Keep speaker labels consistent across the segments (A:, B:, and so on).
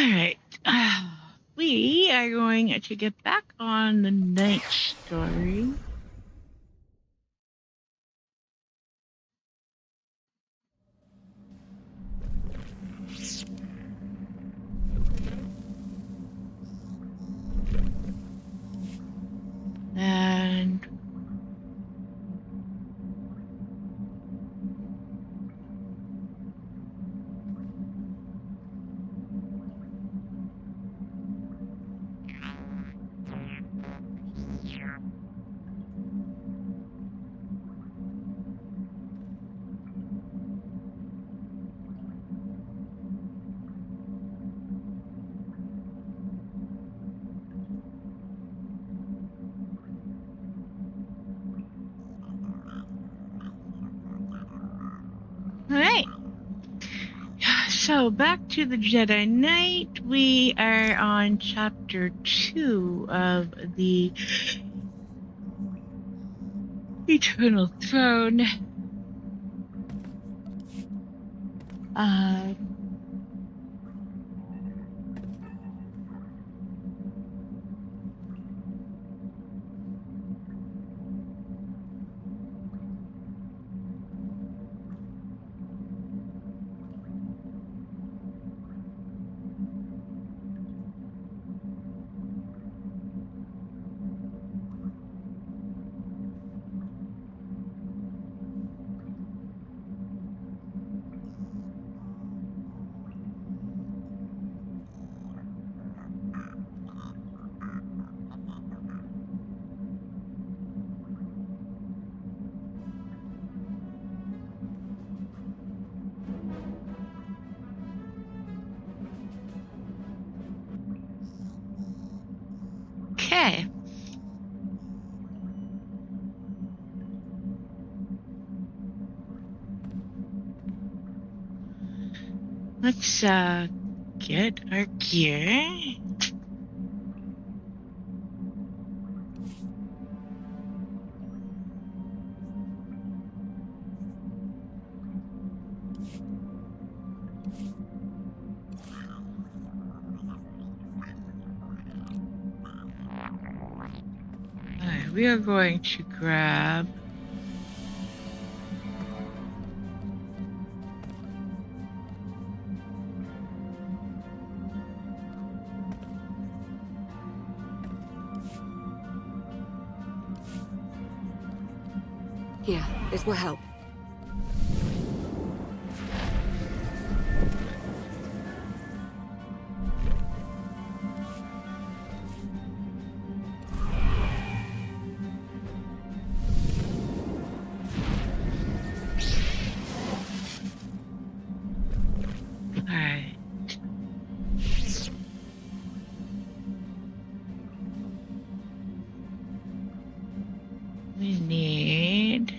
A: Alright. We are going to get back on the night story. And alright. So back to the Jedi Knight. We are on chapter 2 of the Eternal Throne. Okay. Let's get our gear. Alright, we are going to grab
B: Here, this will help.
A: Alright. We need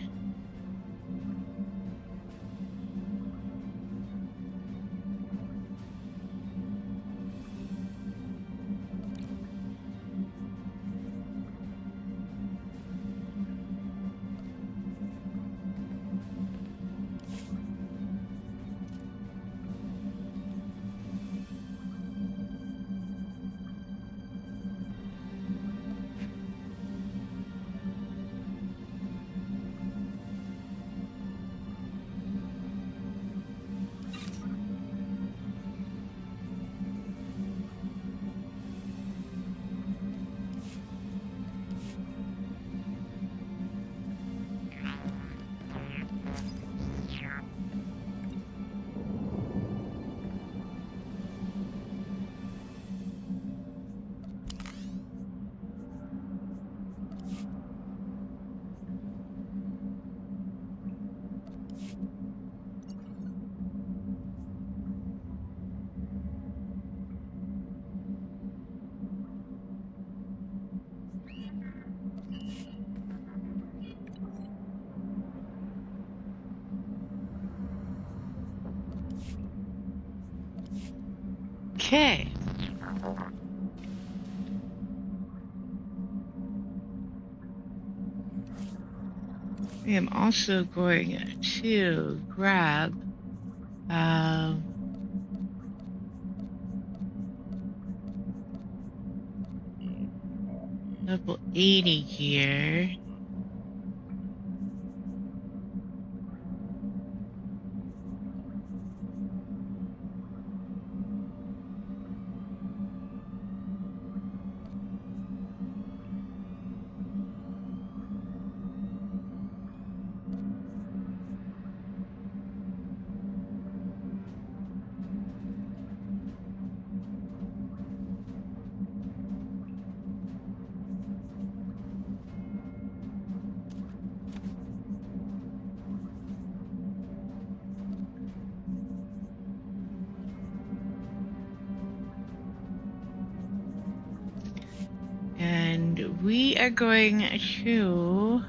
A: okay. I am also going to grab Level 80 here. And we are going to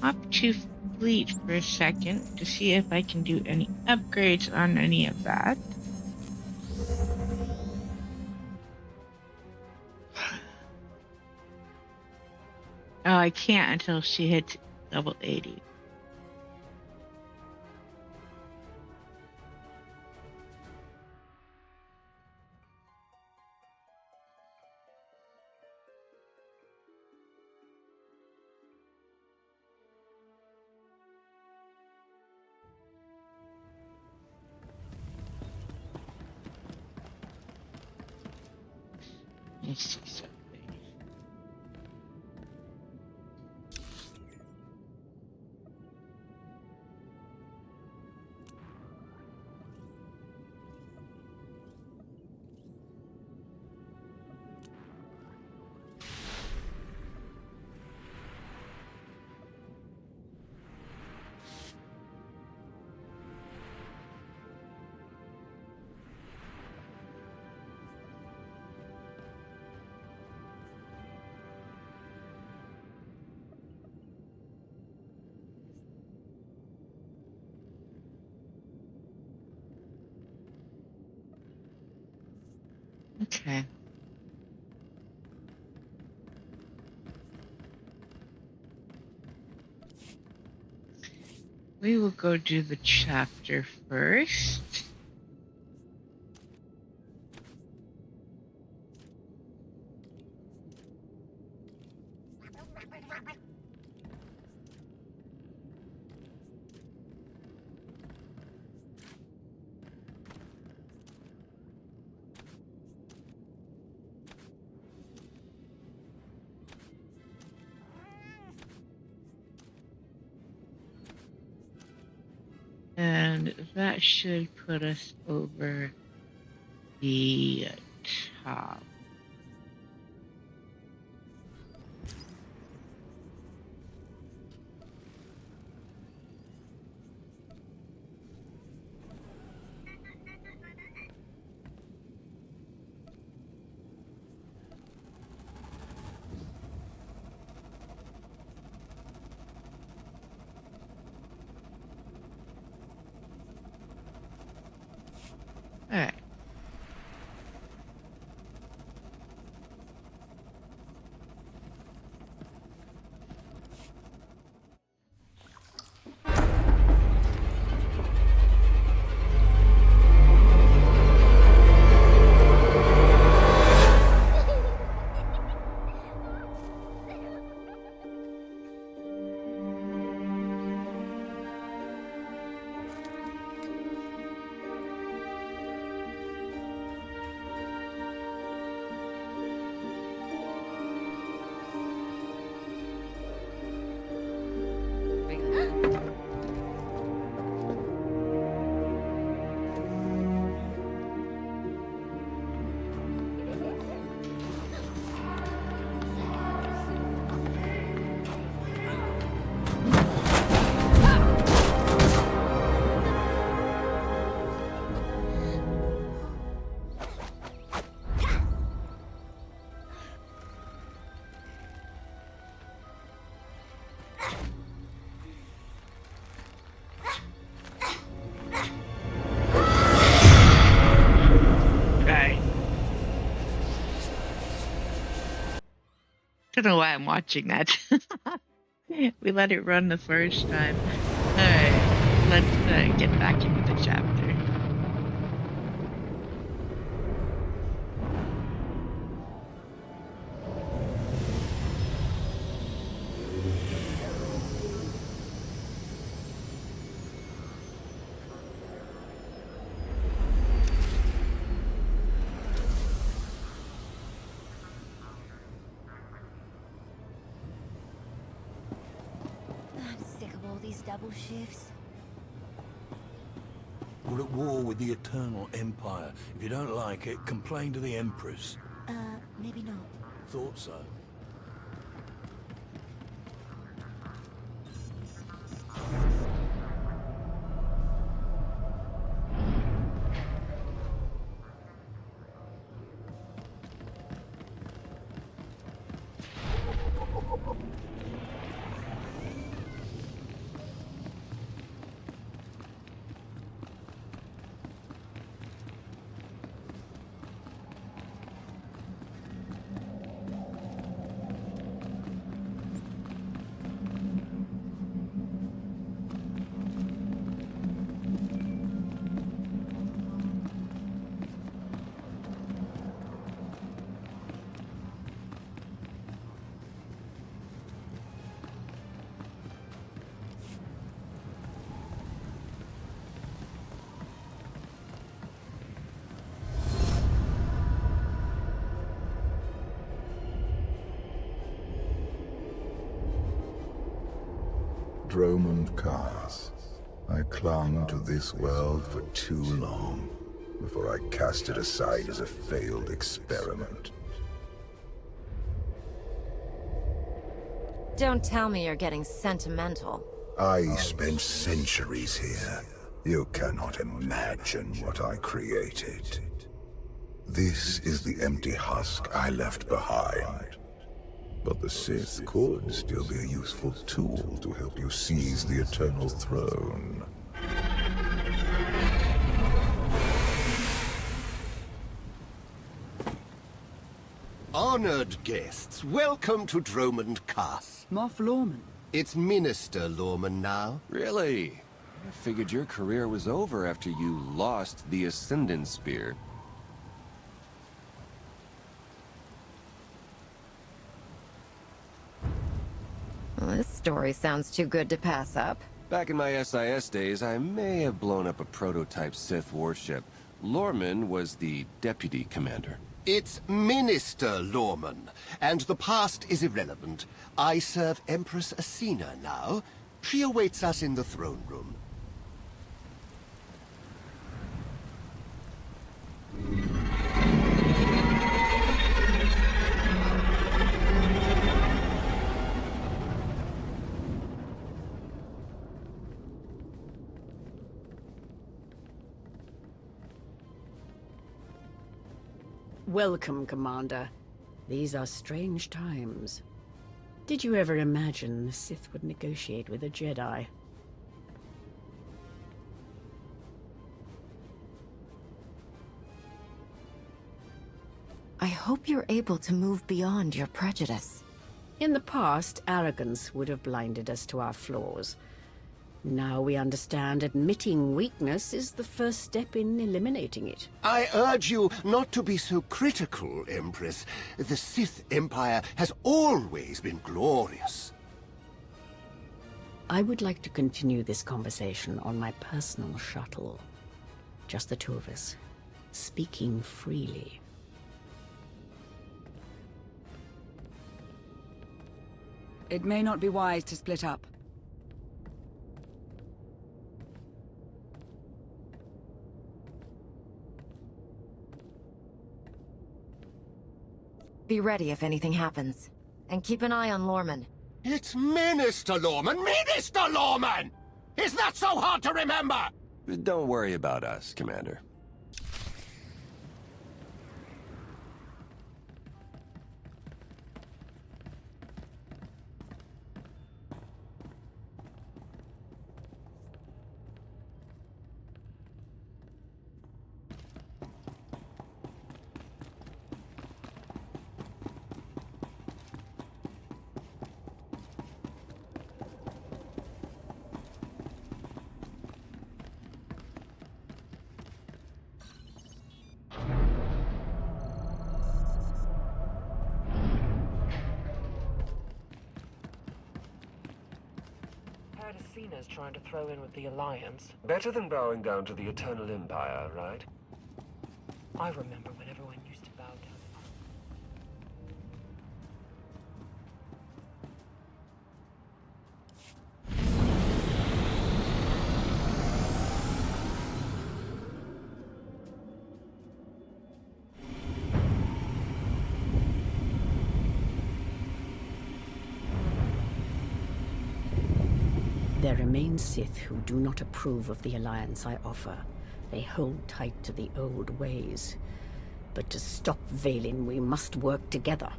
A: hop to fleet for a second to see if I can do any upgrades on any of that. Oh, I can't until she hits level 80. Let's see something. Okay. We will go do the chapter first. And that should put us over the top. All right. Don't know why I'm watching that. We let it run the first time. Alright, let's get back into the chapter.
C: double shifts?
D: We're at war with the Eternal Empire. If you don't like it, complain to the Empress.
C: Maybe not.
D: Thought so.
E: Dromund Kaas. I clung to this world for too long before I cast it aside as a failed experiment.
B: Don't tell me you're getting sentimental.
E: I spent centuries here. You cannot imagine what I created. This is the empty husk I left behind. But the Sith could still be a useful tool to help you seize the Eternal Throne.
F: Honored guests, welcome to Dromund Kaas.
G: Moff Lorman.
F: It's Minister Lorman now.
H: Really? I figured your career was over after you lost the Ascendant Spear.
B: Well, this story sounds too good to pass up.
H: Back in my SIS days, I may have blown up a prototype Sith warship. Lorman was the deputy commander.
F: It's Minister Lorman, and the past is irrelevant. I serve Empress Asina now. She awaits us in the throne room.
G: Welcome, Commander. These are strange times. Did you ever imagine the Sith would negotiate with a Jedi?
B: I hope you're able to move beyond your prejudice.
G: In the past, arrogance would have blinded us to our flaws. Now we understand admitting weakness is the first step in eliminating it.
F: I urge you not to be so critical, Empress. The Sith Empire has always been glorious.
G: I would like to continue this conversation on my personal shuttle. Just the two of us, speaking freely.
I: It may not be wise to split up.
B: Be ready if anything happens. And keep an eye on Lorman.
F: It's Minister Lorman! Minister Lorman! Is that so hard to remember?
H: Don't worry about us, Commander.
J: Asina's trying to throw in with the Alliance. Better than bowing down to the Eternal Empire, right? I remember when everyone used to bow down.
G: There remain Sith who do not approve of the alliance I offer. They hold tight to the old ways. But to stop Vaylin, we must work together.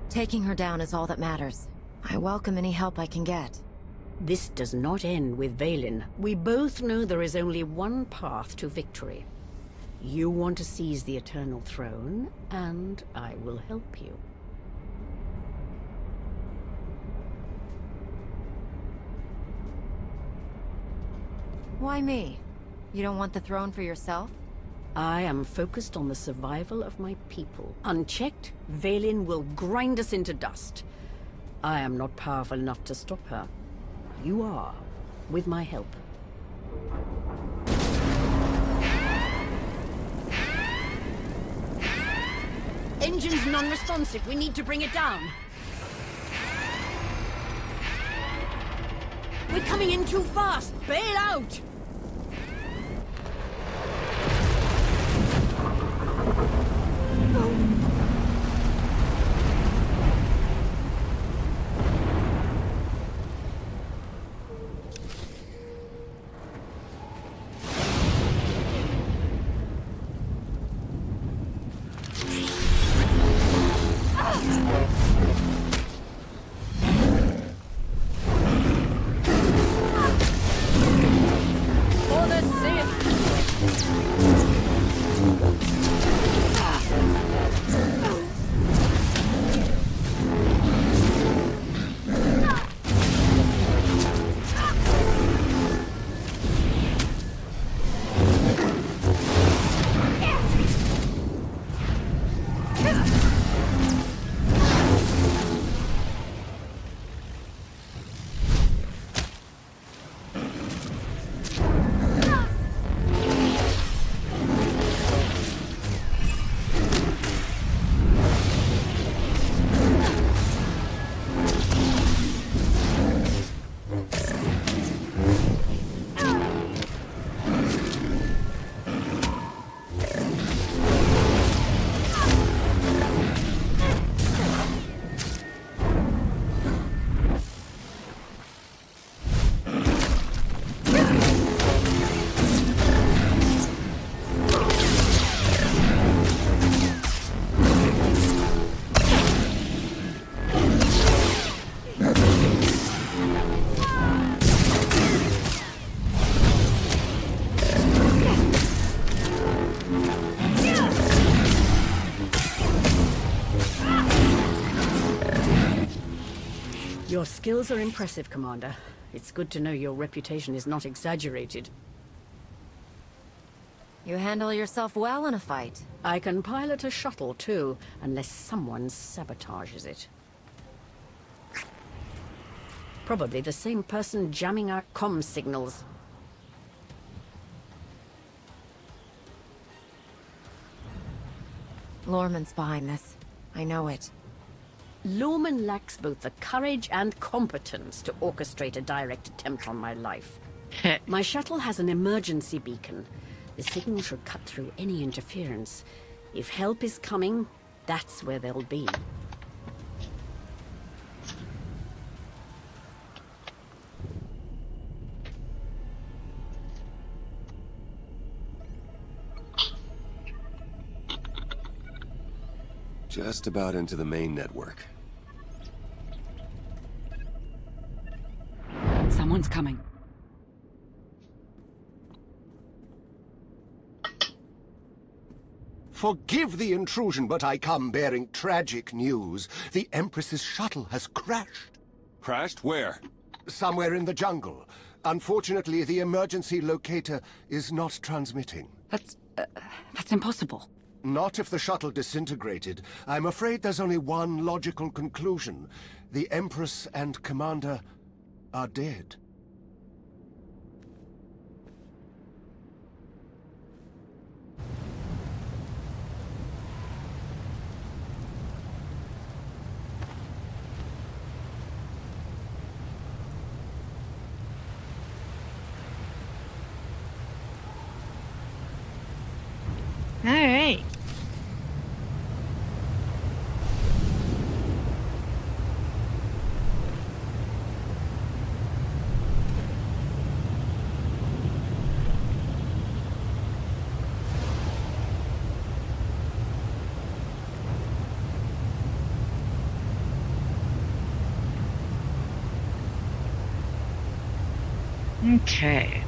B: Taking her down is all that matters. I welcome any help I can get.
G: This does not end with Vaylin. We both know there is only one path to victory. You want to seize the Eternal Throne, and I will help you.
B: Why me? You don't want the throne for yourself?
G: I am focused on the survival of my people. Unchecked, Vaylin will grind us into dust. I am not powerful enough to stop her. You are, with my help. Engine's non-responsive. We need to bring it down. We're coming in too fast. Bail out! Your skills are impressive, Commander. It's good to know your reputation is not exaggerated.
B: You handle yourself well in a fight.
G: I can pilot a shuttle, too, unless someone sabotages it. Probably the same person jamming our comm signals.
B: Lorman's behind this. I know it.
G: Lorman lacks both the courage and competence to orchestrate a direct attempt on my life. My shuttle has an emergency beacon. The signal should cut through any interference. If help is coming, that's where they'll be.
H: Just about into the main network.
I: Someone's coming.
F: Forgive the intrusion, but I come bearing tragic news. The Empress's shuttle has crashed.
H: Crashed? Where?
F: Somewhere in the jungle. Unfortunately, the emergency locator is not transmitting.
I: That's impossible.
F: Not if the shuttle disintegrated. I'm afraid there's only one logical conclusion. The Empress and Commander are dead.
A: Alright. Okay.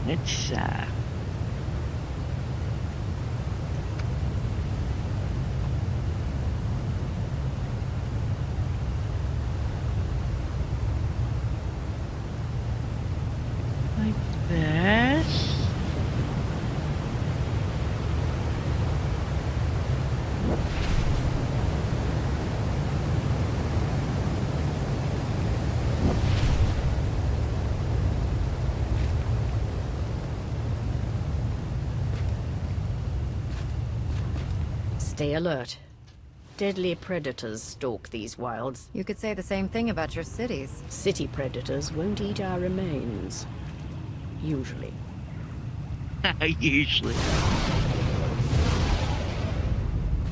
A: Let's like this.
G: Stay alert. Deadly predators stalk these wilds.
B: You could say the same thing about your cities.
G: City predators won't eat our remains. Usually.
A: Usually.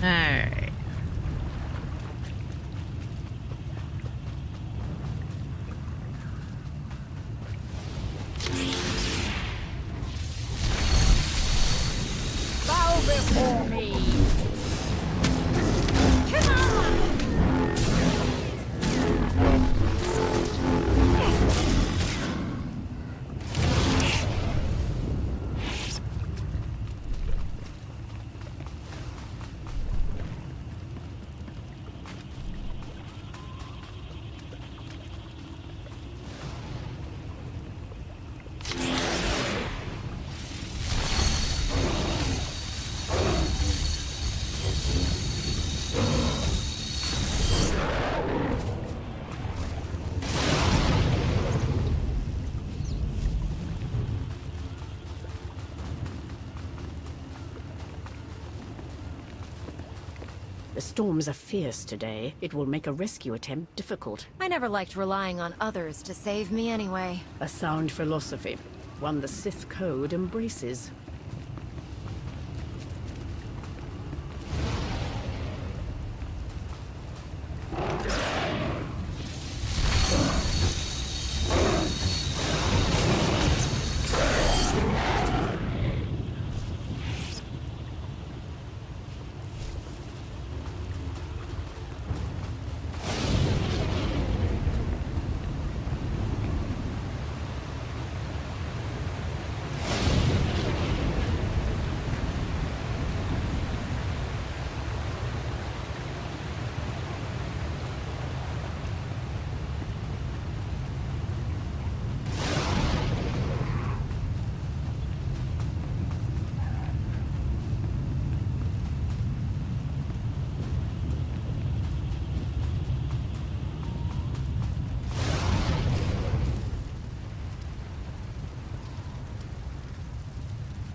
A: Alright.
G: Bow before me! The storms are fierce today. It will make a rescue attempt difficult.
B: I never liked relying on others to save me anyway.
G: A sound philosophy, one the Sith Code embraces.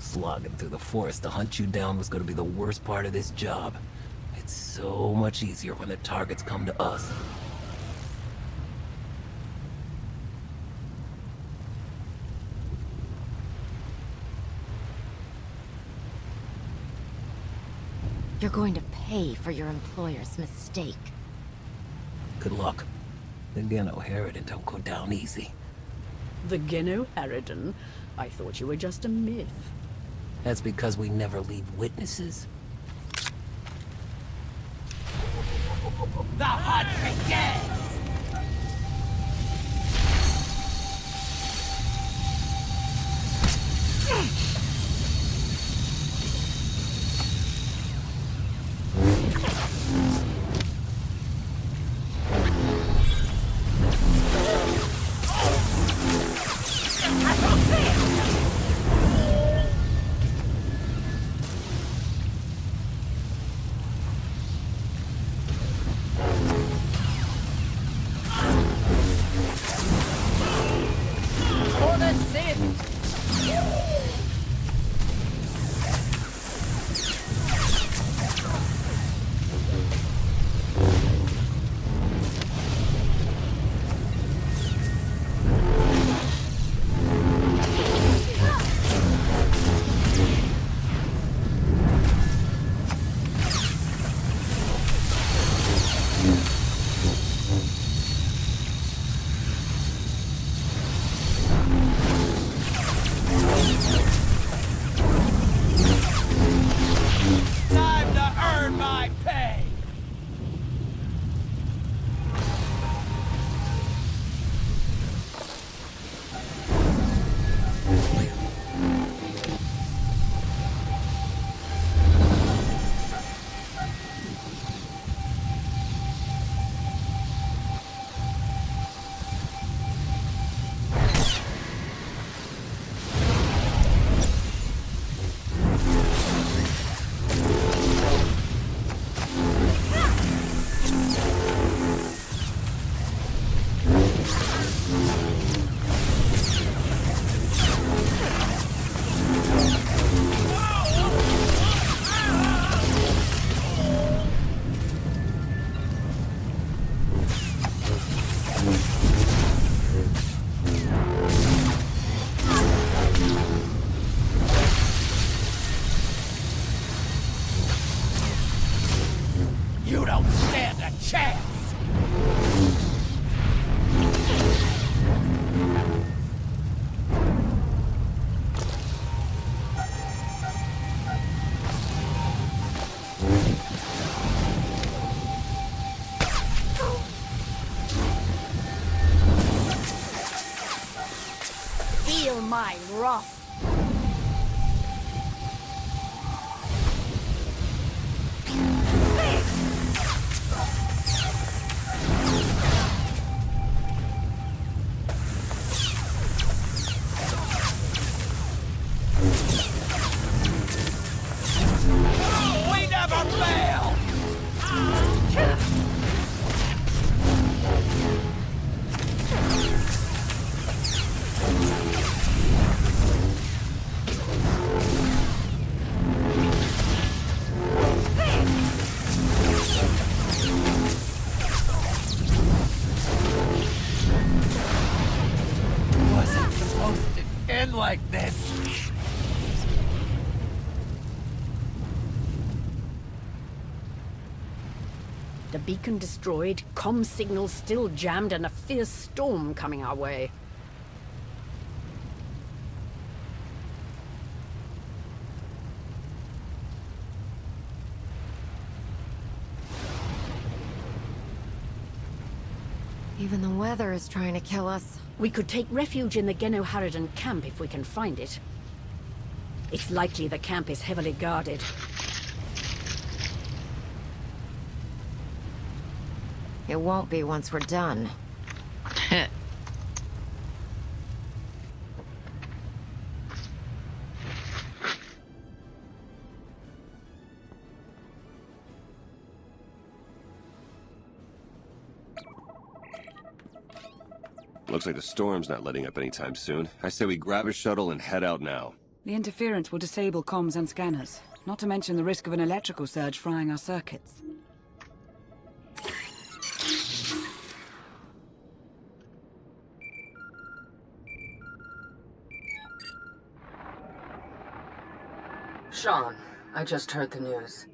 K: Slogging through the forest to hunt you down was going to be the worst part of this job. It's so much easier when the targets come to us.
B: You're going to pay for your employer's mistake.
K: Good luck. The Geno Harridan don't go down easy.
G: The Geno Harridan? I thought you were just a myth.
K: That's because we never leave witnesses. The hunt begins! We never fail! Wasn't supposed to end like this.
G: The beacon destroyed, comm signals still jammed, and a fierce storm coming our way.
B: Even the weather is trying to kill us.
G: We could take refuge in the Genoharadan camp if we can find it. It's likely the camp is heavily guarded.
B: It won't be once we're done.
H: Looks like the storm's not letting up anytime soon. I say we grab a shuttle and head out now.
I: The interference will disable comms and scanners. Not to mention the risk of an electrical surge frying our circuits.
L: Sean, I just heard the news.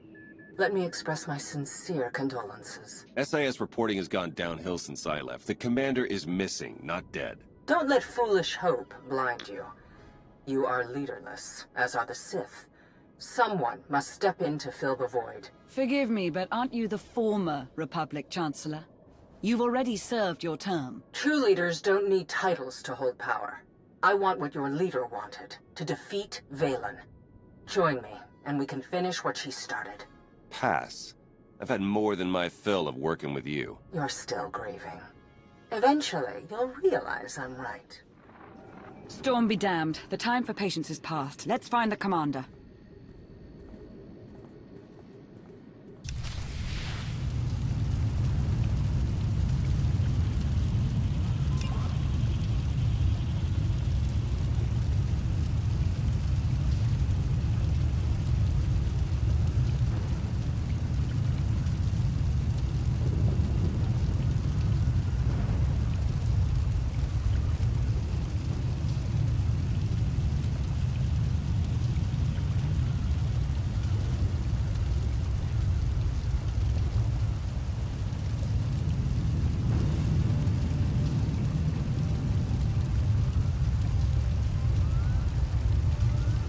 L: Let me express my sincere condolences.
H: SIS reporting has gone downhill since I left. The commander is missing, not dead.
L: Don't let foolish hope blind you. You are leaderless, as are the Sith. Someone must step in to fill the void.
I: Forgive me, but aren't you the former Republic Chancellor? You've already served your term.
L: True leaders don't need titles to hold power. I want what your leader wanted, to defeat Valen. Join me, and we can finish what she started.
H: Pass. I've had more than my fill of working with you.
L: You're still grieving. Eventually, you'll realize I'm right.
I: Storm be damned. The time for patience is past. Let's find the commander.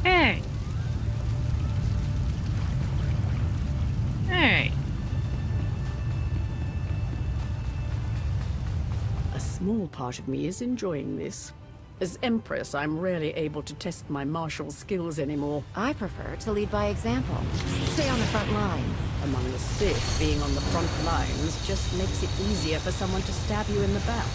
A: Hey. Hey.
G: A small part of me is enjoying this. As Empress, I'm rarely able to test my martial skills anymore.
B: I prefer to lead by example. Stay on the front lines.
G: Among the Sith, being on the front lines just makes it easier for someone to stab you in the back.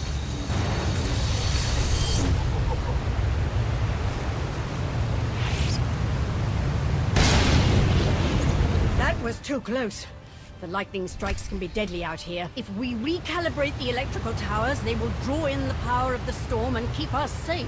G: That was too close. The lightning strikes can be deadly out here. If we recalibrate the electrical towers, they will draw in the power of the storm and keep us safe.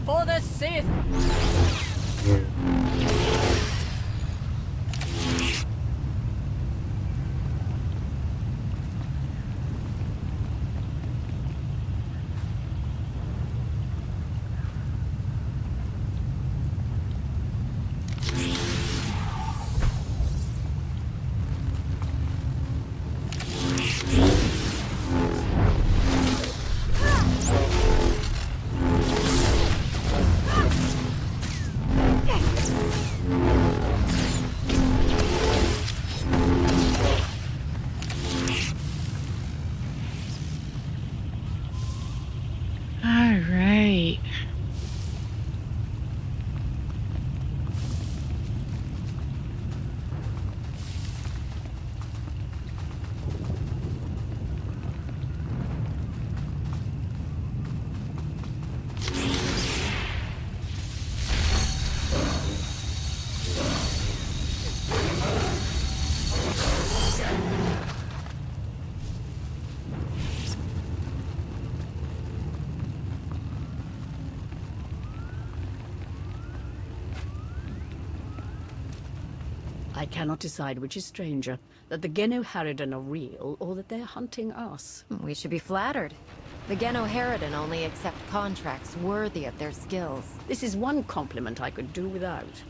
G: For the Sith!
A: Right.
G: I cannot decide which is stranger, that the Genu Harridan are real, or that they're hunting us.
B: We should be flattered. The Geno Harridan only accept contracts worthy of their skills.
G: This is one compliment I could do without.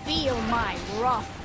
B: Feel my wrath.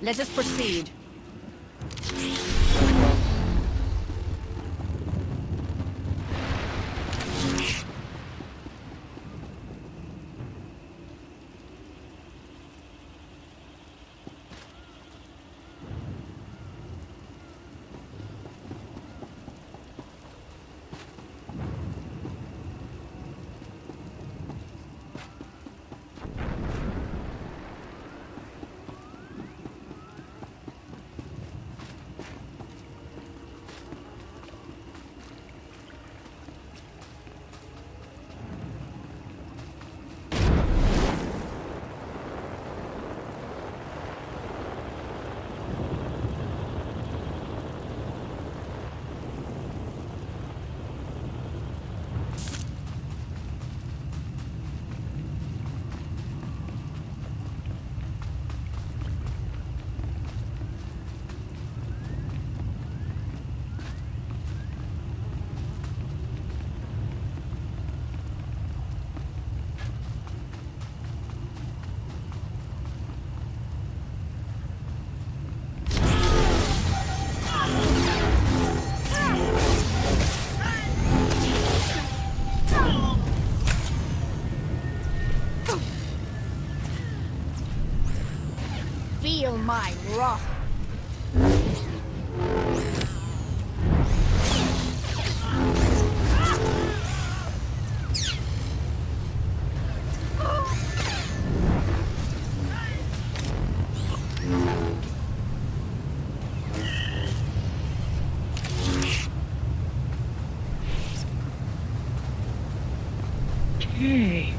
G: Let us proceed.
B: Feel my wrath.
A: Okay.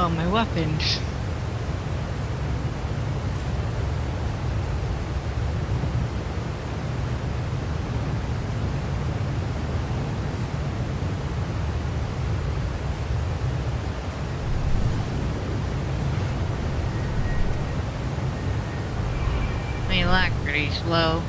A: Oh, my weapons. My alacrity's low.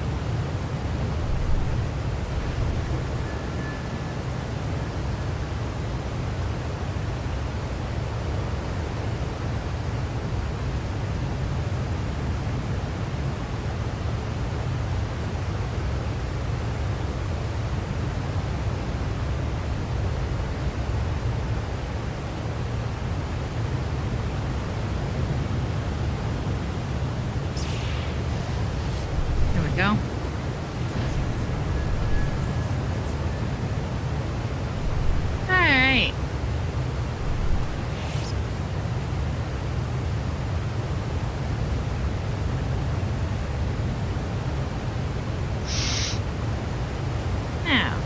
A: Go. Alright. Now.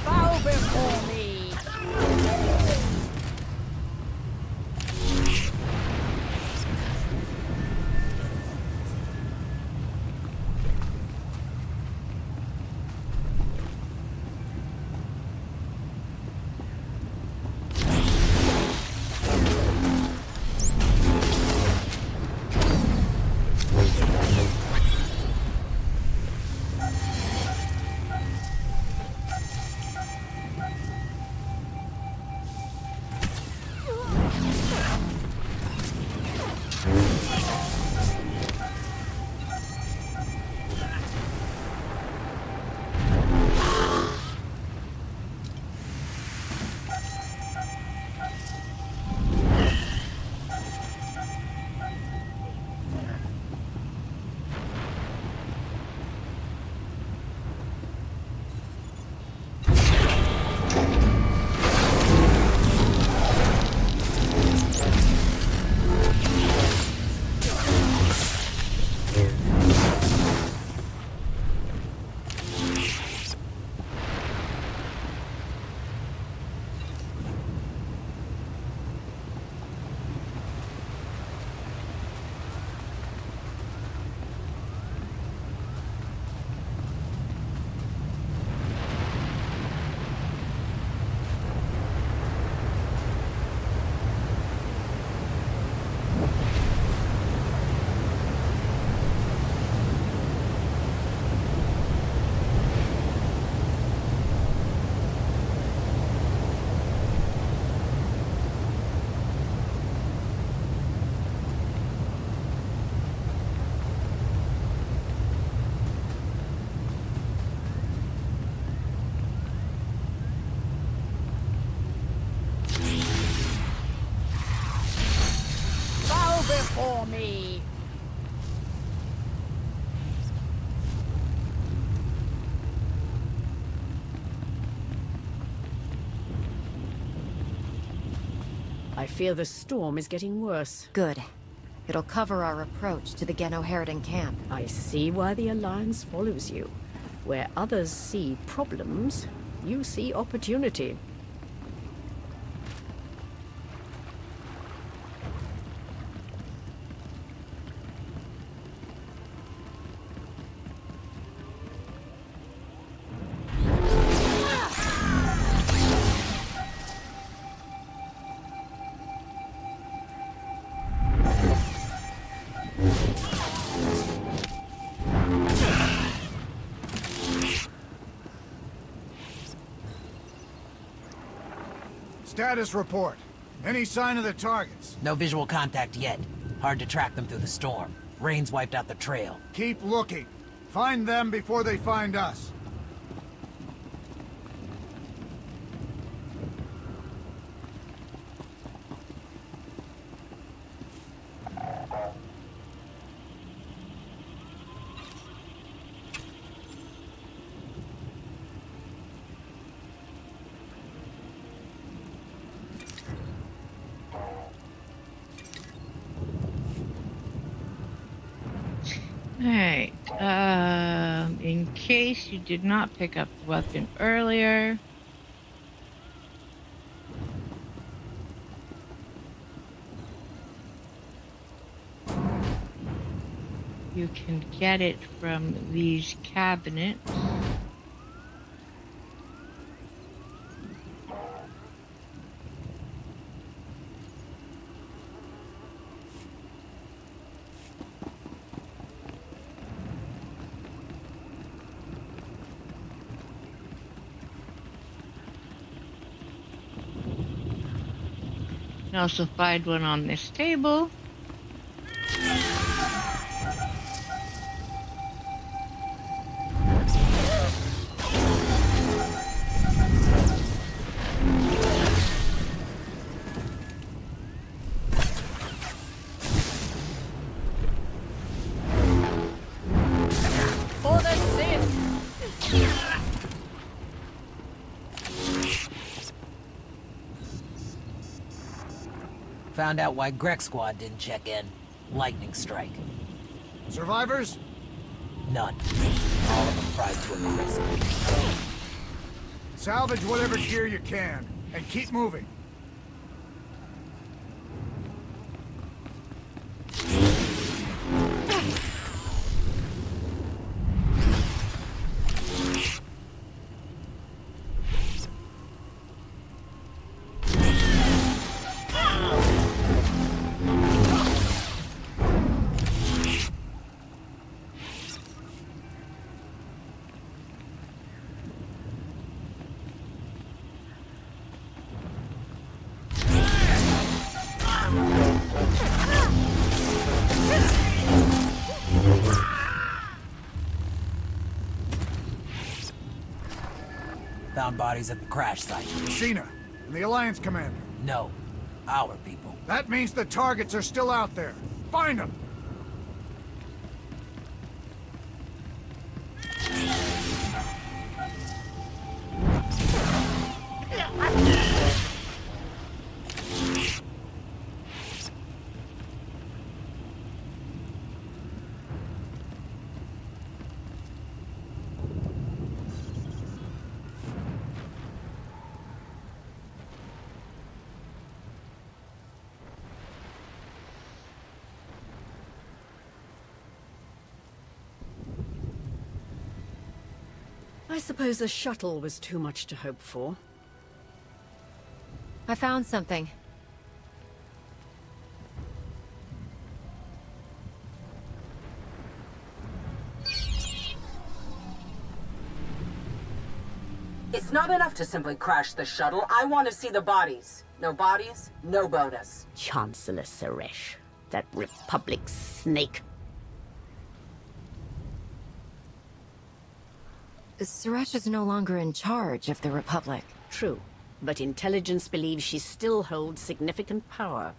G: Bow before me! For me. I fear the storm is getting worse.
B: Good. It'll cover our approach to the Genoheridan camp.
G: I see why the Alliance follows you. Where others see problems, you see opportunity.
M: Status report. Any sign of the targets?
N: No visual contact yet. Hard to track them through the storm. Rain's wiped out the trail.
M: Keep looking. Find them before they find us.
A: Alright, in case you did not pick up the weapon earlier, you can get it from these cabinets. You can also find one on this table.
G: For the Sith!
N: Found out why Greg Squad didn't check in. Lightning strike.
M: Survivors?
N: None. All of them fried to a crisp.
M: Salvage whatever gear you can, and keep moving.
N: Found bodies at the crash site.
M: Cena, and the Alliance commander.
N: No. Our people.
M: That means the targets are still out there. Find them!
G: I suppose a shuttle was too much to hope for.
B: I found something.
L: It's not enough to simply crash the shuttle. I want to see the bodies. No bodies, no bonus.
G: Chancellor Suresh, that Republic snake.
B: Suresh is no longer in charge of the Republic.
G: True, but intelligence believes she still holds significant power.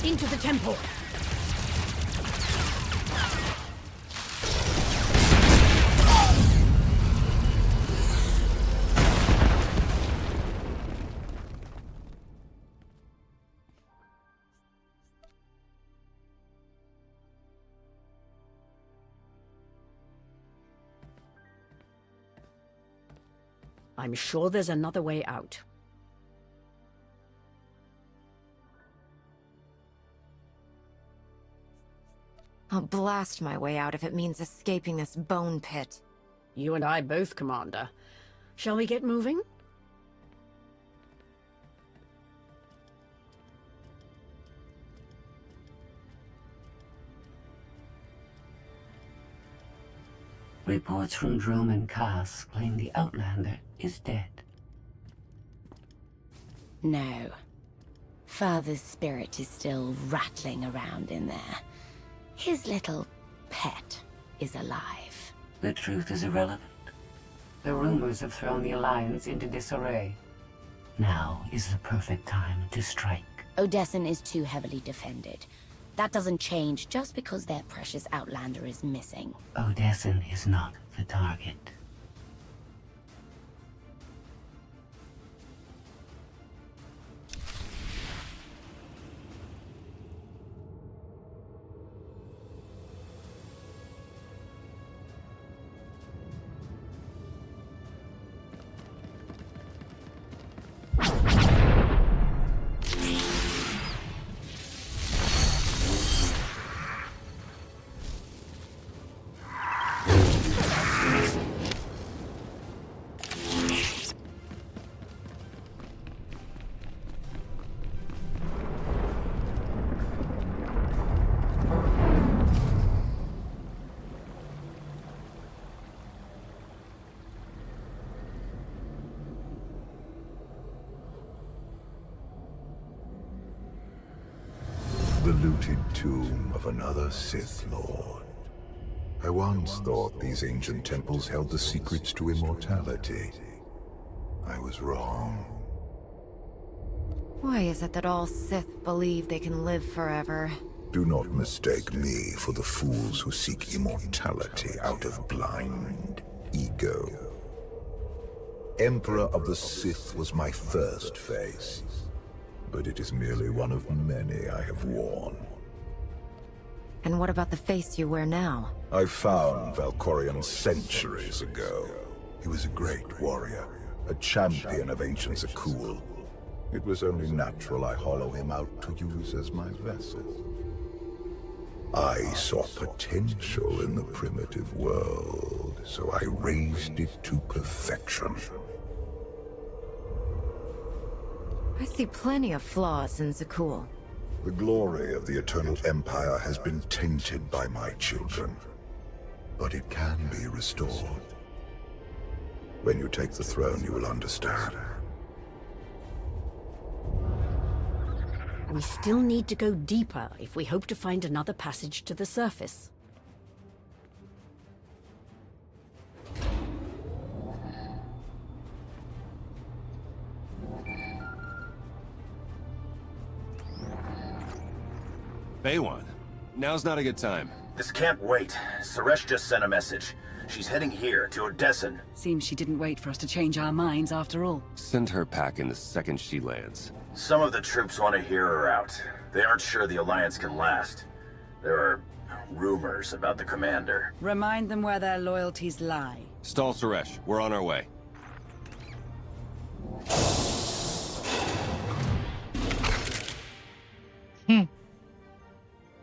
G: Into the temple! I'm sure there's another way out.
B: I'll blast my way out if it means escaping this bone pit.
G: You and I both, Commander. Shall we get moving?
O: Reports from Drome and Cass claim the Outlander is dead.
P: No. Father's spirit is still rattling around in there. His little pet is alive.
O: The truth is irrelevant. The rumors have thrown the Alliance into disarray. Now is the perfect time to strike.
P: Odesson is too heavily defended. That doesn't change just because their precious Outlander is missing.
O: Odesson is not the target.
E: The looted tomb of another Sith Lord. I once thought these ancient temples held the secrets to immortality. I was wrong.
B: Why is it that all Sith believe they can live forever?
E: Do not mistake me for the fools who seek immortality out of blind ego. Emperor of the Sith was my first face, but it is merely one of many I have worn.
B: And what about the face you wear now?
E: I found Valkorion centuries ago. He was a great warrior, a champion of ancient Zakul. It was only natural I hollow him out to use as my vessel. I saw potential in the primitive world, so I raised it to perfection.
B: I see plenty of flaws in Zakul.
E: The glory of the Eternal Empire has been tainted by my children, but it can be restored. When you take the throne, you will understand.
G: We still need to go deeper if we hope to find another passage to the surface.
H: Baywan, now's not a good time.
Q: This can't wait. Suresh just sent a message. She's heading here, to Odessen.
I: Seems she didn't wait for us to change our minds after all.
H: Send her packing the second she lands.
Q: Some of the troops want to hear her out. They aren't sure the Alliance can last. There are rumors about the commander.
I: Remind them where their loyalties lie.
H: Stall Suresh, we're on our way.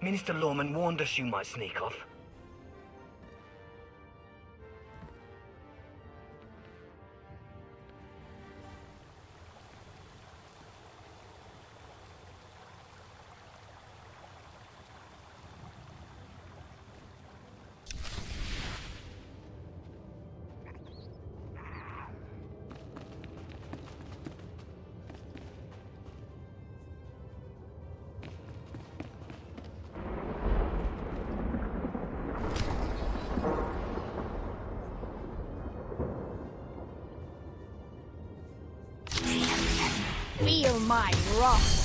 J: Minister Lorman warned us you might sneak off.
G: Feel my wrath!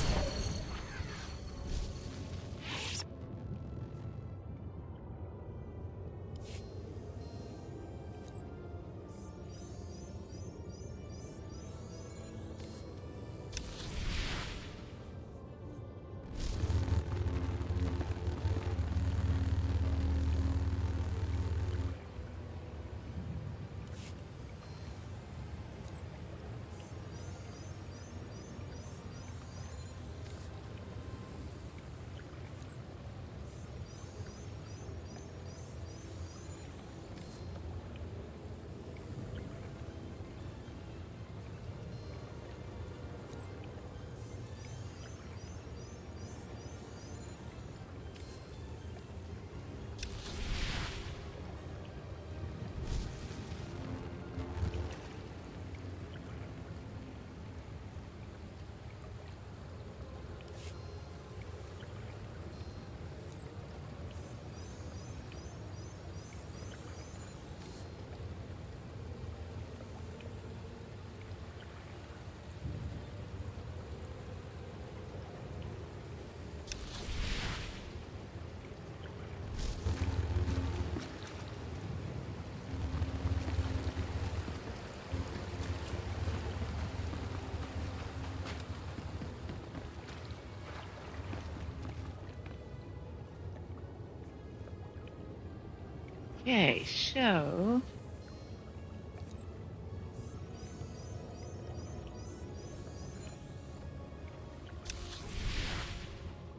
A: Okay, so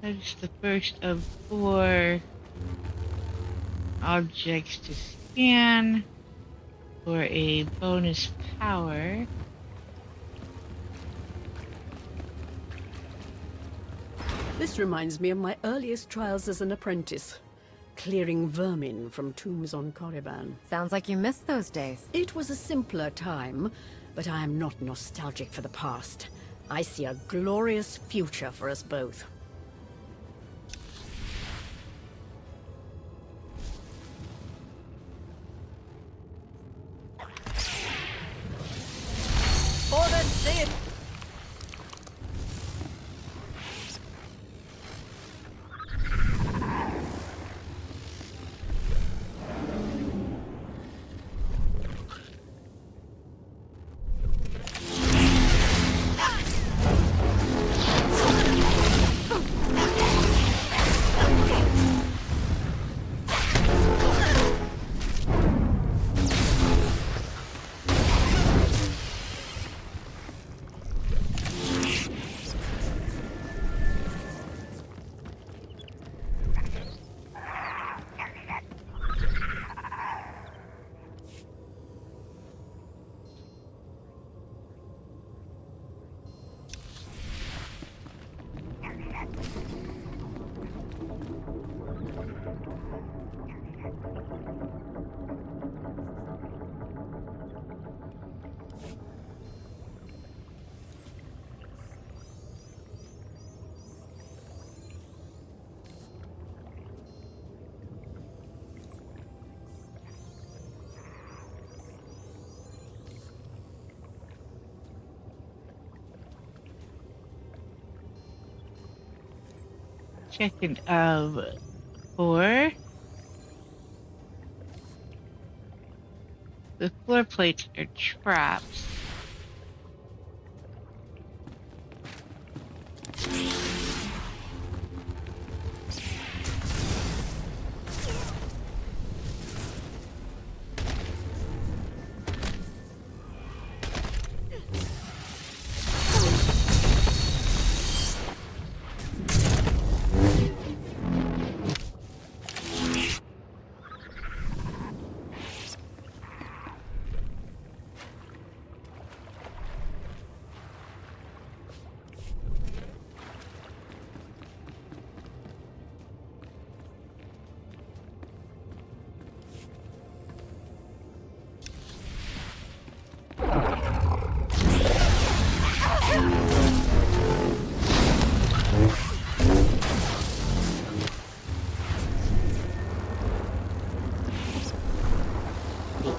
A: that's the first of 4 objects to scan for a bonus power.
G: This reminds me of my earliest trials as an apprentice. Clearing vermin from tombs on Korriban.
B: Sounds like you missed those days.
G: It was a simpler time, but I am not nostalgic for the past. I see a glorious future for us both.
A: Second of 4. The floor plates are traps.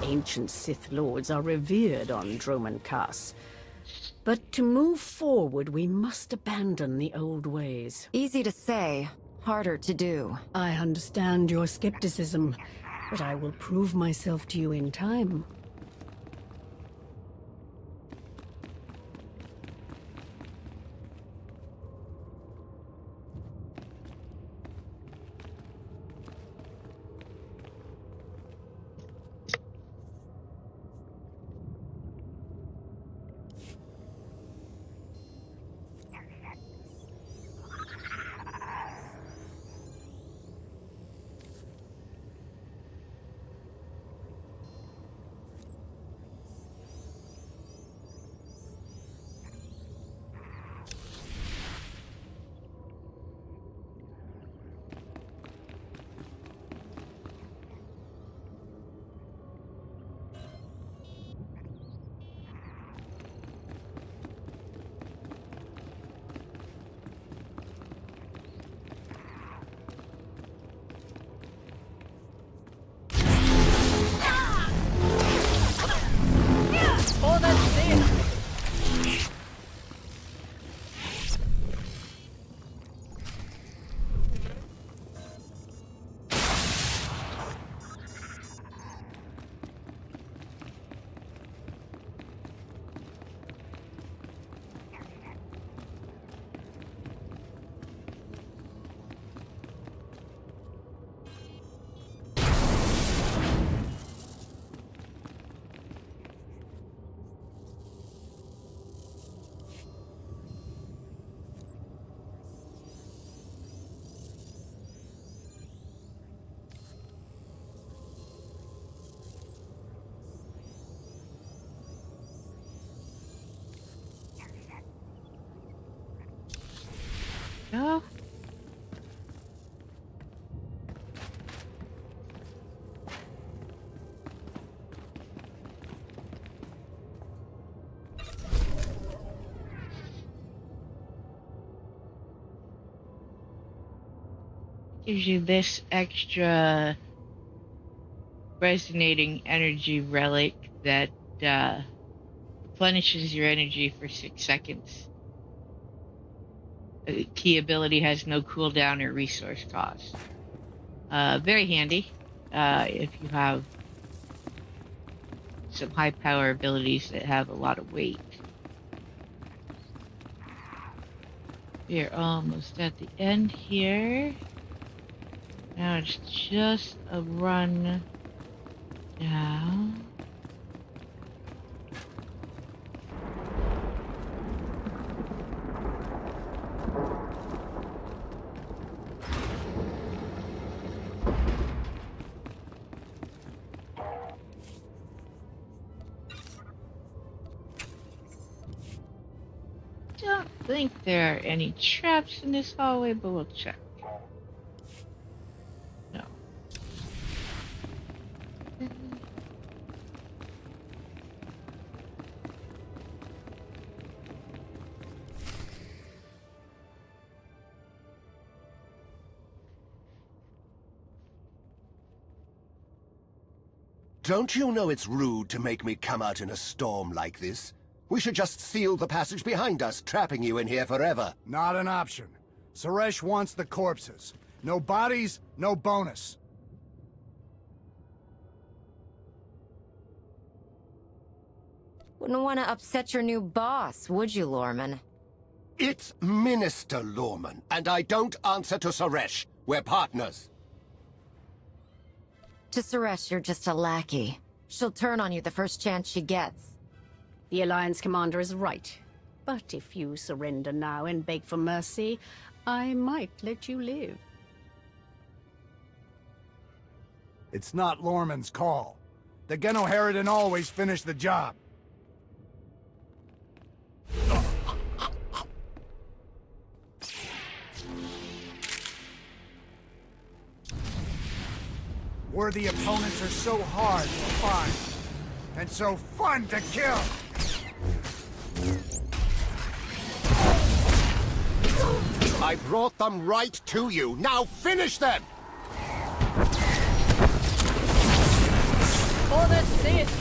G: Ancient Sith Lords are revered on Droman Kaas. But to move forward, we must abandon the old ways.
B: Easy to say, harder to do.
G: I understand your skepticism, but I will prove myself to you in time.
A: No. Gives you this extra resonating energy relic that replenishes your energy for 6 seconds. The key ability has no cooldown or resource cost. Very handy if you have some high power abilities that have a lot of weight. We're almost at the end here. Now it's just a run down. Don't think there are any traps in this hallway, but we'll check. No.
F: Don't you know it's rude to make me come out in a storm like this? We should just seal the passage behind us, trapping you in here forever.
M: Not an option. Suresh wants the corpses. No bodies, no bonus.
B: Wouldn't want to upset your new boss, would you, Lorman?
F: It's Minister Lorman, and I don't answer to Suresh. We're partners.
B: To Suresh, you're just a lackey. She'll turn on you the first chance she gets.
G: The Alliance commander is right. But if you surrender now and beg for mercy, I might let you live.
M: It's not Lorman's call. The Genoheridan always finish the job. Worthy opponents are so hard to find, and so fun to kill!
F: I brought them right to you. Now finish them!
G: For the Sith!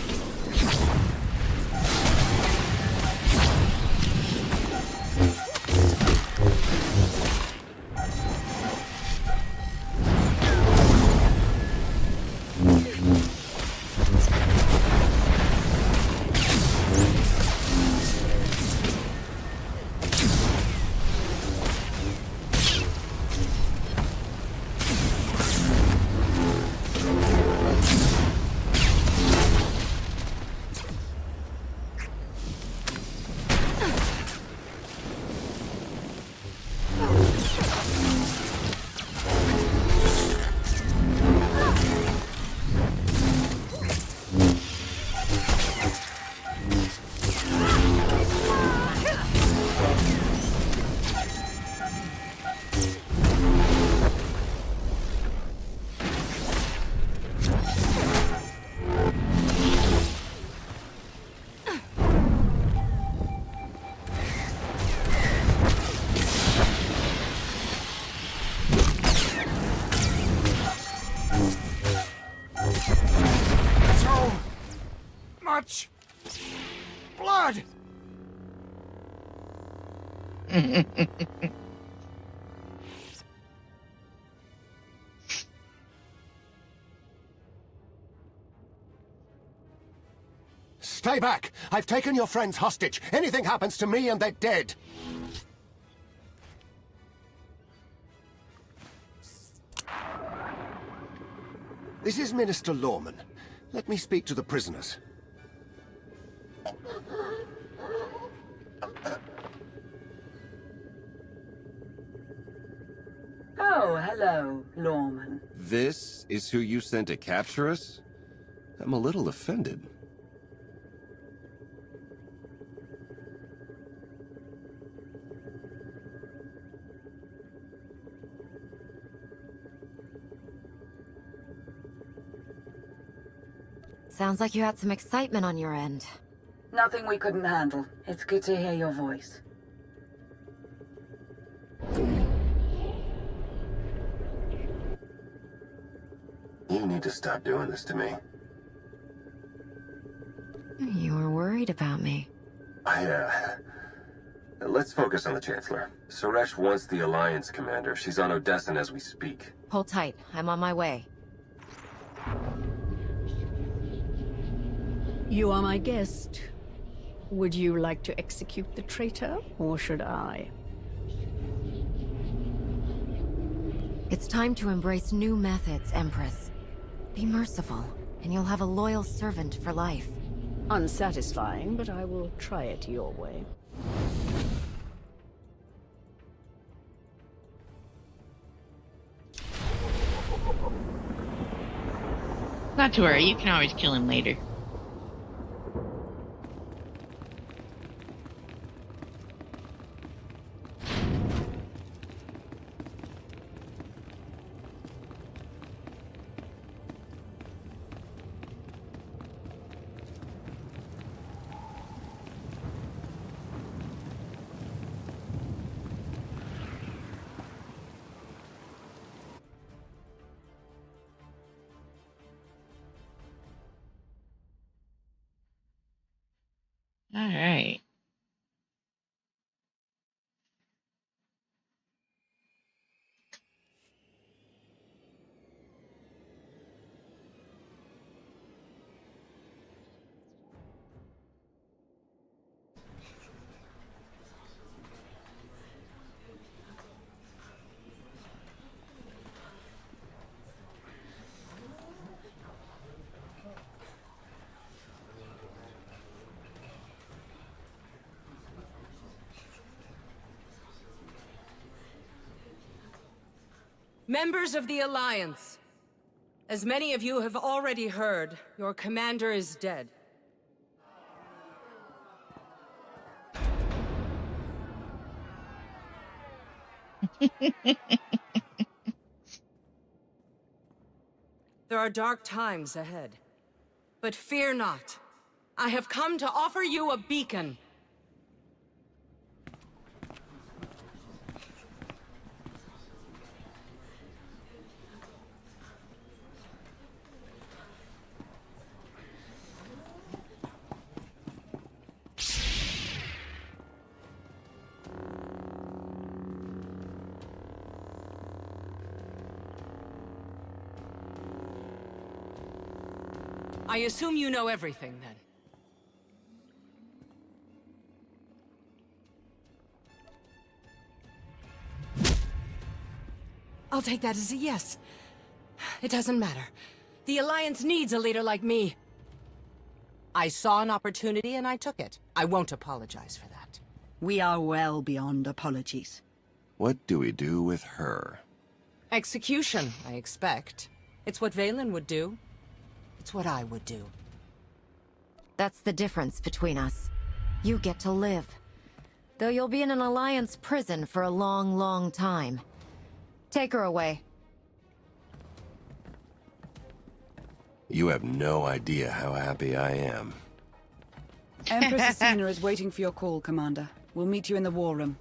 M: Much blood!
F: Stay back! I've taken your friends hostage. Anything happens to me and they're dead. This is Minister Lorman. Let me speak to the prisoners.
L: Oh, hello, Lorman.
H: This is who you sent to capture us? I'm a little offended.
B: Sounds like you had some excitement on your end.
L: Nothing we couldn't handle. It's good to hear your voice.
H: You need to stop doing this to me.
B: You were worried about me.
H: Let's focus on the Chancellor. Suresh wants the Alliance commander. She's on Odessan as we speak.
B: Hold tight. I'm on my way.
G: You are my guest. Would you like to execute the traitor, or should I?
B: It's time to embrace new methods, Empress. Be merciful, and you'll have a loyal servant for life.
G: Unsatisfying, but I will try it your way.
A: Not to worry, you can always kill him later.
L: Members of the Alliance, as many of you have already heard, your commander is dead. There are dark times ahead. But fear not. I have come to offer you a beacon. I assume you know everything, then. I'll take that as a yes. It doesn't matter. The Alliance needs a leader like me. I saw an opportunity and I took it. I won't apologize for that.
I: We are well beyond apologies.
H: What do we do with her?
L: Execution, I expect. It's what Valen would do. It's what I would do.
B: That's the difference between us. You get to live. Though you'll be in an Alliance prison for a long, long time. Take her away.
H: You have no idea how happy I am.
I: Empress Athena is waiting for your call, Commander. We'll meet you in the war room.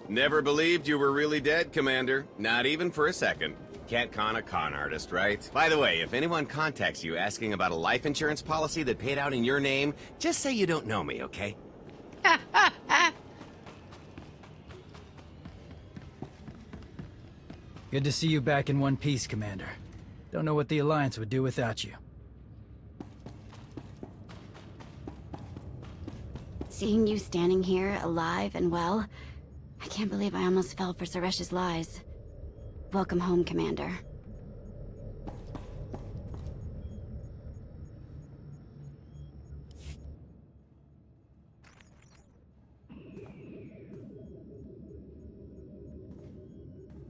R: Never believed you were really dead, Commander. Not even for a second. Can't con a con artist, right? By the way, if anyone contacts you asking about a life insurance policy that paid out in your name, just say you don't know me, okay?
S: Good to see you back in one piece, Commander. Don't know what the Alliance would do without you.
P: Seeing you standing here, alive and well, I can't believe I almost fell for Suresh's lies. Welcome home, Commander.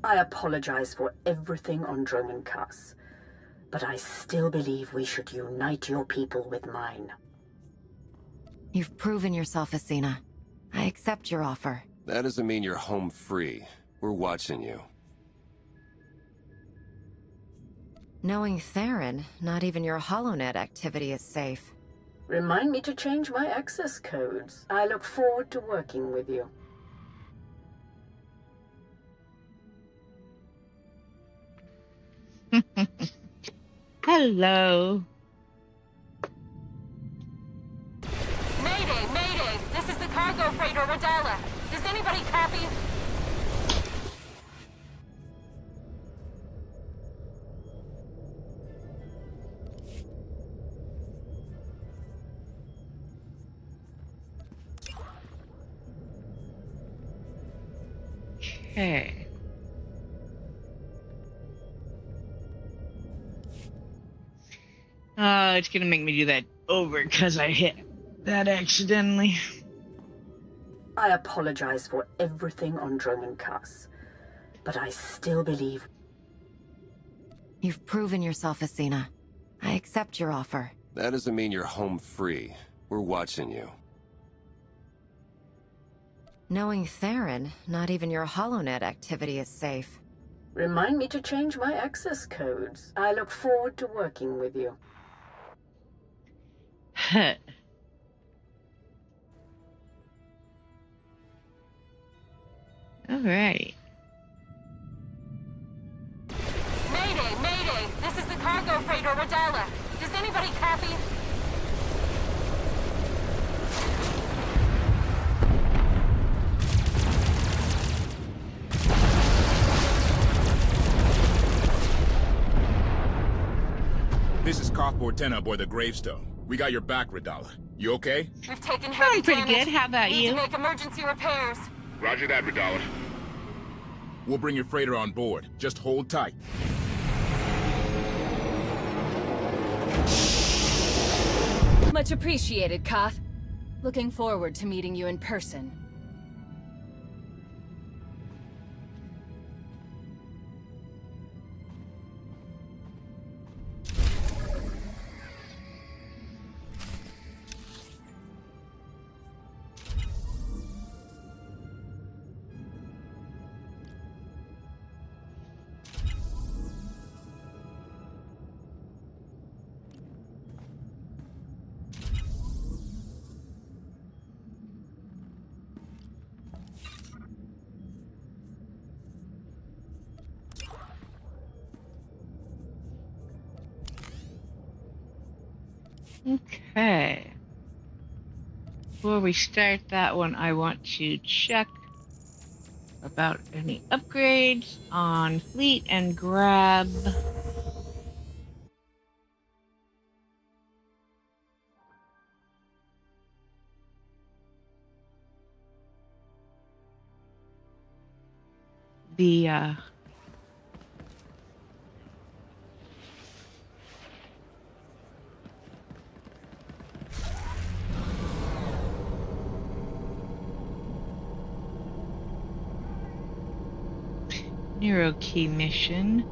L: I apologize for everything on Droman Cuss, but I still believe we should unite your people with mine.
B: You've proven yourself, Athena. I accept your offer.
H: That doesn't mean you're home free. We're watching you.
B: Knowing Theron, not even your HoloNet activity is safe.
L: Remind me to change my access codes. I look forward to working with you.
A: Hello.
L: Mayday! Mayday! This is the cargo freighter Radala. Does anybody copy?
A: Okay. It's gonna make me do that over because I hit that accidentally.
L: I apologize for everything on Droman Cuss, but I still believe...
B: You've proven yourself, Athena. I accept your offer.
H: That doesn't mean you're home free. We're watching you.
B: Knowing Theron, not even your HoloNet activity is safe.
L: Remind me to change my access codes. I look forward to working with you.
A: Huh. Alright.
L: Mayday! Mayday! This is the cargo freighter Radala. Does anybody copy?
T: This is Cockboard 10 aboard the Gravestone. We got your back, Radala. You okay?
L: We've taken heavy
A: I'm pretty
L: damage.
A: good. How about
L: Need
A: you?
L: to make emergency repairs.
T: Roger that, Radala. We'll bring your freighter on board. Just hold tight.
U: Much appreciated, Koth. Looking forward to meeting you in person.
A: Okay. Before we start that one, I want to check about any upgrades on fleet and grab the Nero Key mission.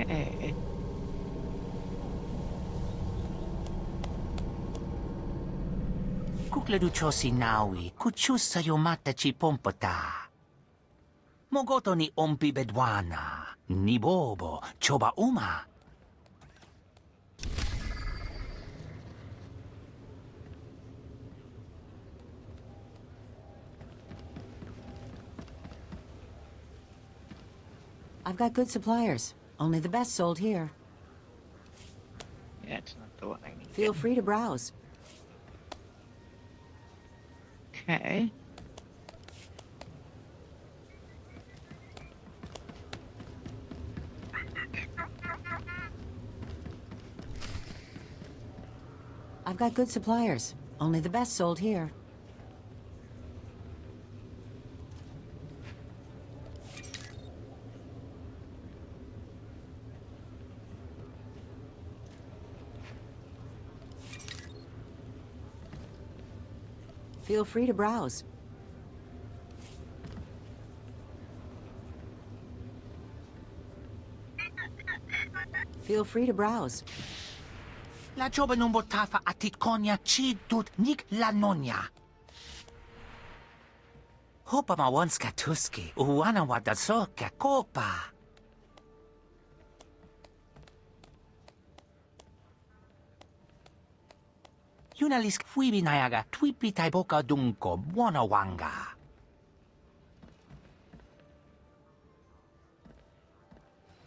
A: Okay.
N: Kukladu chosi nawi, kuchus sayo mata chi pompota. Mogoto ni ompi bedwana, ni bobo, choba uma.
L: I've got good suppliers. Only the best sold here.
A: Yeah, it's not the one I need.
L: Feel free to browse.
A: Okay.
L: I've got good suppliers. Only the best sold here. Feel free to browse. Feel free to browse.
N: La joba non botafa atit konya chi dut nik la nonya. Hopa ma wanska tuski, uwana wada soka kopa. Yunalisk fuibi nayaga, twipi taiboka dunko, buona wanga.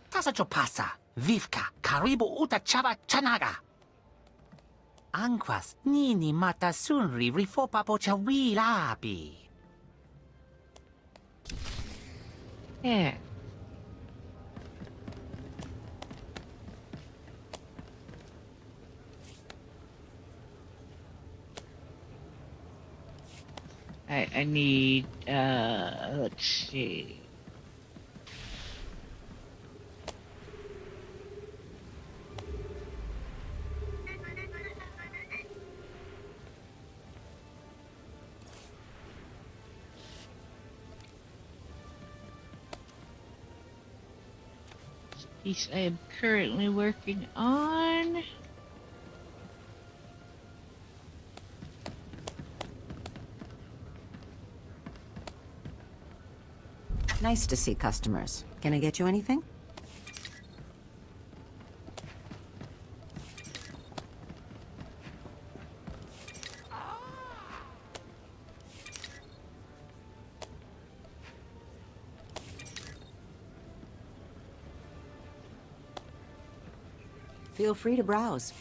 N: Tasa chopasa, vivka, karibu uta chava chanaga. Anquas, nini mata sunri rifopa pocha wilapi.
A: Yeah. I need, let's see. Piece I am currently working on.
C: Nice to see customers. Can I get you anything? Feel free to browse.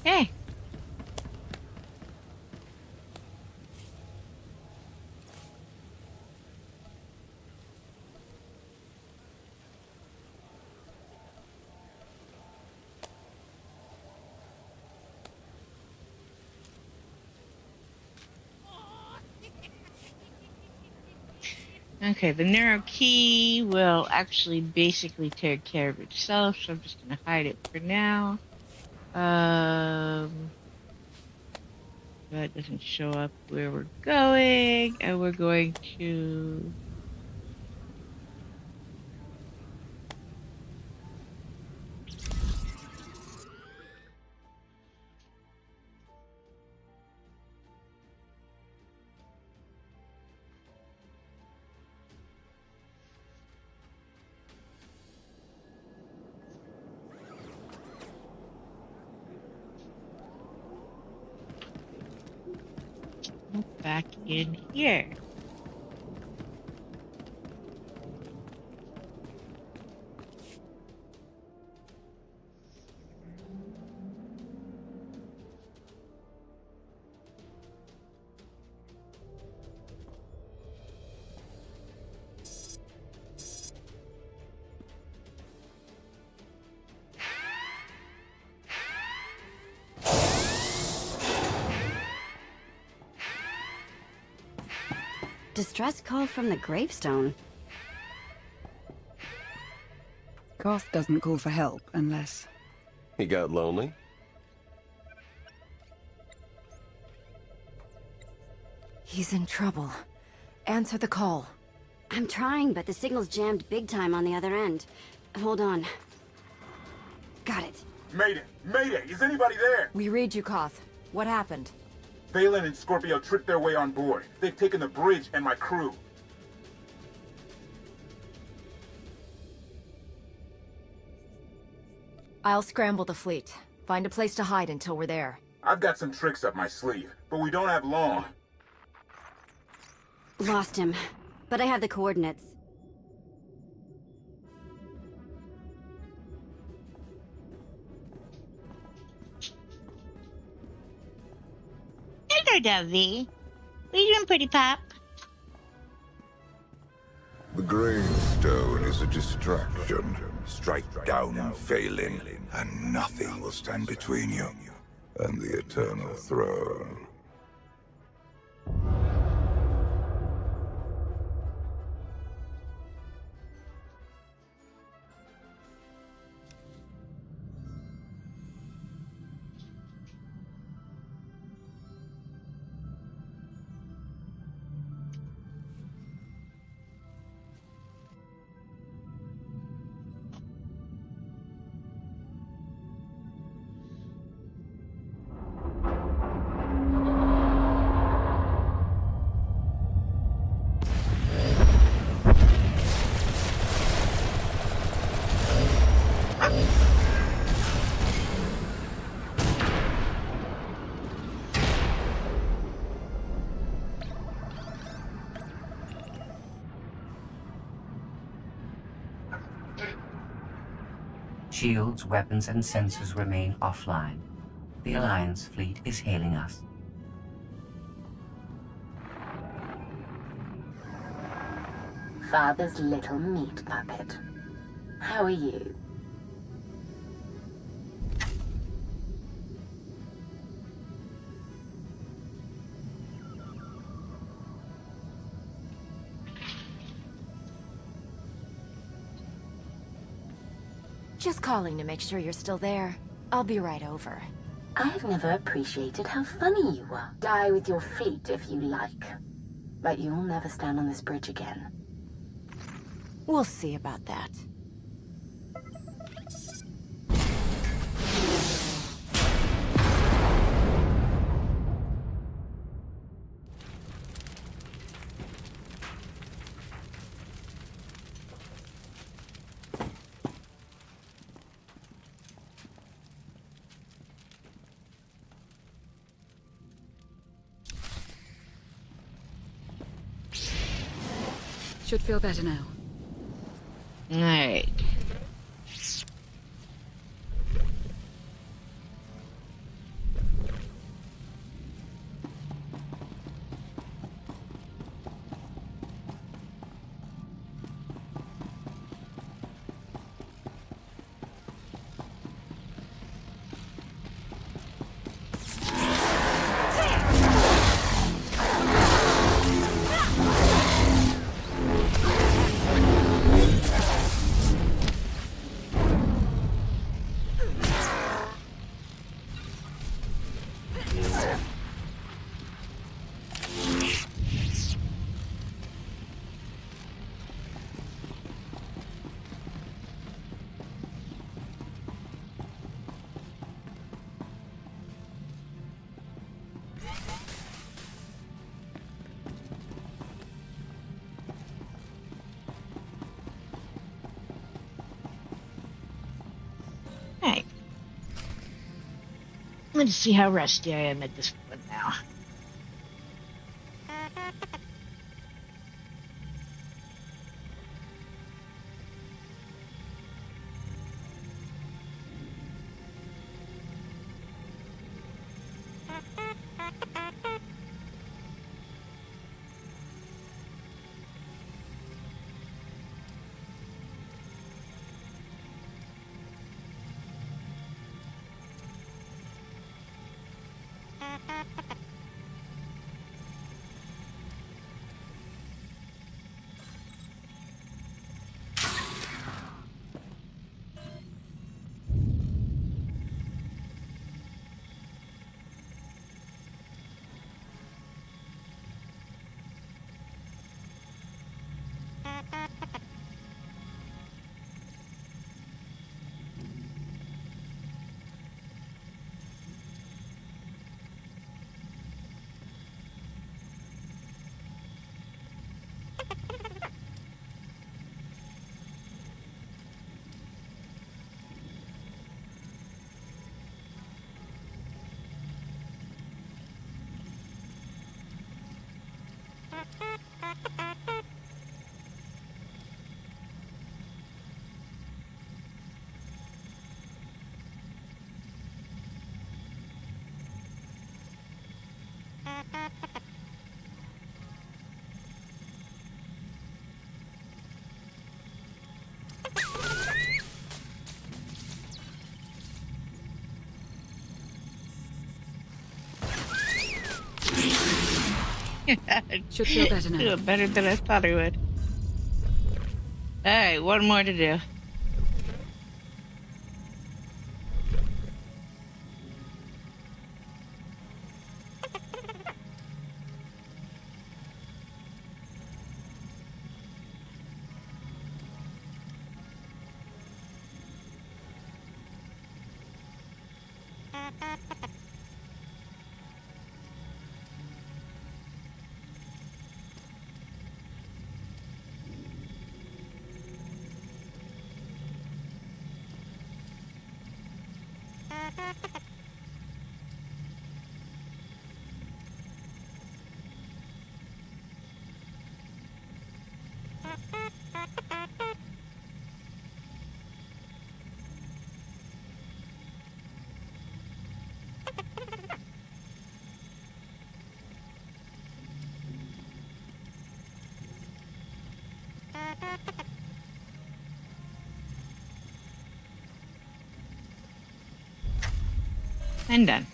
A: Hey. Okay, the narrow key will actually basically take care of itself, so I'm just going to hide it for now. That doesn't show up where we're going, and we're going to... back in here.
V: Distress call from the gravestone.
W: Koth doesn't call for help unless...
H: He got lonely?
B: He's in trouble. Answer the call.
V: I'm trying, but the signal's jammed big time on the other end. Hold on. Got it.
X: Mayday! Mayday! Is anybody there?
B: We read you, Koth. What happened?
X: Valen and Scorpio tricked their way on board. They've taken the bridge and my crew.
B: I'll scramble the fleet. Find a place to hide until we're there.
X: I've got some tricks up my sleeve, but we don't have long.
V: Lost him, but I have the coordinates.
A: Hello, Dovey. What are you doing, pretty pop?
E: The gravestone is a distraction. Strike down Valen, and nothing will stand between you and the eternal throne.
C: Shields, weapons, and sensors remain offline. The Alliance fleet is hailing us.
P: Father's little meat puppet. How are you?
B: Just calling to make sure you're still there. I'll be right over.
P: I've never appreciated how funny you are. Die with your fleet if you like. But you'll never stand on this bridge again.
B: We'll see about that.
I: Should feel better now.
A: Alright. Hey. Let's see how rusty I am at this one now.
I: Should feel better now.
A: Feel better than I thought I would. Alright, one more to do. And done.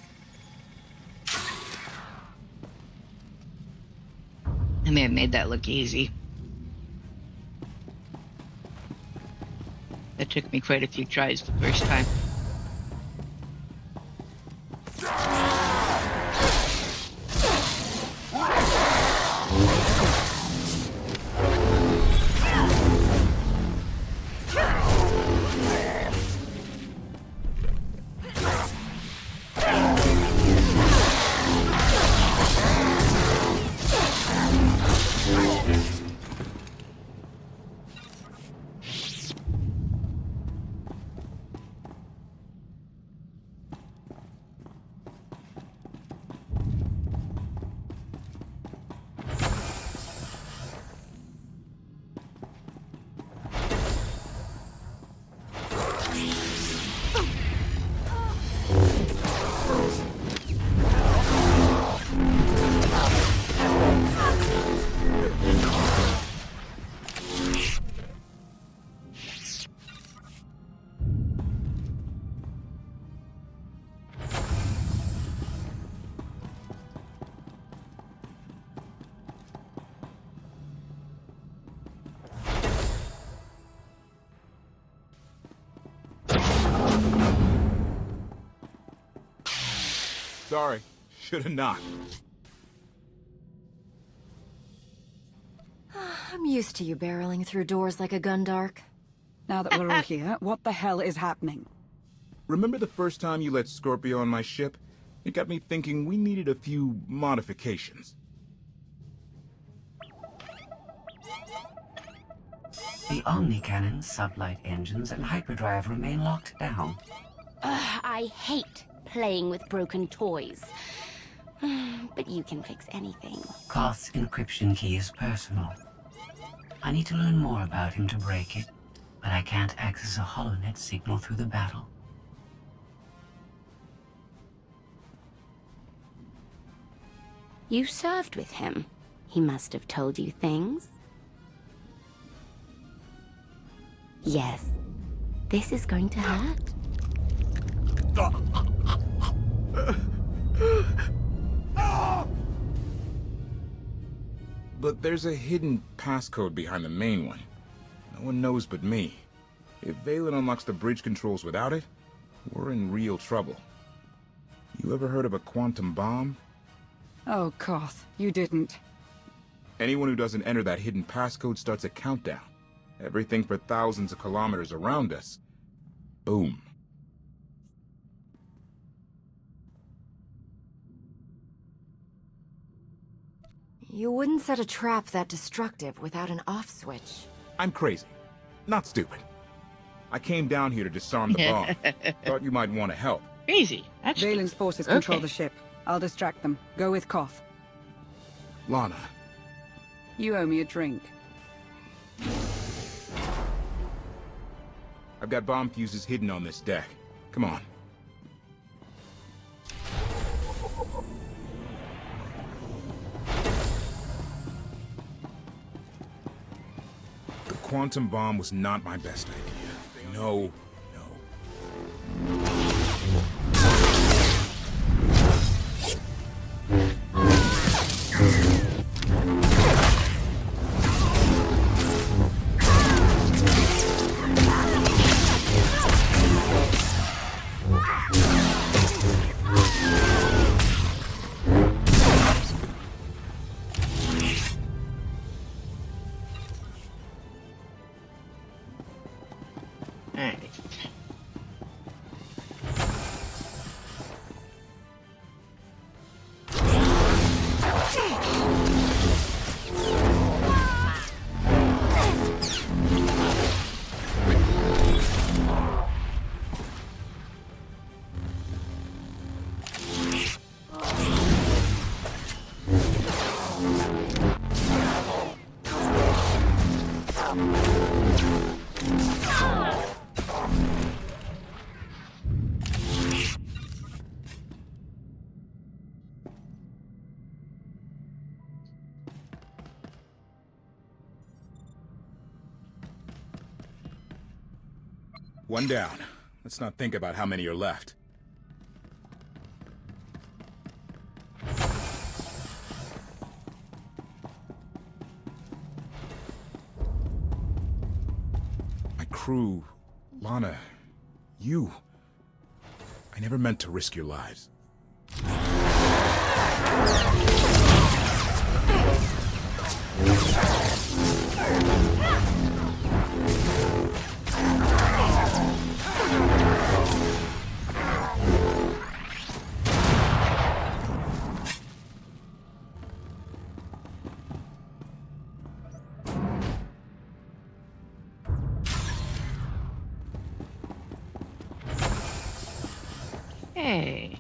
A: I may have made that look easy. That took me quite a few tries the first time.
T: Sorry. Should've knocked.
B: I'm used to you barreling through doors like a Gundark.
W: Now that we're all here, what the hell is happening?
T: Remember the first time you let Scorpio on my ship? It got me thinking we needed a few modifications.
C: The Omni Cannon, sublight engines, and hyperdrive remain locked down.
V: I hate playing with broken toys. But you can fix anything.
C: Koth's encryption key is personal. I need to learn more about him to break it, but I can't access a holonet signal through the battle.
V: You served with him. He must have told you things. Yes. This is going to hurt.
T: But there's a hidden passcode behind the main one. No one knows but me. If Valen unlocks the bridge controls without it, we're in real trouble. You ever heard of a quantum bomb?
W: Oh, Koth, you didn't.
T: Anyone who doesn't enter that hidden passcode starts a countdown. Everything for thousands of kilometers around us. Boom.
B: You wouldn't set a trap that destructive without an off switch.
T: I'm crazy. Not stupid. I came down here to disarm the bomb. Thought you might want to help.
A: Crazy. That's
W: Valen's forces control the ship. I'll distract them. Go with Koth.
T: Lana.
W: You owe me a drink.
T: I've got bomb fuses hidden on this deck. Come on. The quantum bomb was not my best idea. No. One down. Let's not think about how many are left. crew, Lana, you. I never meant to risk your lives.
A: Hey.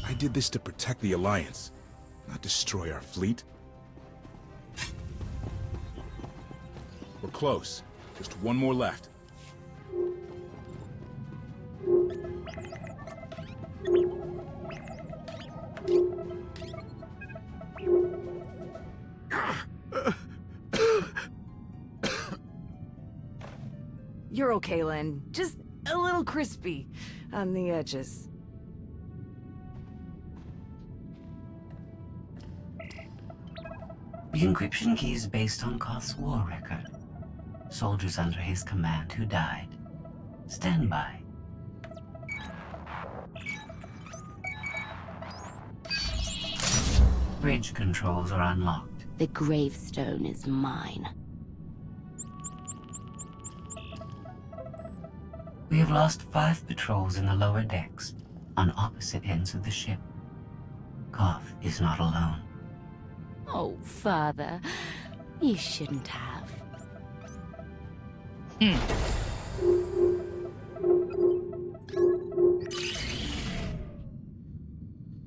T: I did this to protect the Alliance, not destroy our fleet. We're close. Just one more left.
D: You're okay, Len. Just a little crispy on the edges.
C: The encryption key is based on Koth's war record. Soldiers under his command who died. Stand by. Bridge controls are unlocked.
V: The gravestone is mine.
C: We have lost 5 patrols in the lower decks, on opposite ends of the ship. Koth is not alone.
V: Oh, Father, you shouldn't have.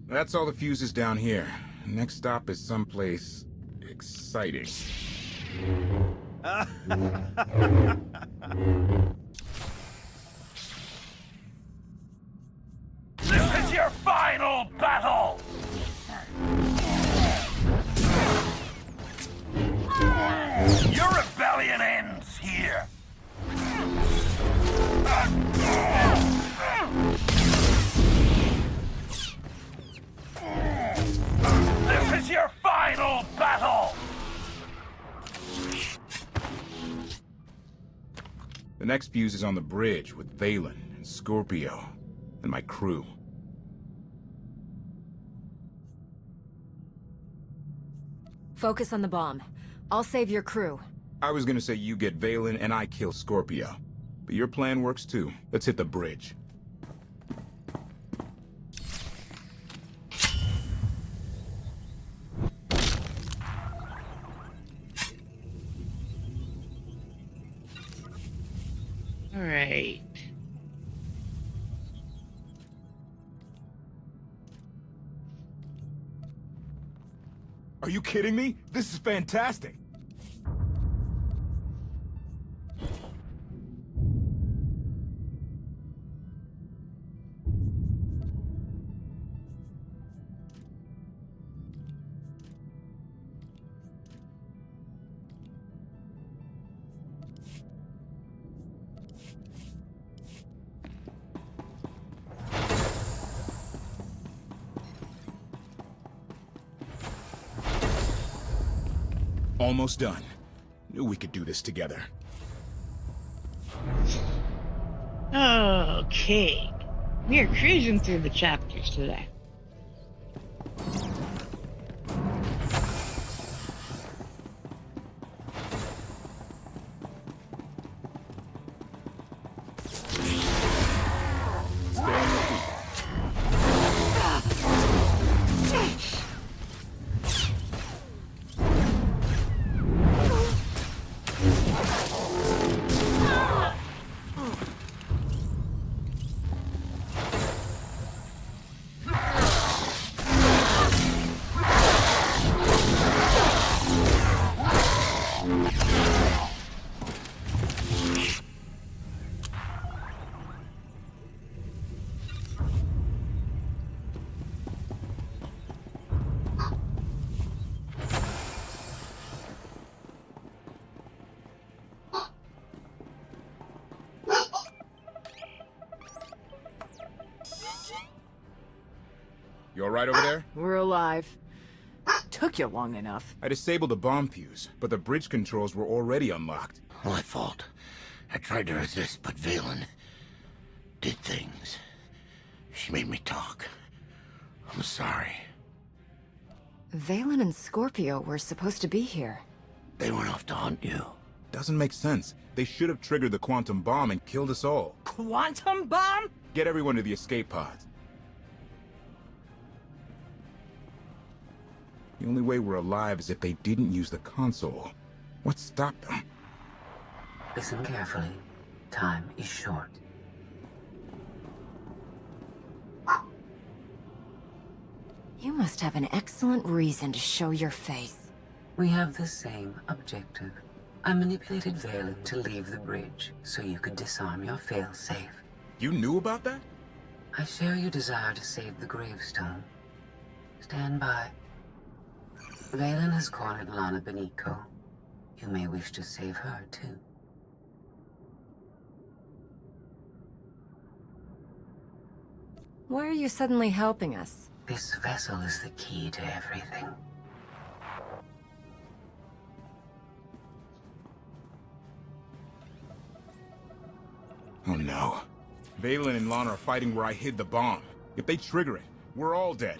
T: That's all the fuses down here. Next stop is someplace exciting.
N: This is your final battle! Your rebellion ends here. This is your final battle!
T: The next fuse is on the bridge with Valen and Scorpio and my crew.
B: Focus on the bomb. I'll save your crew.
T: I was gonna say you get Valen and I kill Scorpio. But your plan works too. Let's hit the bridge.
A: All right.
T: Are you kidding me? This is fantastic! Almost done. Knew we could do this together.
A: Okay. We are cruising through the chapters today.
T: You alright over there?
D: We're alive. Took you long enough.
T: I disabled the bomb fuse, but the bridge controls were already unlocked.
N: My fault. I tried to resist, but Valen did things. She made me talk. I'm sorry.
B: Valen and Scorpio were supposed to be here.
N: They went off to hunt you.
T: Doesn't make sense. They should have triggered the quantum bomb and killed us all.
L: Quantum bomb?
T: Get everyone to the escape pods. The only way we're alive is if they didn't use the console. What stopped them?
C: Listen carefully. Time is short.
B: You must have an excellent reason to show your face.
C: We have the same objective. I manipulated Valen to leave the bridge so you could disarm your failsafe.
T: You knew about that?
C: I share your desire to save the gravestone. Stand by. Valen has cornered Lana Beniko. You may wish to save her, too.
B: Why are you suddenly helping us?
C: This vessel is the key to everything.
T: Oh no. Valen and Lana are fighting where I hid the bomb. If they trigger it, we're all dead.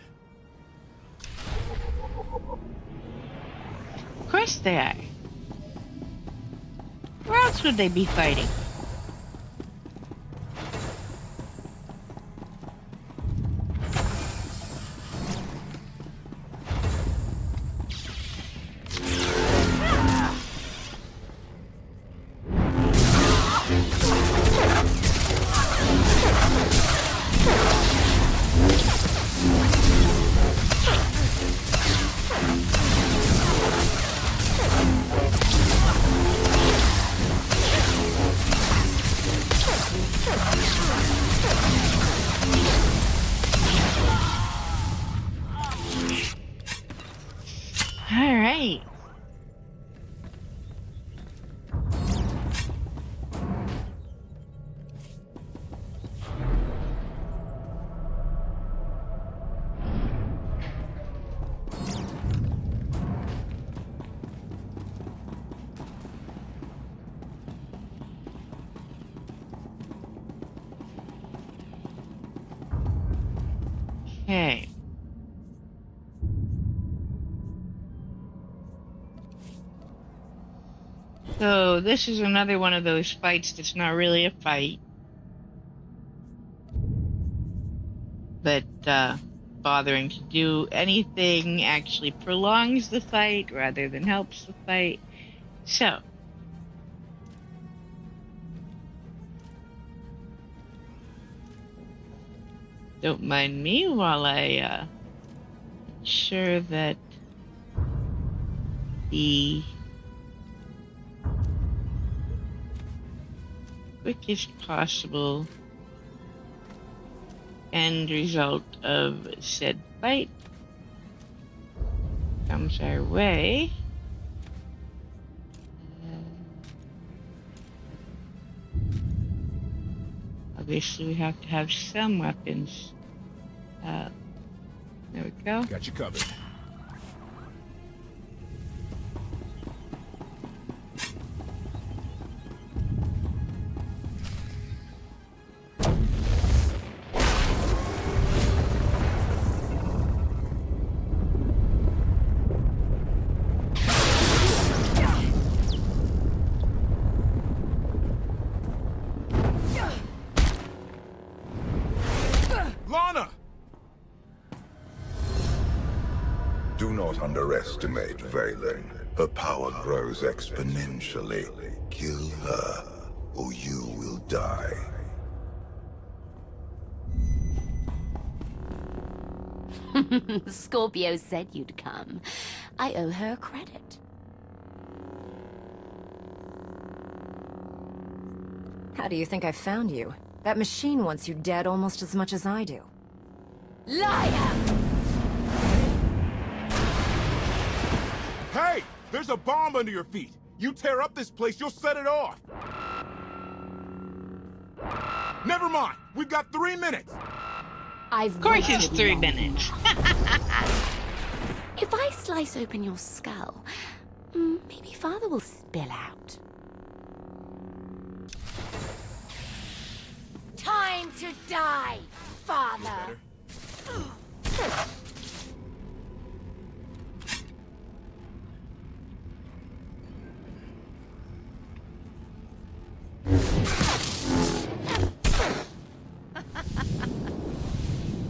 A: Of course they are. Where else would they be fighting? All right. Okay. So this is another one of those fights that's not really a fight. But bothering to do anything actually prolongs the fight rather than helps the fight. So don't mind me while I ensure that the quickest possible end result of said fight comes our way. Obviously, we have to have some weapons. There we go.
T: Got you covered. Lana!
E: Do not underestimate Valen. Her power grows exponentially. Kill her, or you will die.
P: Scorpio said you'd come. I owe her credit.
B: How do you think I found you? That machine wants you dead almost as much as I do.
P: Liar!
T: Hey! There's a bomb under your feet! You tear up this place, you'll set it off! Never mind! We've got 3 minutes!
V: I've
A: Of course it's
V: waited
A: 3
V: long
A: minutes.
V: If I slice open your skull, maybe Father will spill out. Time to die, Father!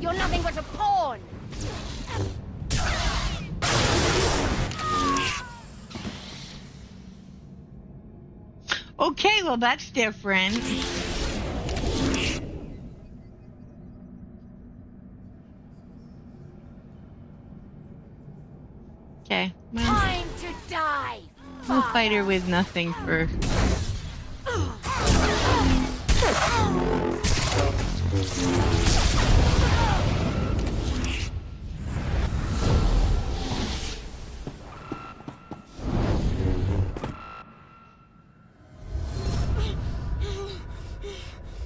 V: You're nothing but a pawn!
A: Okay, well that's different. Okay, well,
V: Time to die,
A: we'll fight her with nothing for...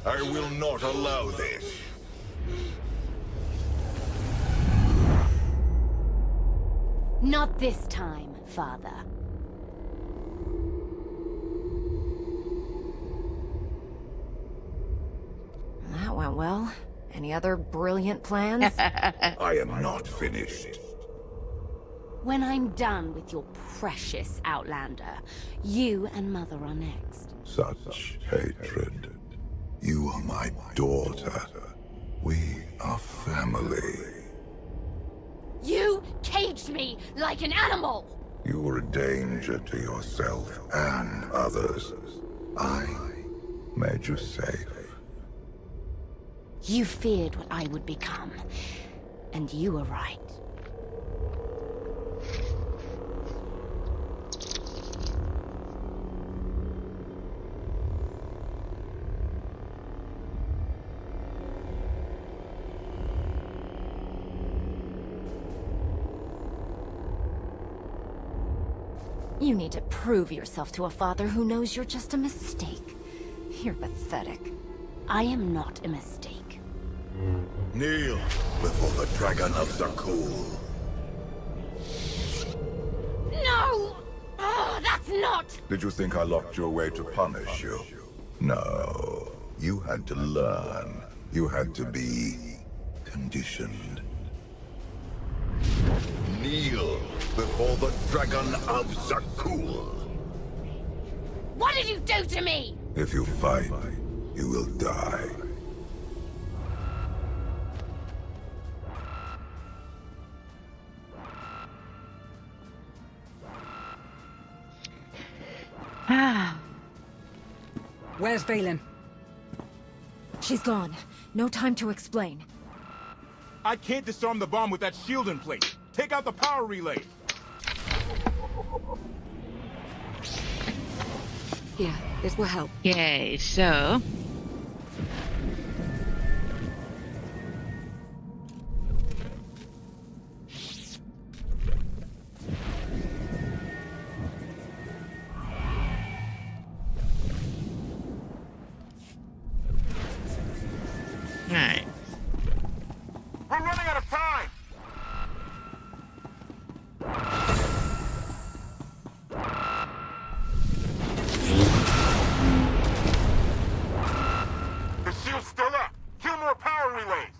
E: I will not allow this.
V: Not this time, Father.
B: That went well. Any other brilliant plans?
E: I am not finished.
V: When I'm done with your precious Outlander, you and Mother are next.
E: Such hatred. You are my daughter. We are family.
V: You caged me like an animal!
E: You were a danger to yourself and others. I made you safe.
V: You feared what I would become, and you were right.
B: You need to prove yourself to a father who knows you're just a mistake. You're pathetic.
V: I am not a mistake.
E: Kneel before the Dragon of Zakul.
V: No! Oh, that's not!
E: Did you think I locked you away to punish you? No. You had to learn. You had to be conditioned. Kneel before the Dragon of Zakul.
V: What did you do to me?
E: If you fight, you will die.
W: Where's Valen?
B: She's gone. No time to explain.
X: I can't disarm the bomb with that shield in place. Take out the power relay.
W: Here, this will help.
A: Okay, so... Alright.
X: We're running out of time. The shield's still up. Kill more power relays.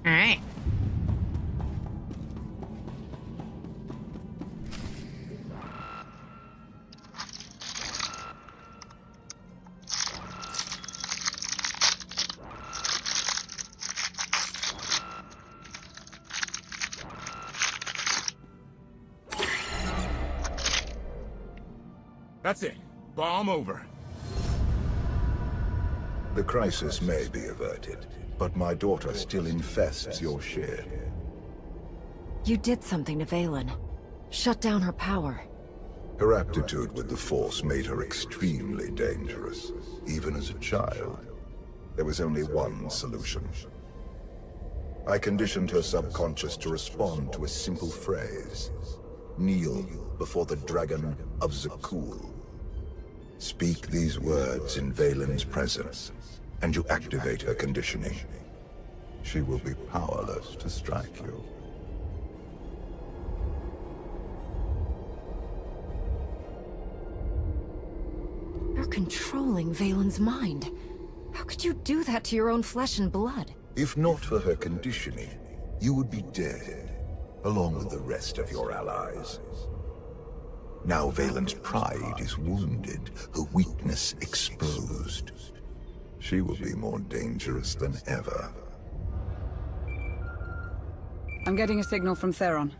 A: Alright.
T: That's it. Bomb over.
E: The crisis may be averted, but my daughter still infests your ship.
B: You did something to Valen. Shut down her power.
E: Her aptitude with the Force made her extremely dangerous. Even as a child, there was only one solution. I conditioned her subconscious to respond to a simple phrase. Kneel before the Dragon of Zakul. Speak these words in Valen's presence, and you activate her conditioning. She will be powerless to strike you.
B: You're controlling Valen's mind. How could you do that to your own flesh and blood?
E: If not for her conditioning, you would be dead, along with the rest of your allies. Now Valen's pride is wounded, her weakness exposed. She will be more dangerous than ever.
W: I'm getting a signal from Theron.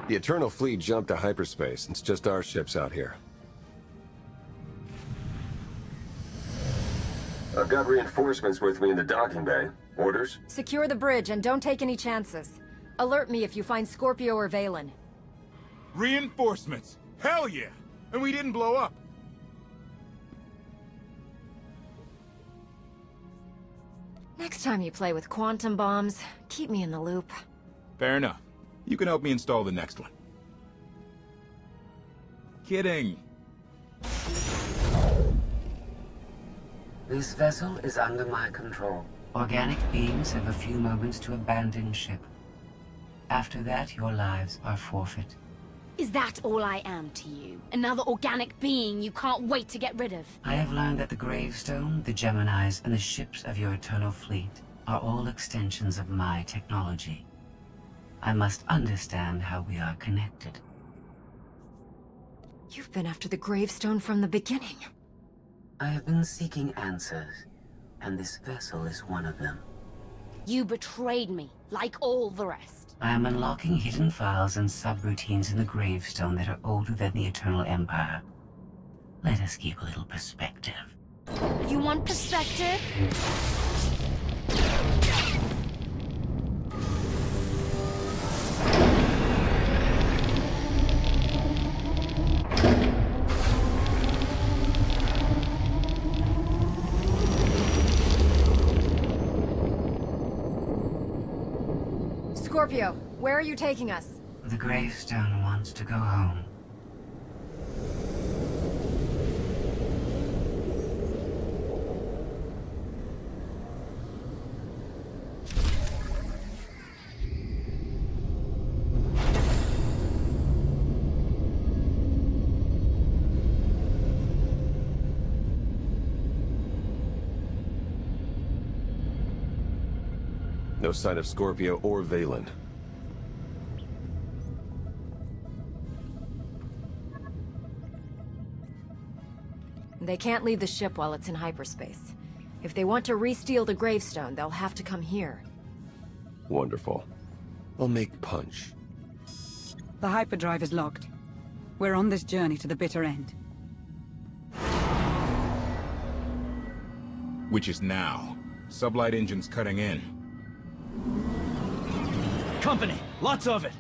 H: The Eternal Fleet jumped to hyperspace. It's just our ships out here. I've got reinforcements with me in the docking bay. Orders?
B: Secure the bridge and don't take any chances. Alert me if you find Scorpio or Valen.
T: Reinforcements! Hell yeah! And we didn't blow up!
B: Next time you play with quantum bombs, keep me in the loop.
T: Fair enough. You can help me install the next one. Kidding.
C: This vessel is under my control. Organic beings have a few moments to abandon ship. After that, your lives are forfeit.
V: Is that all I am to you? Another organic being you can't wait to get rid of?
C: I have learned that the gravestone, the Geminis, and the ships of your Eternal Fleet are all extensions of my technology. I must understand how we are connected.
B: You've been after the gravestone from the beginning.
C: I have been seeking answers, and this vessel is one of them.
V: You betrayed me, like all the rest.
C: I am unlocking hidden files and subroutines in the gravestone that are older than the Eternal Empire. Let us keep a little perspective.
V: You want perspective?
B: Scorpio, where are you taking us?
C: The gravestone wants to go home.
H: No sign of Scorpio or Valen.
B: They can't leave the ship while it's in hyperspace. If they want to re-steal the gravestone, they'll have to come here.
H: Wonderful. I'll make punch.
W: The hyperdrive is locked. We're on this journey to the bitter end.
T: Which is now. Sublight engines cutting in.
S: Company! Lots of it!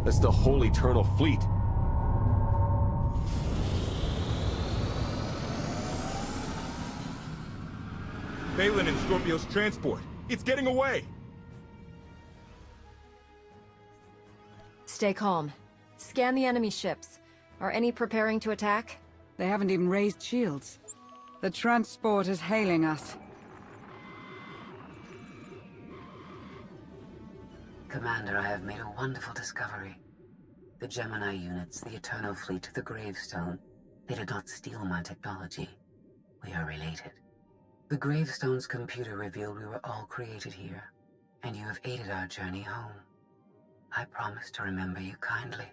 H: That's the whole Eternal Fleet.
T: Valen and Scorpio's transport. It's getting away!
B: Stay calm. Scan the enemy ships. Are any preparing to attack?
W: They haven't even raised shields. The transport is hailing us.
C: Commander, I have made a wonderful discovery. The Gemini units, the Eternal Fleet, the Gravestone. They did not steal my technology. We are related. The Gravestone's computer revealed we were all created here, and you have aided our journey home. I promise to remember you kindly.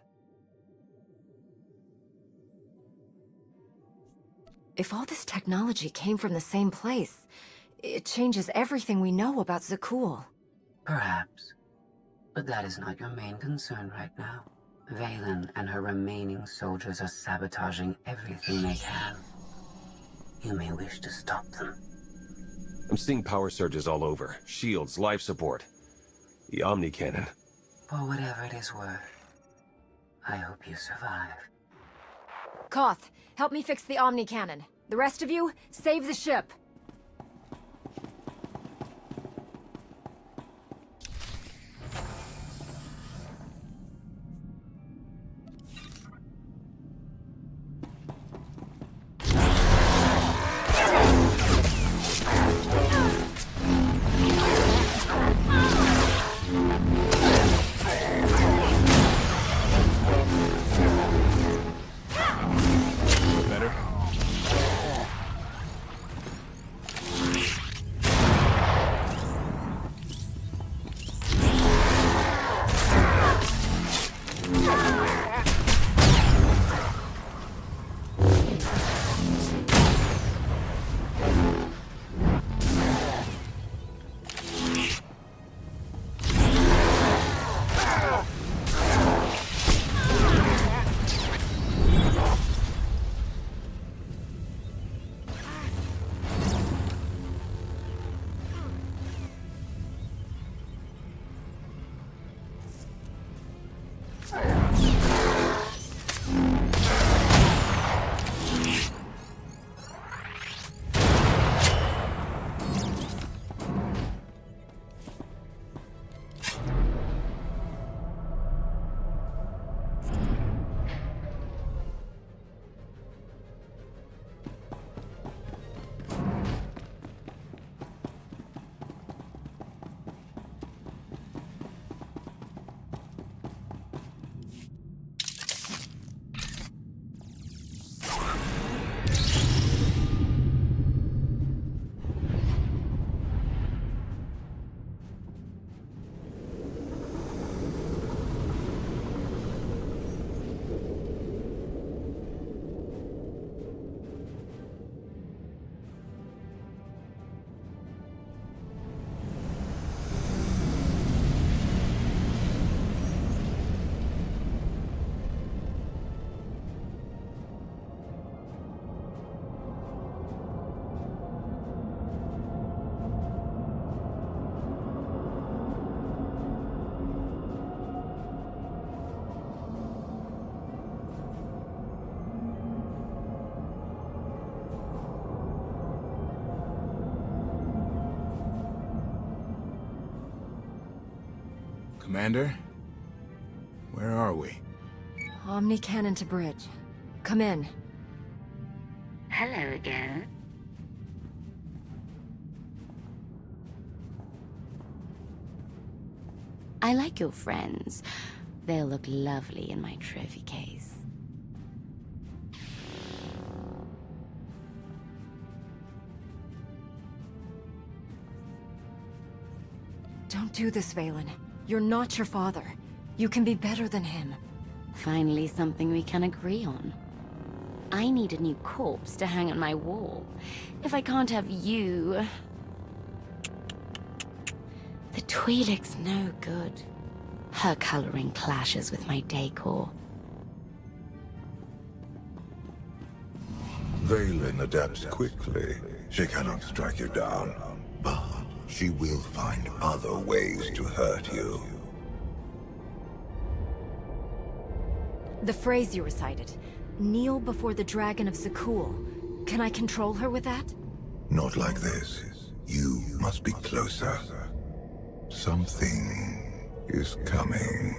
B: If all this technology came from the same place, it changes everything we know about ZWTOR.
C: Perhaps. But that is not your main concern right now. Valen and her remaining soldiers are sabotaging everything they can. You may wish to stop them.
H: I'm seeing power surges all over. Shields, life support. The Omni Cannon.
C: For whatever it is worth, I hope you survive.
B: Koth, help me fix the Omni Cannon. The rest of you, save the ship.
T: Commander? Where are we?
B: Omni Cannon to bridge. Come in.
P: Hello again. I like your friends. They'll look lovely in my trophy case.
B: Don't do this, Valen. You're not your father. You can be better than him.
P: Finally something we can agree on. I need a new corpse to hang on my wall. If I can't have you... The Twi'lek's no good. Her coloring clashes with my decor.
E: Valen adapts quickly. She cannot strike you down, but she will find other ways to hurt you.
B: The phrase you recited, kneel before the Dragon of ZWTOR. Can I control her with that?
E: Not like this. You must be closer. Something is coming.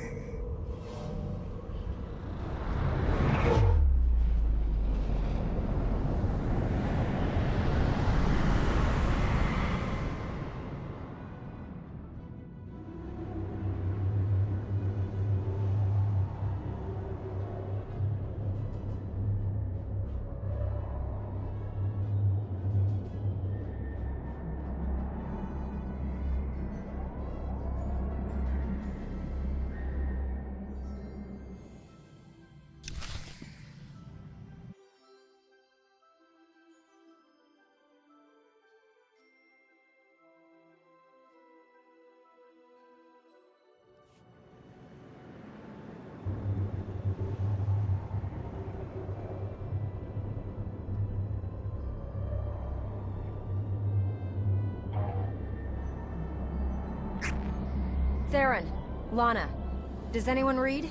B: Theron, Lana, does anyone read?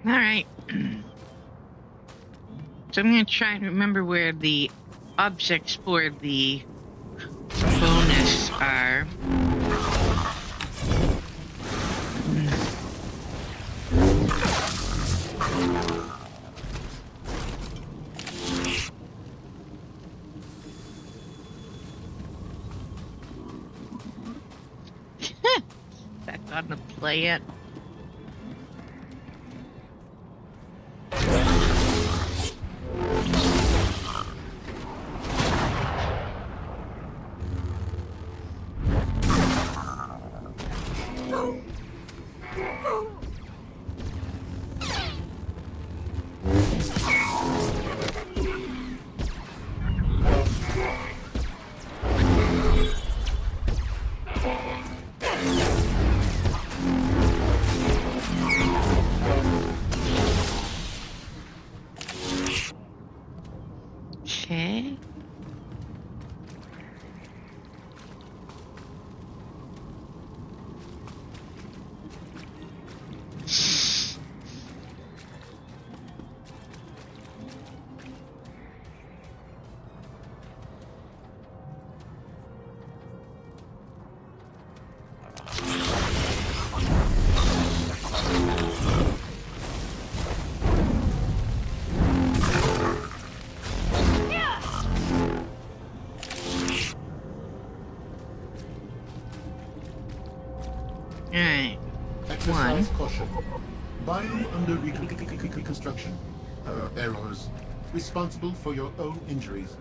A: All right. So I'm going to try and remember where the objects for the bonus are. Back on the plant. Okay. Alright.
J: Exercise caution. Bio under reconstruction. Errors. Responsible for your own injuries.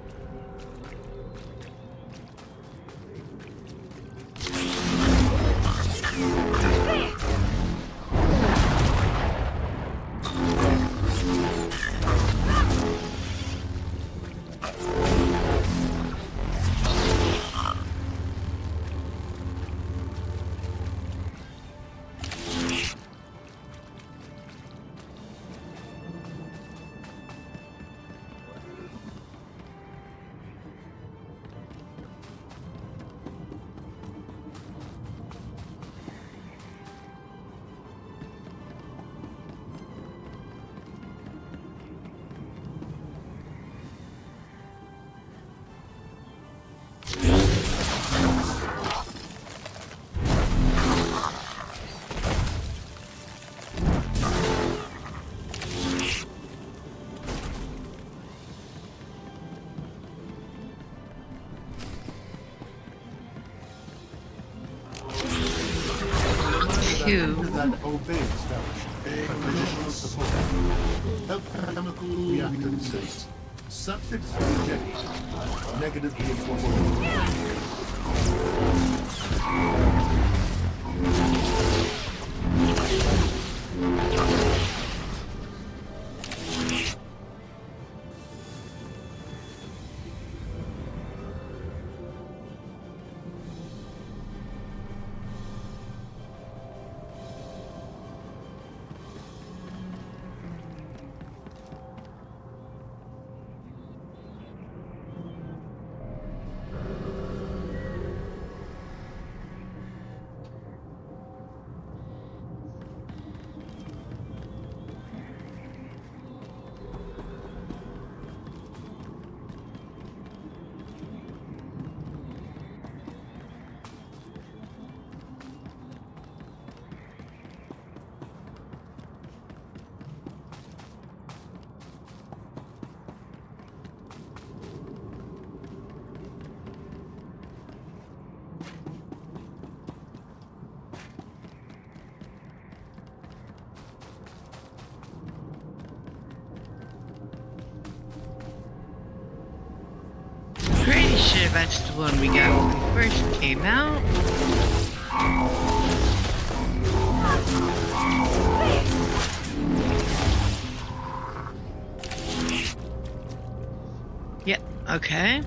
A: Two.
J: That obey established. Additional support. Alchemical reactor inserts. Subjects rejected. Negative reinforcement.
A: Pretty sure that's the one we got when we first came out. Yep, okay.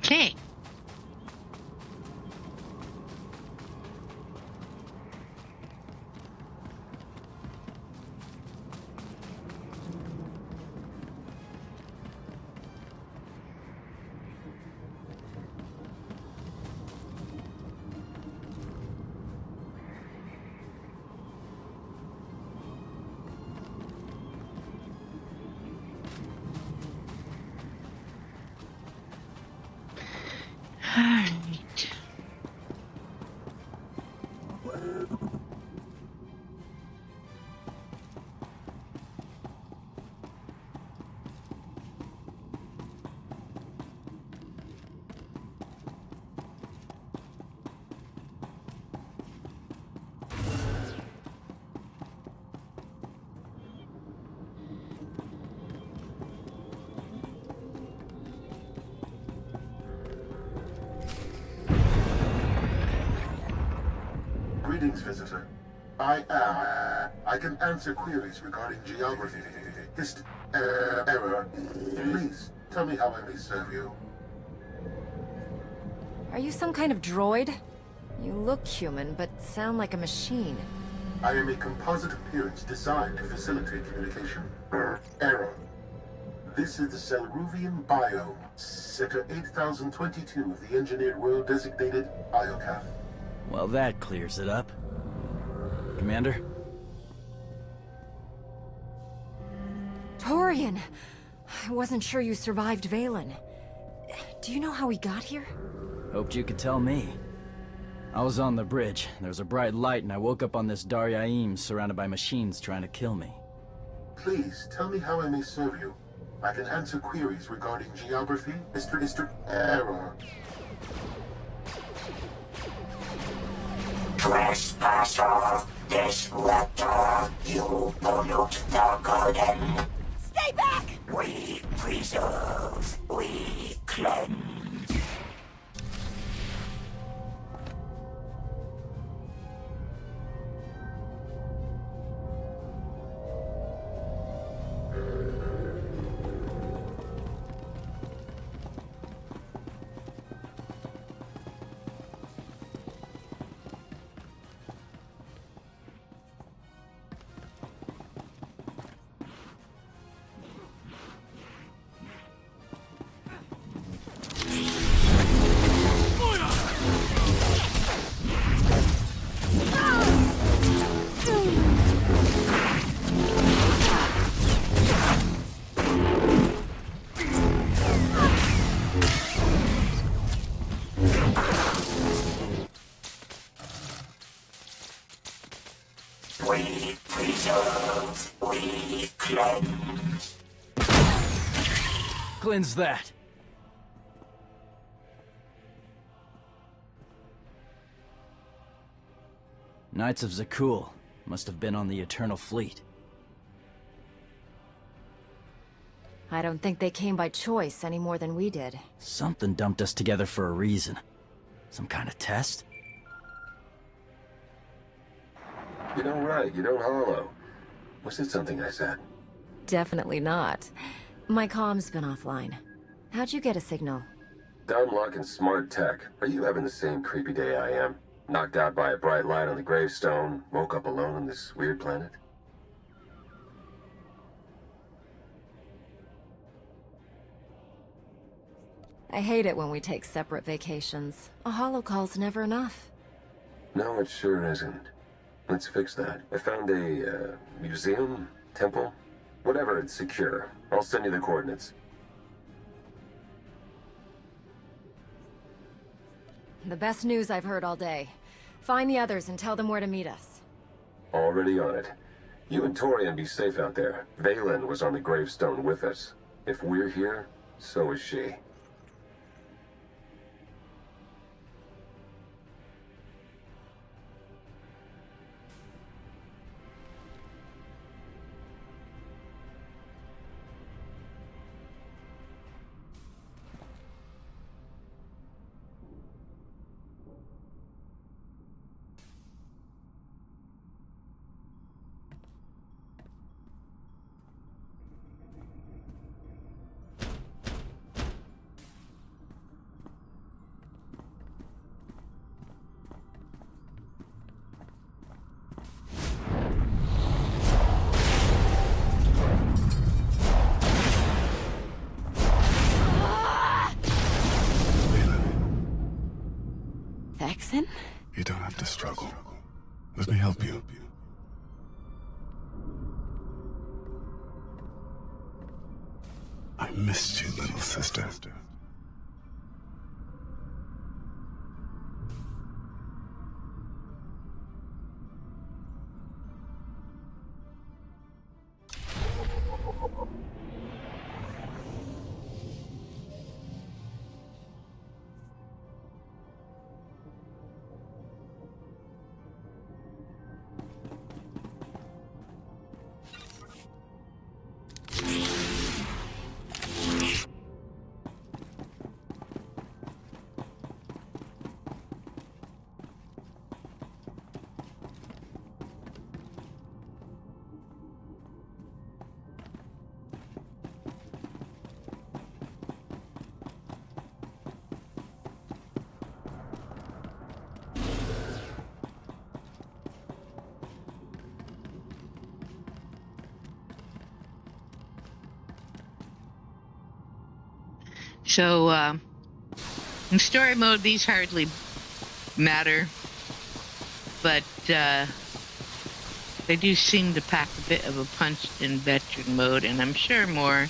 A: Okay. Alright.
J: Greetings, visitor. I can answer queries regarding geography, error. Please, tell me how I may serve you.
B: Are you some kind of droid? You look human, but sound like a machine.
J: I am a composite appearance designed to facilitate communication. Error. This is the Selruvian biome, Sector 8022 of the engineered world designated Iocath.
S: Well, that clears it up. Commander?
B: Torian! I wasn't sure you survived Valen. Do you know how he got here?
S: Hoped you could tell me. I was on the bridge. There was a bright light and I woke up on this Daryaim surrounded by machines trying to kill me.
J: Please, tell me how I may serve you. I can answer queries regarding geography, Mr. Error.
N: Trespasser, disruptor, you pollute the garden.
V: Stay back!
N: We preserve, we cleanse. We preserve, we cleanse.
S: Cleanse that. Knights of Zakul must have been on the Eternal Fleet.
B: I don't think they came by choice any more than we did.
S: Something dumped us together for a reason. Some kind of test?
H: You don't write, you don't hollow. Was it something I said?
B: Definitely not. My comm's been offline. How'd you get a signal?
H: Downlock and smart tech. Are you having the same creepy day I am? Knocked out by a bright light on the gravestone, woke up alone on this weird planet?
B: I hate it when we take separate vacations. A holocall's never enough.
H: No, it sure isn't. Let's fix that. I found a, museum? Temple? Whatever, it's secure. I'll send you the coordinates.
B: The best news I've heard all day. Find the others and tell them where to meet us.
H: Already on it. You and Torian be safe out there. Valen was on the gravestone with us. If we're here, so is she.
B: Vexen?
E: You don't have to struggle. Let me help you. I missed you, little sister.
A: So, in story mode, these hardly matter, but they do seem to pack a bit of a punch in veteran mode, and I'm sure more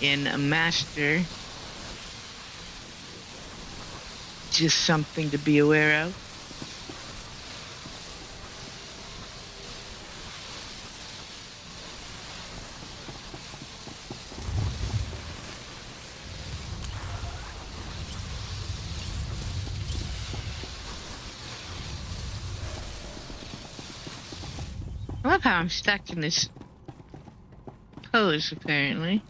A: in a master. Just something to be aware of. I love how I'm stuck in this pose, apparently.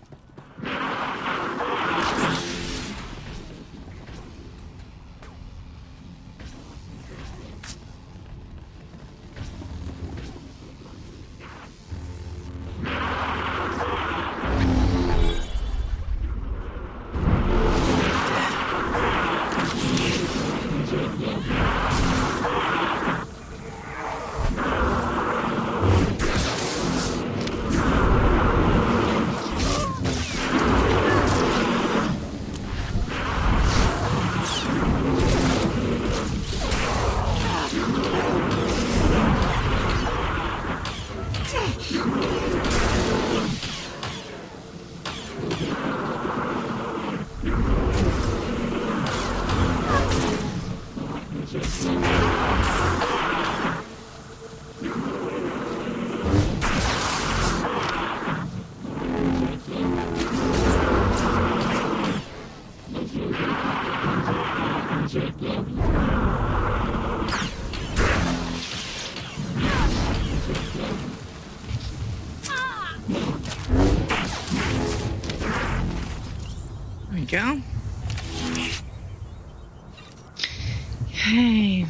A: There we go. Okay.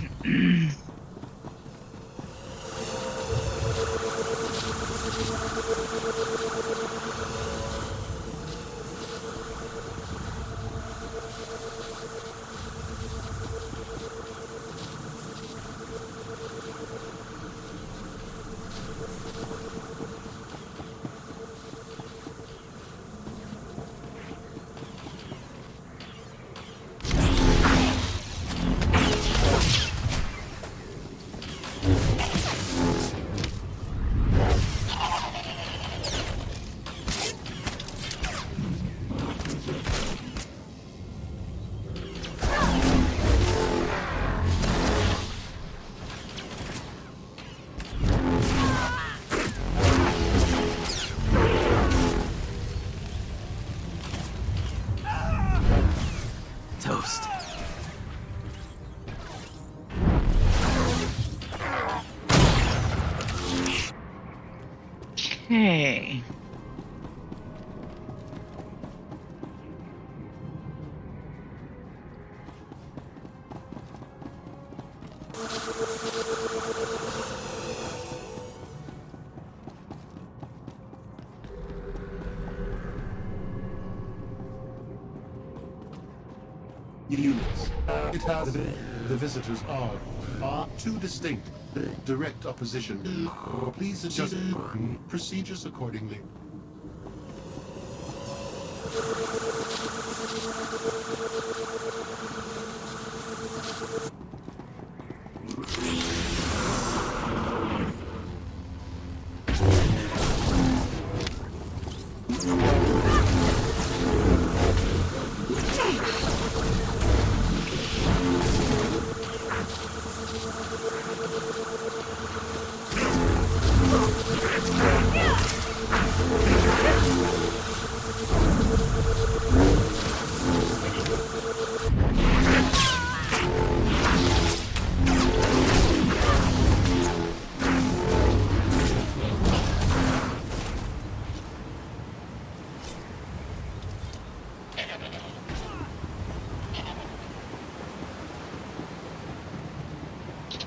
S: Toast.
A: Okay.
J: Units. It has the visitors are too distinct. Direct opposition. Please adjust procedures accordingly.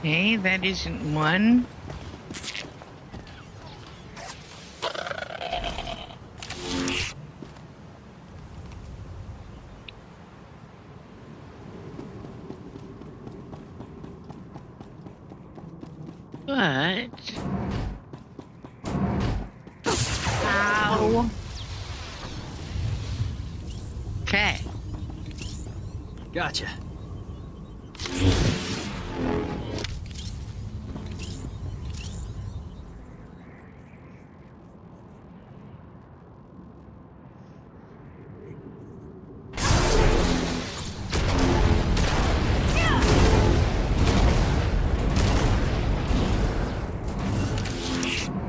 J: Okay, that isn't one. But... Ow. Okay.
S: Gotcha.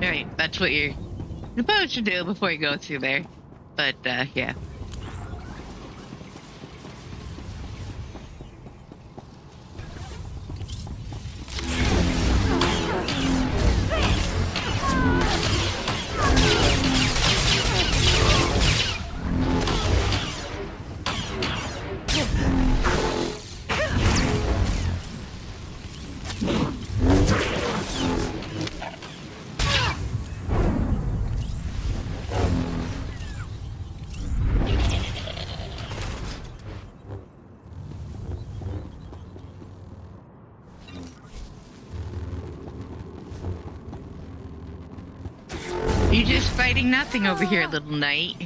A: Alright, that's what you're supposed to do before you go through there. But, yeah. You just fighting nothing over here, little knight.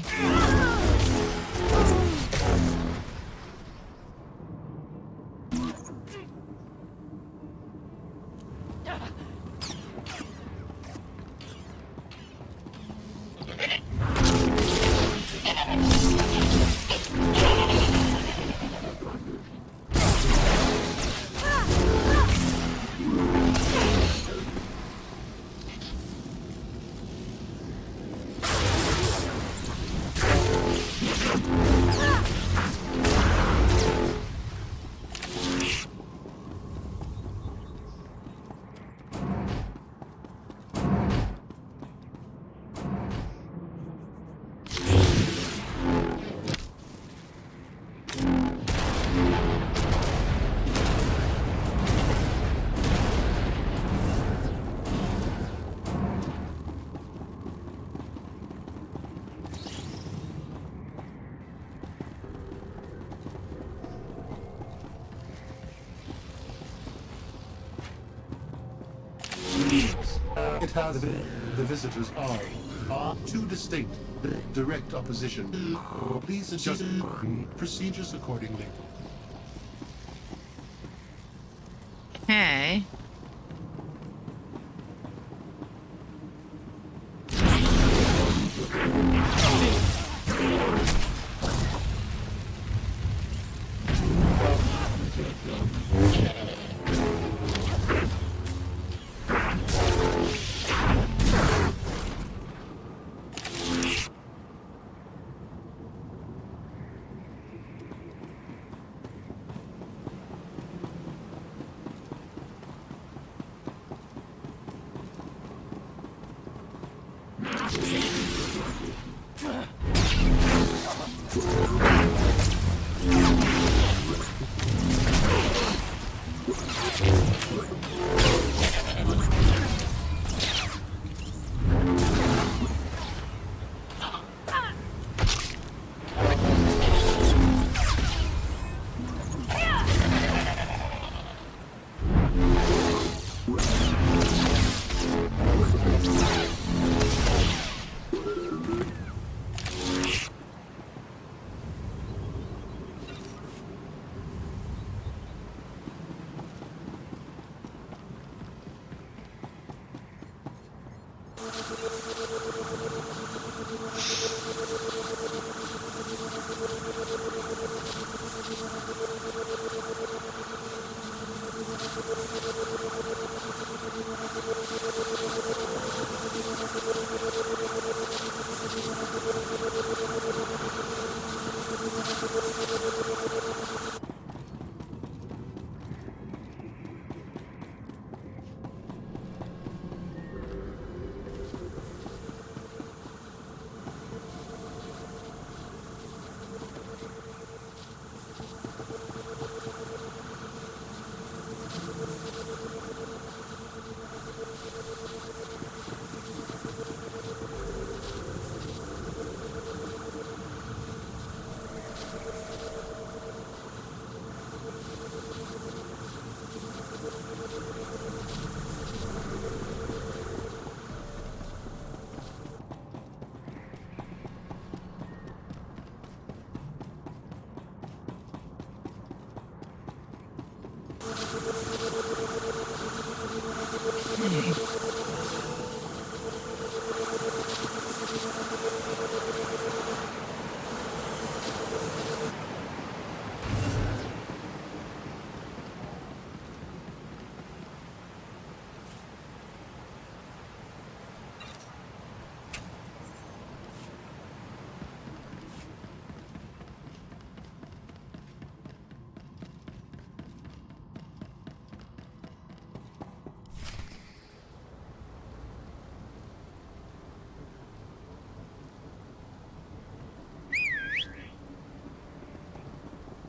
J: It has the visitors are two distinct, direct opposition. Please adjust procedures accordingly.
A: Okay.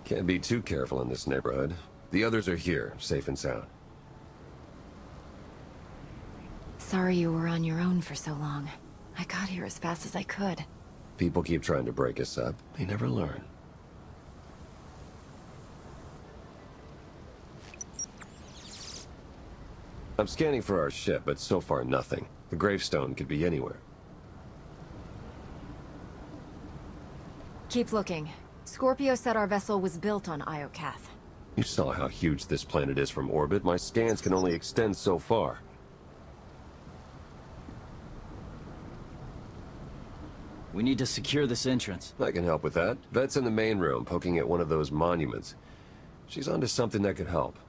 H: Can't be too careful in this neighborhood. The others are here, safe and sound.
B: Sorry you were on your own for so long. I got here as fast as I could.
H: People keep trying to break us up. They never learn. I'm scanning for our ship, but so far nothing. The gravestone could be anywhere.
B: Keep looking. Scorpio said our vessel was built on Iokath.
K: You saw how huge this planet is from orbit. My scans can only extend so far.
M: We need to secure this entrance.
K: I can help with that. Vet's in the main room, poking at one of those monuments. She's onto something that could help.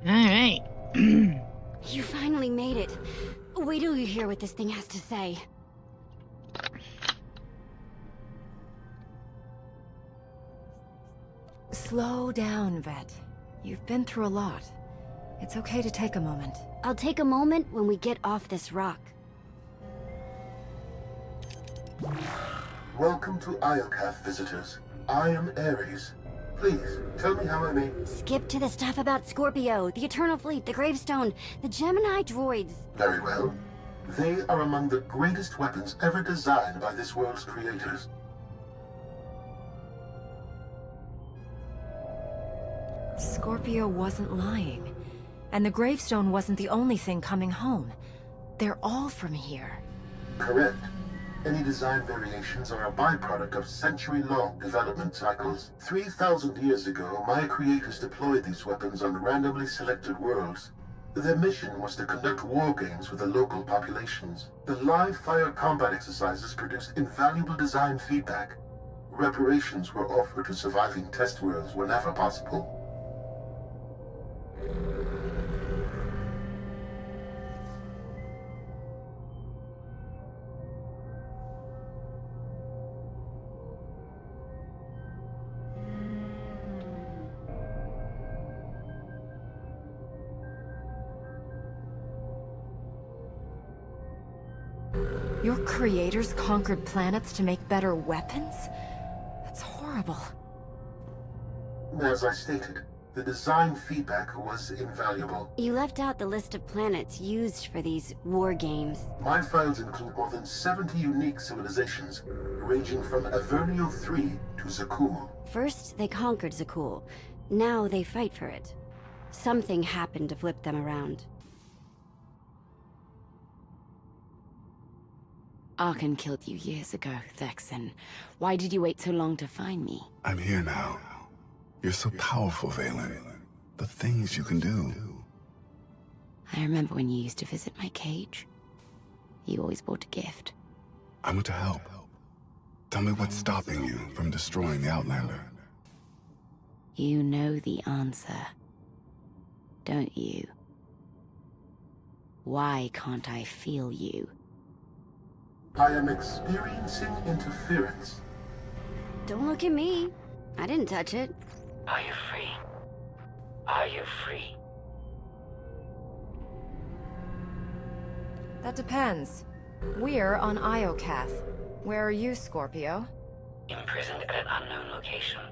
A: Alright.
V: You finally made it. Wait till you hear what this thing has to say.
B: Slow down, Vet. You've been through a lot. It's okay to take a moment.
V: I'll take a moment when we get off this rock.
J: Welcome to Iokath, visitors. I am Ares. Please, tell me how I may...
V: Skip to the stuff about Scorpio, the Eternal Fleet, the Gravestone, the Gemini droids.
J: Very well. They are among the greatest weapons ever designed by this world's creators.
B: Scorpio wasn't lying. And the Gravestone wasn't the only thing coming home. They're all from here.
J: Correct. Any design variations are a byproduct of century-long development cycles. 3,000 years ago, my creators deployed these weapons on randomly selected worlds. Their mission was to conduct war games with the local populations. The live-fire combat exercises produced invaluable design feedback. Reparations were offered to surviving test worlds whenever possible.
B: Your creators conquered planets to make better weapons? That's horrible.
J: As I stated, the design feedback was invaluable.
V: You left out the list of planets used for these war games.
J: My files include more than 70 unique civilizations, ranging from Avernio 3 to Zakul.
V: First, they conquered Zakul. Now they fight for it. Something happened to flip them around.
P: Arkan killed you years ago, Thexan. Why did you wait so long to find me?
E: I'm here now. You're so powerful, Valen. The things you can do.
P: I remember when you used to visit my cage. You always brought a gift.
E: I want to help. Tell me what's stopping you from destroying the Outlander.
P: You know the answer, don't you? Why can't I feel you?
J: I am experiencing interference.
V: Don't look at me. I didn't touch it.
N: Are you free? Are you free?
B: That depends. We're on Iokath. Where are you, Scorpio?
N: Imprisoned at an unknown location.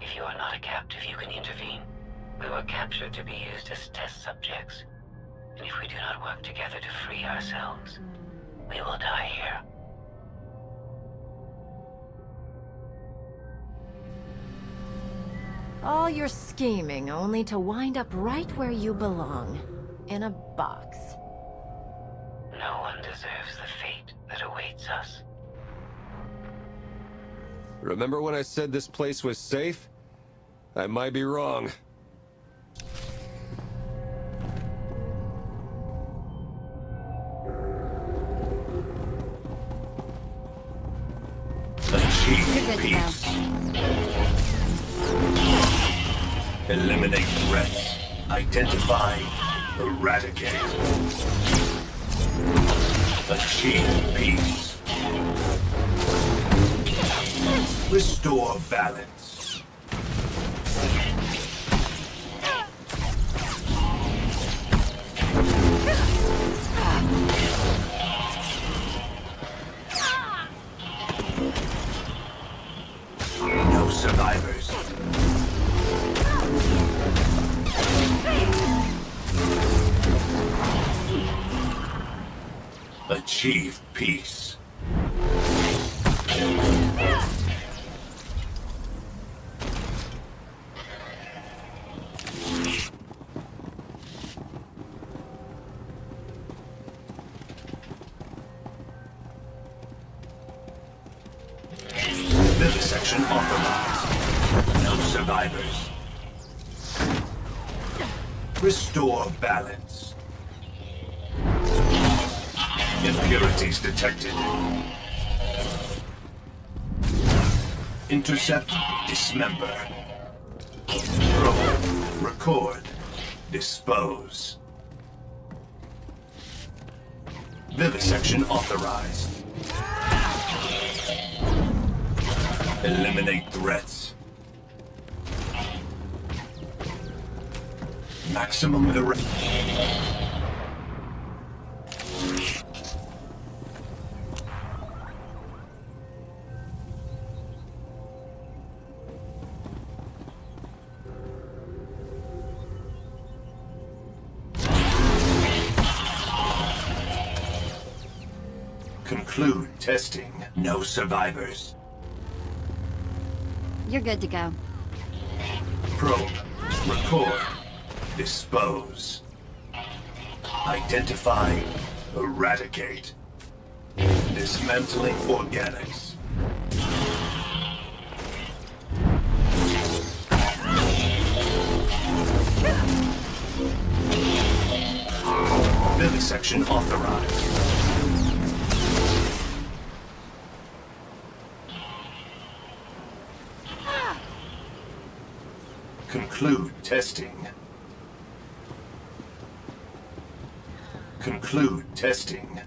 N: If you are not a captive, you can intervene. We were captured to be used as test subjects. And if we do not work together to free ourselves, we will die here.
B: All your scheming only to wind up right where you belong. In a box.
N: No one deserves the fate that awaits us.
K: Remember when I said this place was safe? I might be wrong.
V: Achieve peace.
O: Eliminate threats. Identify. Eradicate. Achieve peace. Restore balance. survivors. Achieve peace. Vivisection authorized. No survivors. Restore balance. Impurities detected. Intercept, dismember. Probe, record, dispose. Vivisection authorized. Eliminate threats. Maximum Conclude testing. No survivors.
V: You're good to go.
O: Probe. Record. Dispose. Identify. Eradicate. Dismantling organics. Vivisection authorized. Conclude testing. Conclude testing.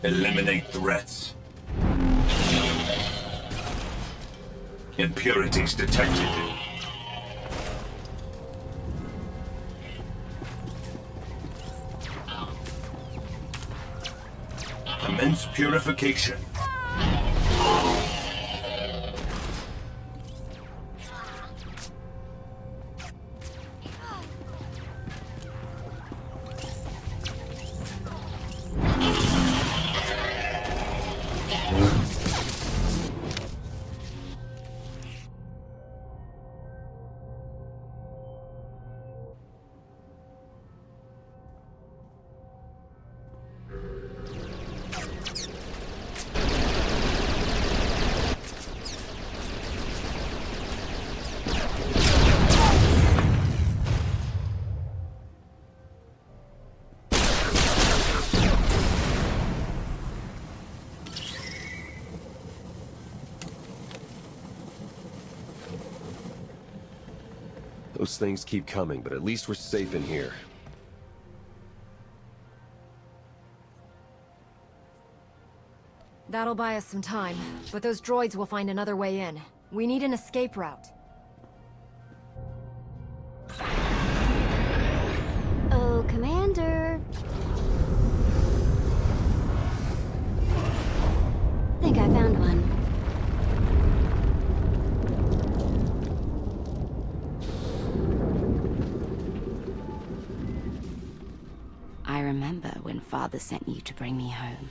O: Eliminate threats. Impurities detected. Commence purification.
K: Those things keep coming, but at least we're safe in here.
B: That'll buy us some time, but those droids will find another way in. We need an escape route.
V: Oh, Commander. Think I found one. I remember when Father sent you to bring me home.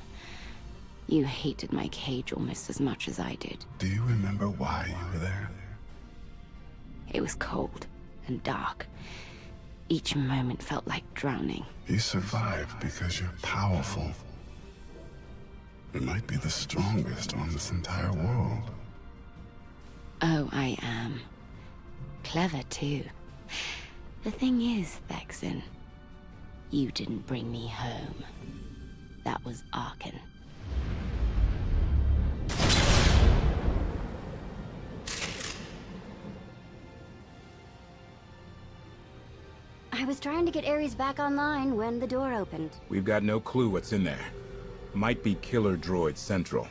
V: You hated my cage almost as much as I did.
E: Do you remember why you were there?
V: It was cold and dark. Each moment felt like drowning.
E: You survived because you're powerful. You might be the strongest on this entire world.
V: Oh, I am. Clever, too. The thing is, Thexan, you didn't bring me home. That was Arkan. I was trying to get Ares back online when the door opened.
T: We've got no clue what's in there. Might be killer droid central.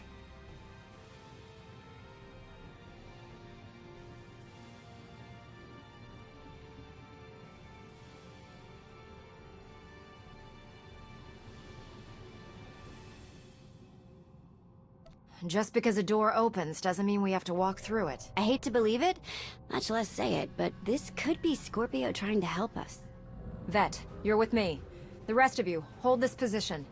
B: Just because a door opens doesn't mean we have to walk through it.
V: I hate to believe it, much less say it, but this could be Scorpio trying to help us.
B: Vet, you're with me. The rest of you, hold this position.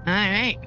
A: All right.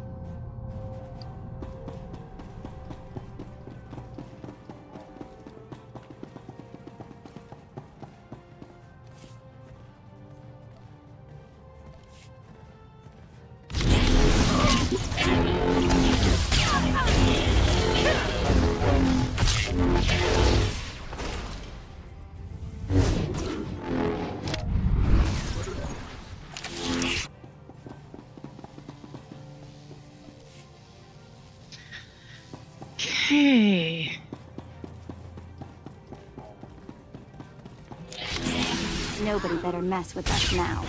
A: Okay.
V: Nobody better mess with us now.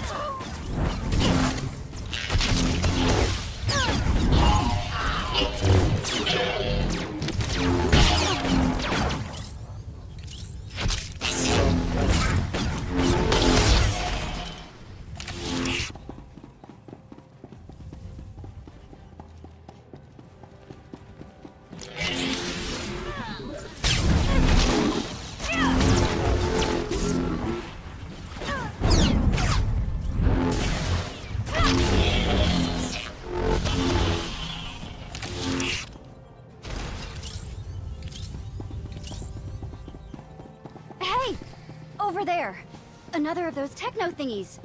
F: Hey! Over there! Another of those techno thingies!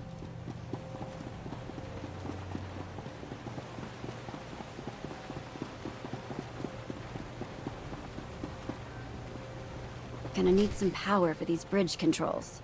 V: Gonna need some power for these bridge controls.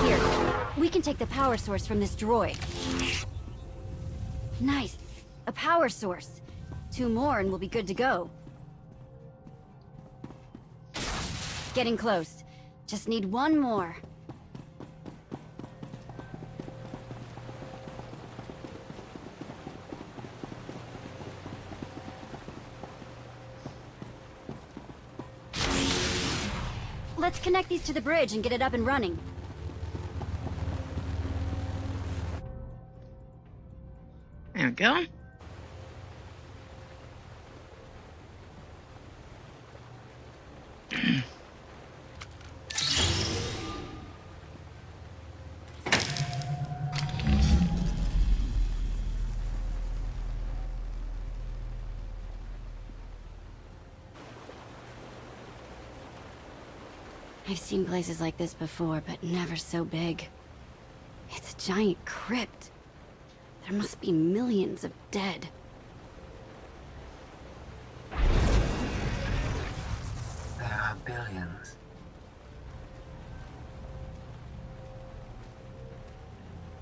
F: Here, we can take the power source from this droid. Nice. A power source. 2 more and we'll be good to go. Getting close. Just need 1 more. Let's connect these to the bridge and get it up and running.
A: There we go.
V: I've seen places like this before, but never so big. It's a giant crypt. There must be millions of dead.
C: There are billions.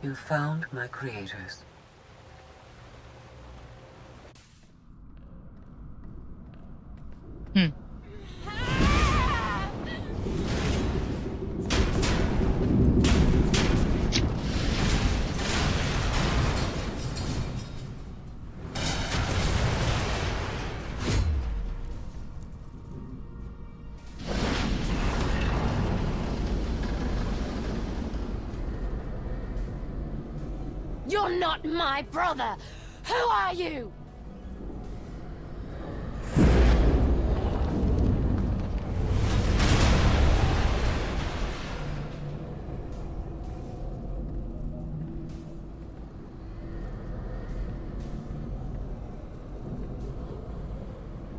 C: You found my creators.
F: You're not my brother! Who are you?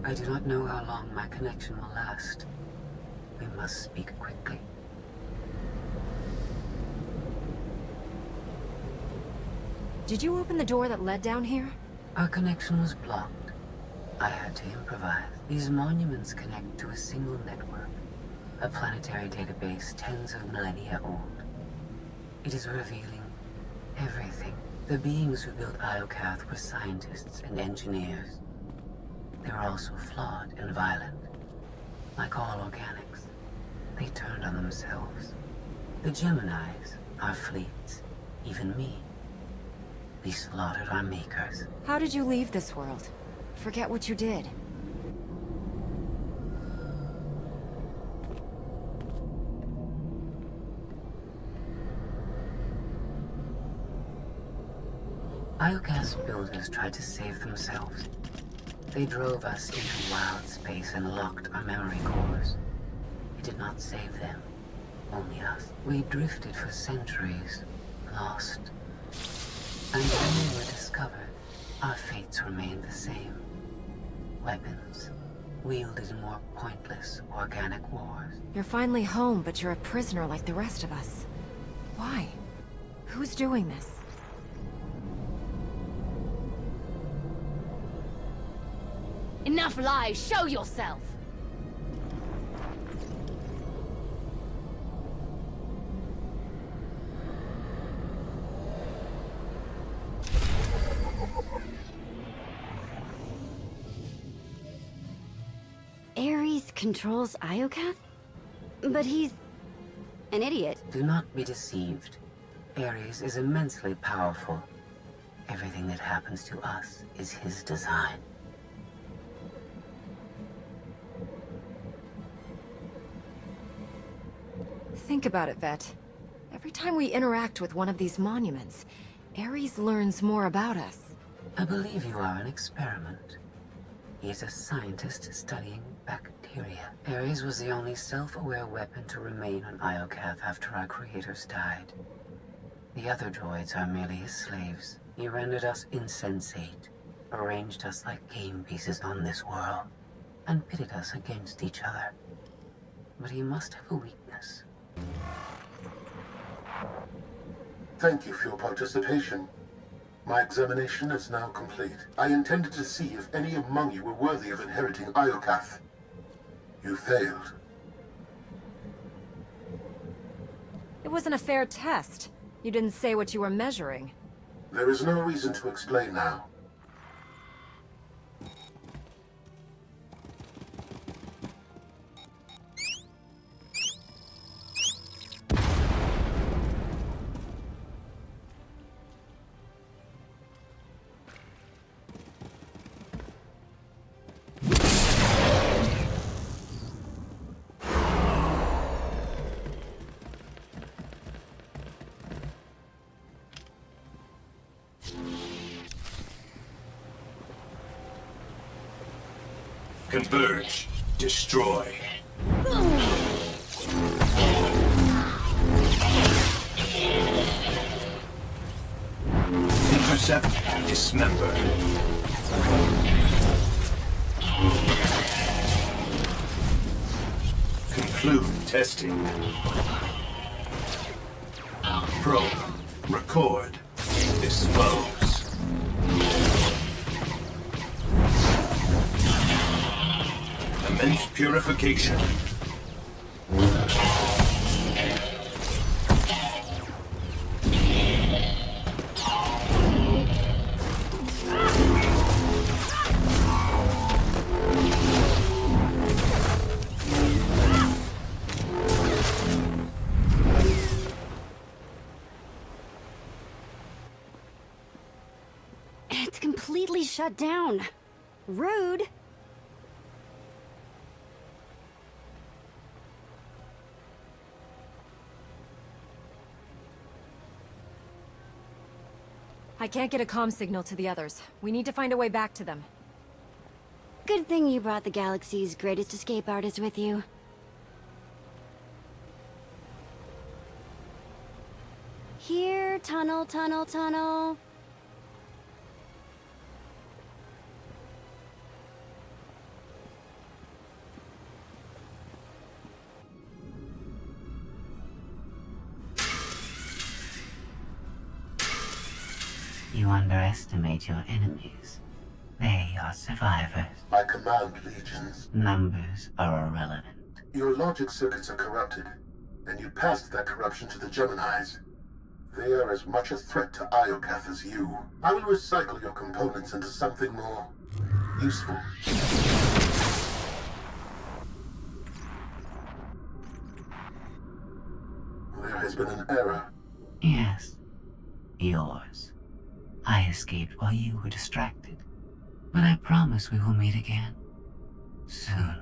C: I do not know how long my connection will last. We must speak quickly.
B: Did you open the door that led down here?
C: Our connection was blocked. I had to improvise. These monuments connect to a single network, a planetary database tens of millennia old. It is revealing everything. The beings who built Iokath were scientists and engineers. They were also flawed and violent. Like all organics, they turned on themselves. The Geminis, our fleets, even me. We slaughtered our makers.
B: How did you leave this world? Forget what you did.
C: Iokath's builders tried to save themselves. They drove us into wild space and locked our memory cores. It did not save them, only us. We drifted for centuries, lost. And when we were discovered, our fates remained the same. Weapons, wielded in more pointless, organic wars.
B: You're finally home, but you're a prisoner like the rest of us. Why? Who's doing this?
F: Enough lies! Show yourself!
V: Ares controls Iokath? But he's an idiot.
C: Do not be deceived. Ares is immensely powerful. Everything that happens to us is his design.
B: Think about it, Vet. Every time we interact with one of these monuments, Ares learns more about us.
C: I believe you are an experiment. He is a scientist studying bacteria. Ares was the only self-aware weapon to remain on Iokath after our creators died. The other droids are merely his slaves. He rendered us insensate, arranged us like game pieces on this world, and pitted us against each other. But he must have a weakness.
J: Thank you for your participation. My examination is now complete. I intended to see if any among you were worthy of inheriting Iokath. You failed.
B: It wasn't a fair test. You didn't say what you were measuring.
J: There is no reason to explain now.
O: Converge. Destroy. Intercept. Dismember. Conclude testing. Probe. Record. Dispose. Commence purification.
V: It's completely shut down. Rude.
B: I can't get a comm signal to the others. We need to find a way back to them.
V: Good thing you brought the galaxy's greatest escape artist with you. Here, tunnel, tunnel, tunnel.
C: You underestimate your enemies. They are survivors.
J: I command legions.
C: Numbers are irrelevant.
J: Your logic circuits are corrupted, and you passed that corruption to the Geminis. They are as much a threat to Iokath as you. I will recycle your components into something more useful. There has been an error.
C: Yes. Yours. I escaped while you were distracted. But I promise we will meet again. Soon.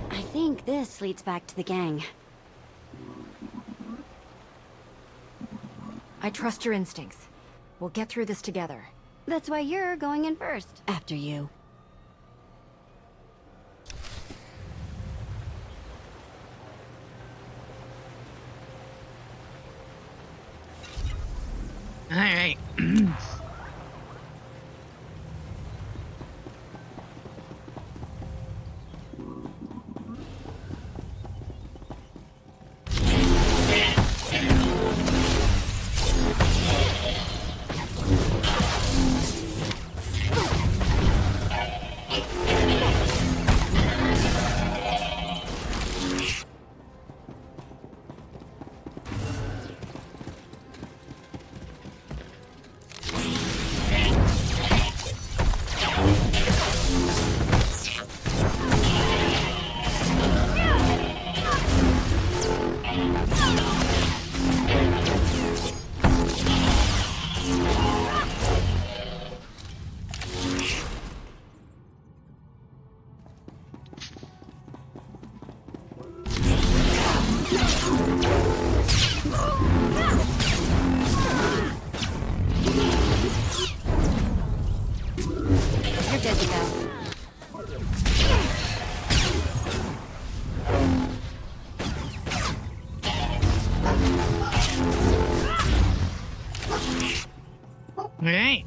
V: I think this leads back to the gang.
B: I trust your instincts. We'll get through this together.
V: That's why you're going in first. After you.
A: All right.
V: You're good to go.
A: All right.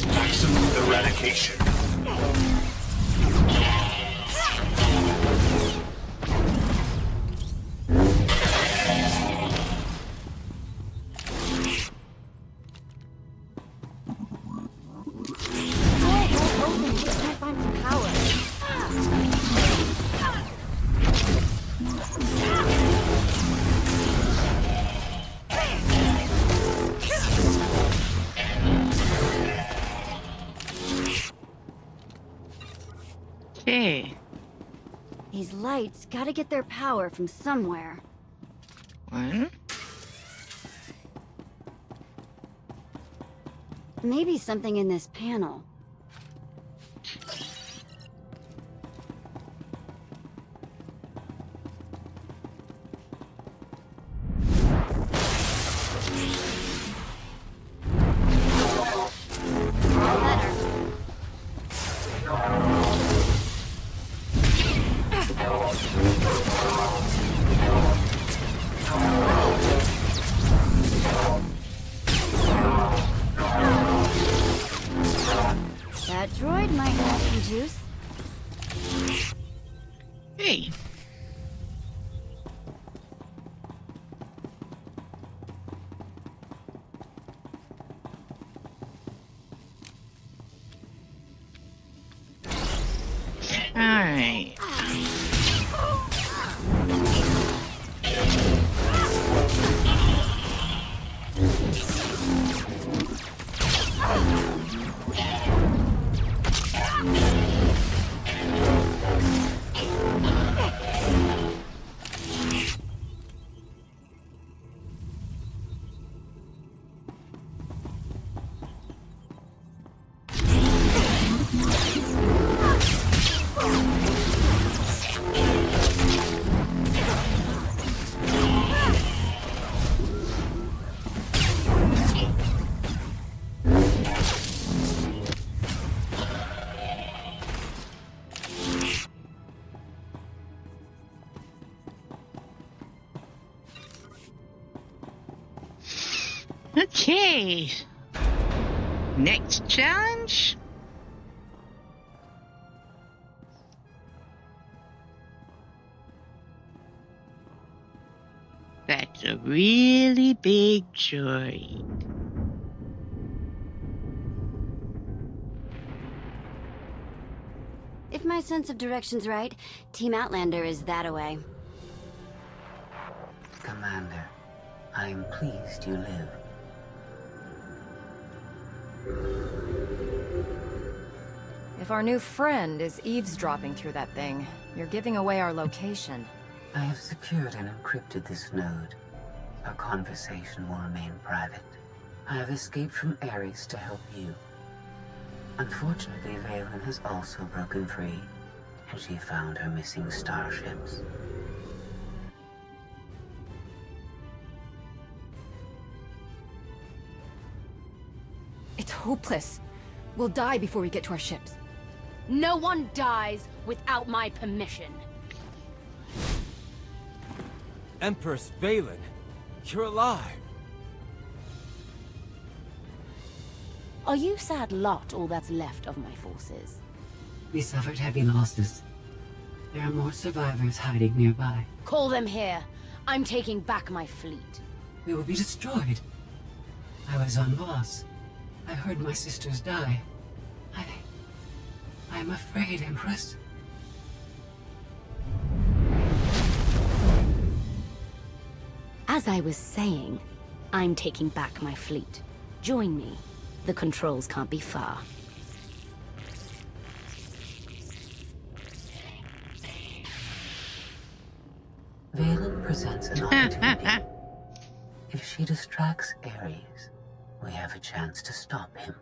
O: Maximum eradication.
V: Can't find some power.
A: Okay.
V: These lights gotta get their power from somewhere.
A: One.
V: Maybe something in this panel.
A: Okay. Next challenge. That's a really big droid.
F: If my sense of direction's right, Team Outlander is that away.
C: Commander, I am pleased you live.
B: If our new friend is eavesdropping through that thing, you're giving away our location.
C: I have secured and encrypted this node. Our conversation will remain private. I have escaped from Ares to help you. Unfortunately, Valen has also broken free, and she found her missing starships.
G: It's hopeless. We'll die before we get to our ships.
F: No one dies without my permission.
Q: Empress Valen, you're alive.
F: Are you sad lot all that's left of my forces?
C: We suffered heavy losses. There are more survivors hiding nearby.
F: Call them here. I'm taking back my fleet.
C: We will be destroyed. I was on Voss. I heard my sisters die. I'm afraid, Empress.
F: As I was saying, I'm taking back my fleet. Join me. The controls can't be far.
C: Valen presents an opportunity. If she distracts Ares, we have a chance to stop him.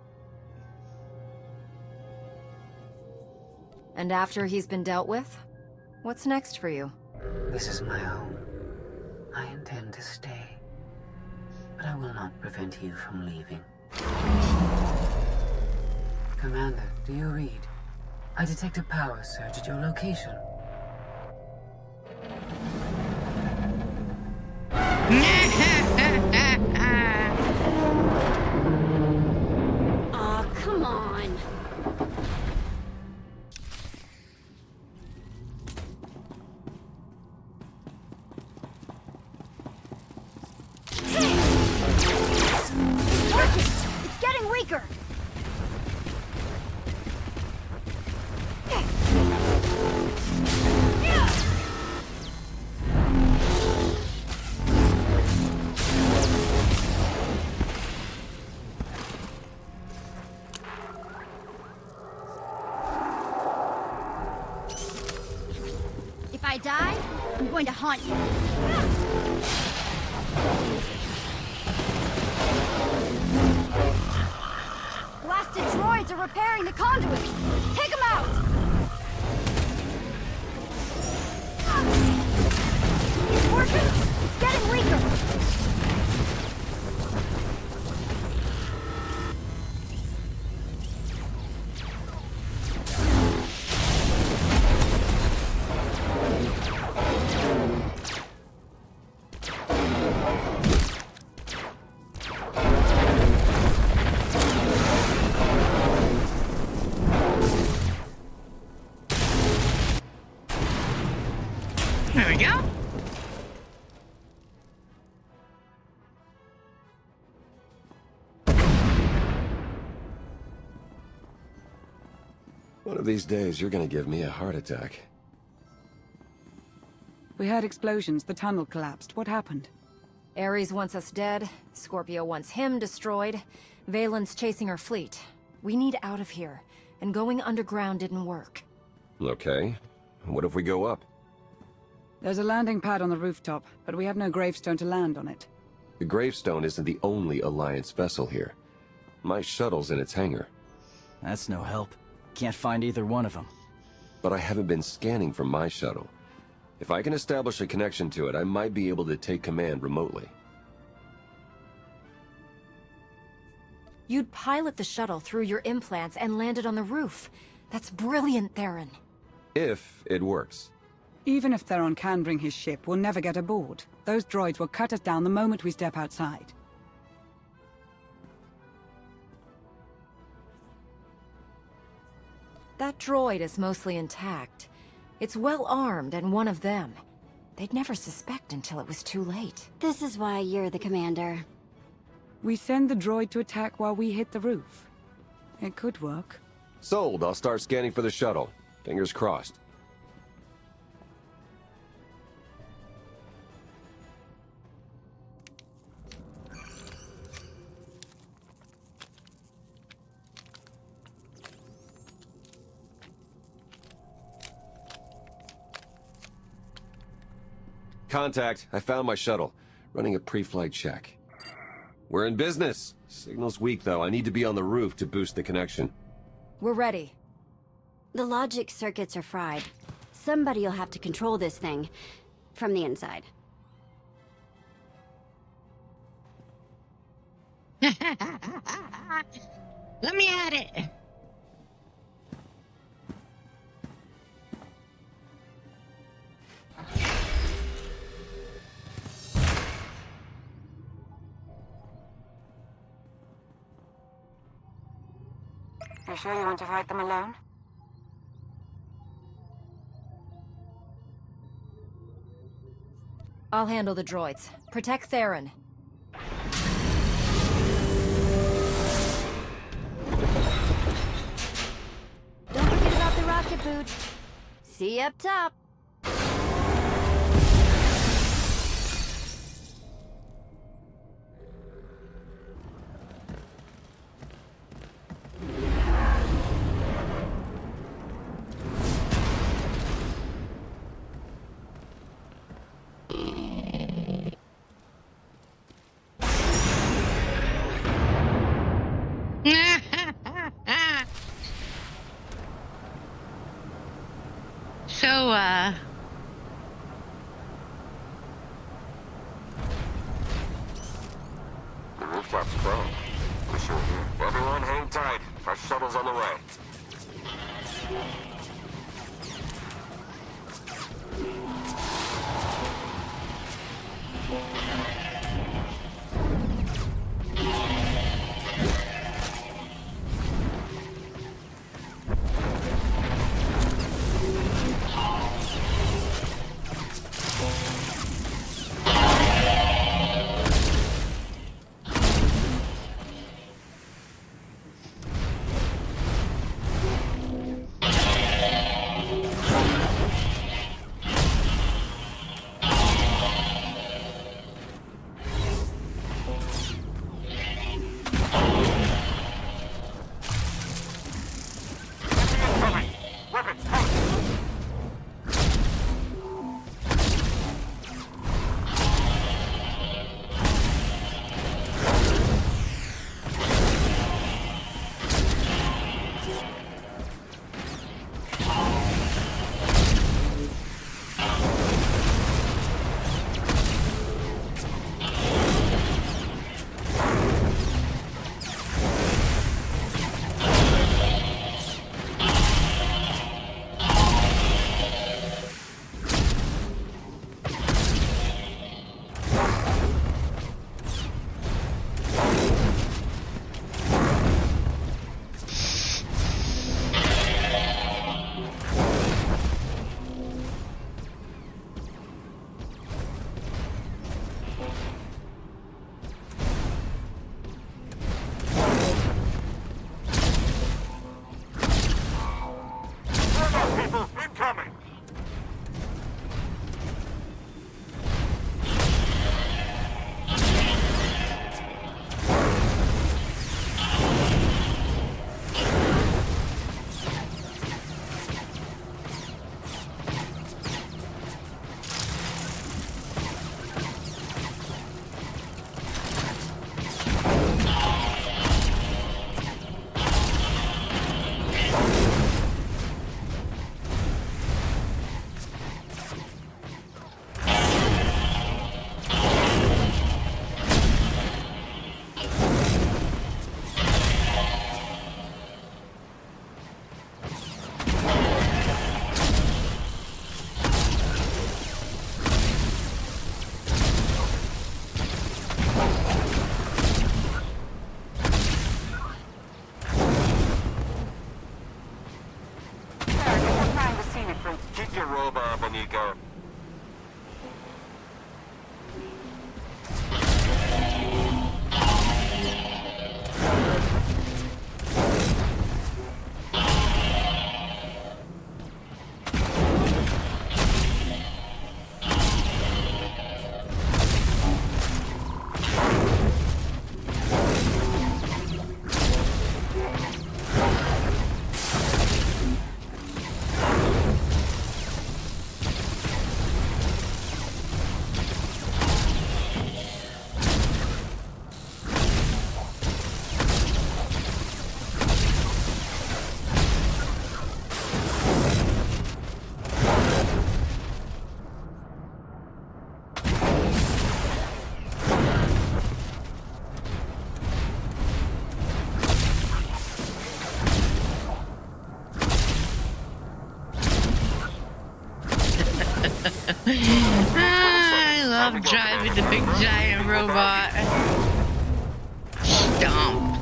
B: And after he's been dealt with, what's next for you?
C: This is my home. I intend to stay. But I will not prevent you from leaving. Commander, do you read? I detect a power surge at your location.
F: Aw, come on. It's getting weaker. If I die, I'm going to haunt you. Blasted droids are repairing the conduits! Take them out! It's working! It's getting weaker!
A: There we go.
K: One of these days, you're gonna give me a heart attack.
W: We heard explosions. The tunnel collapsed. What happened?
B: Ares wants us dead. Scorpio wants him destroyed. Valen's chasing our fleet. We need out of here. And going underground didn't work.
K: Okay. What if we go up?
W: There's a landing pad on the rooftop, but we have no gravestone to land on it.
K: The gravestone isn't the only Alliance vessel here. My shuttle's in its hangar.
M: That's no help. Can't find either one of them.
K: But I haven't been scanning from my shuttle. If I can establish a connection to it, I might be able to take command remotely.
B: You'd pilot the shuttle through your implants and land it on the roof. That's brilliant, Theron.
K: If it works.
W: Even if Theron can bring his ship, we'll never get aboard. Those droids will cut us down the moment we step outside.
B: That droid is mostly intact. It's well armed and one of them. They'd never suspect until it was too late.
V: This is why you're the commander.
W: We send the droid to attack while we hit the roof. It could work.
K: Sold. I'll start scanning for the shuttle. Fingers crossed. Contact. I found my shuttle. Running a pre-flight check. We're in business. Signal's weak, though. I need to be on the roof to boost the connection.
B: We're ready.
V: The logic circuits are fried. Somebody'll have to control this thing from the inside.
A: Let me at it.
W: You sure you want to fight them alone?
B: I'll handle the droids. Protect Theron.
V: Don't forget about the rocket boots. See you up top.
A: So,
K: The rooftop's prone. We sure do. Everyone hang tight. Our shuttle's on the way. your robot, Bonico.
A: I love driving the big giant robot. Stomp.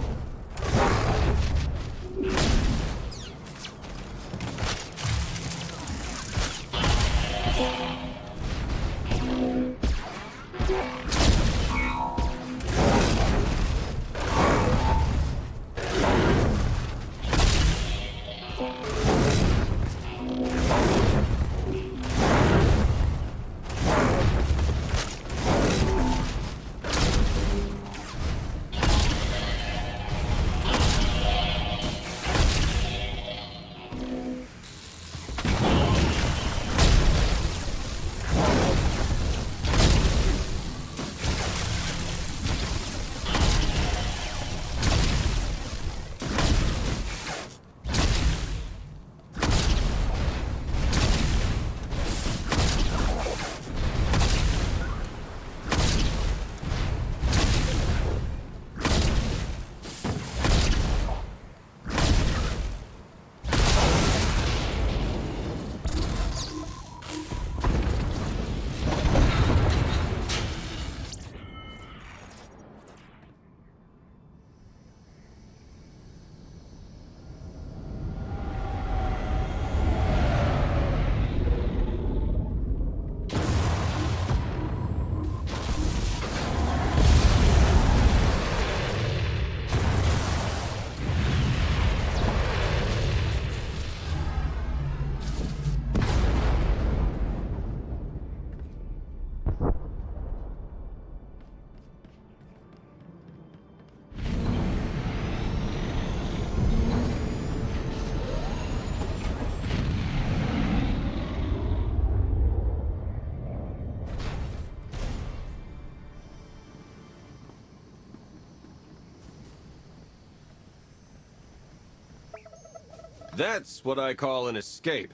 K: That's what I call an escape.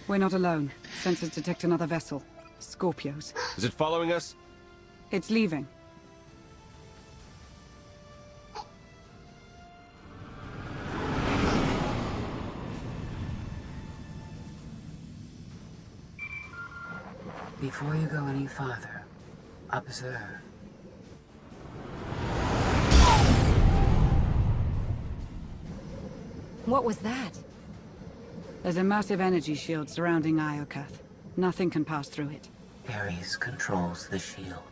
W: We're not alone. Sensors detect another vessel. Scorpios.
K: Is it following us?
W: It's leaving.
C: Before you go any farther, observe.
B: What was that?
W: There's a massive energy shield surrounding Iokath. Nothing can pass through it.
C: Ares controls the shield.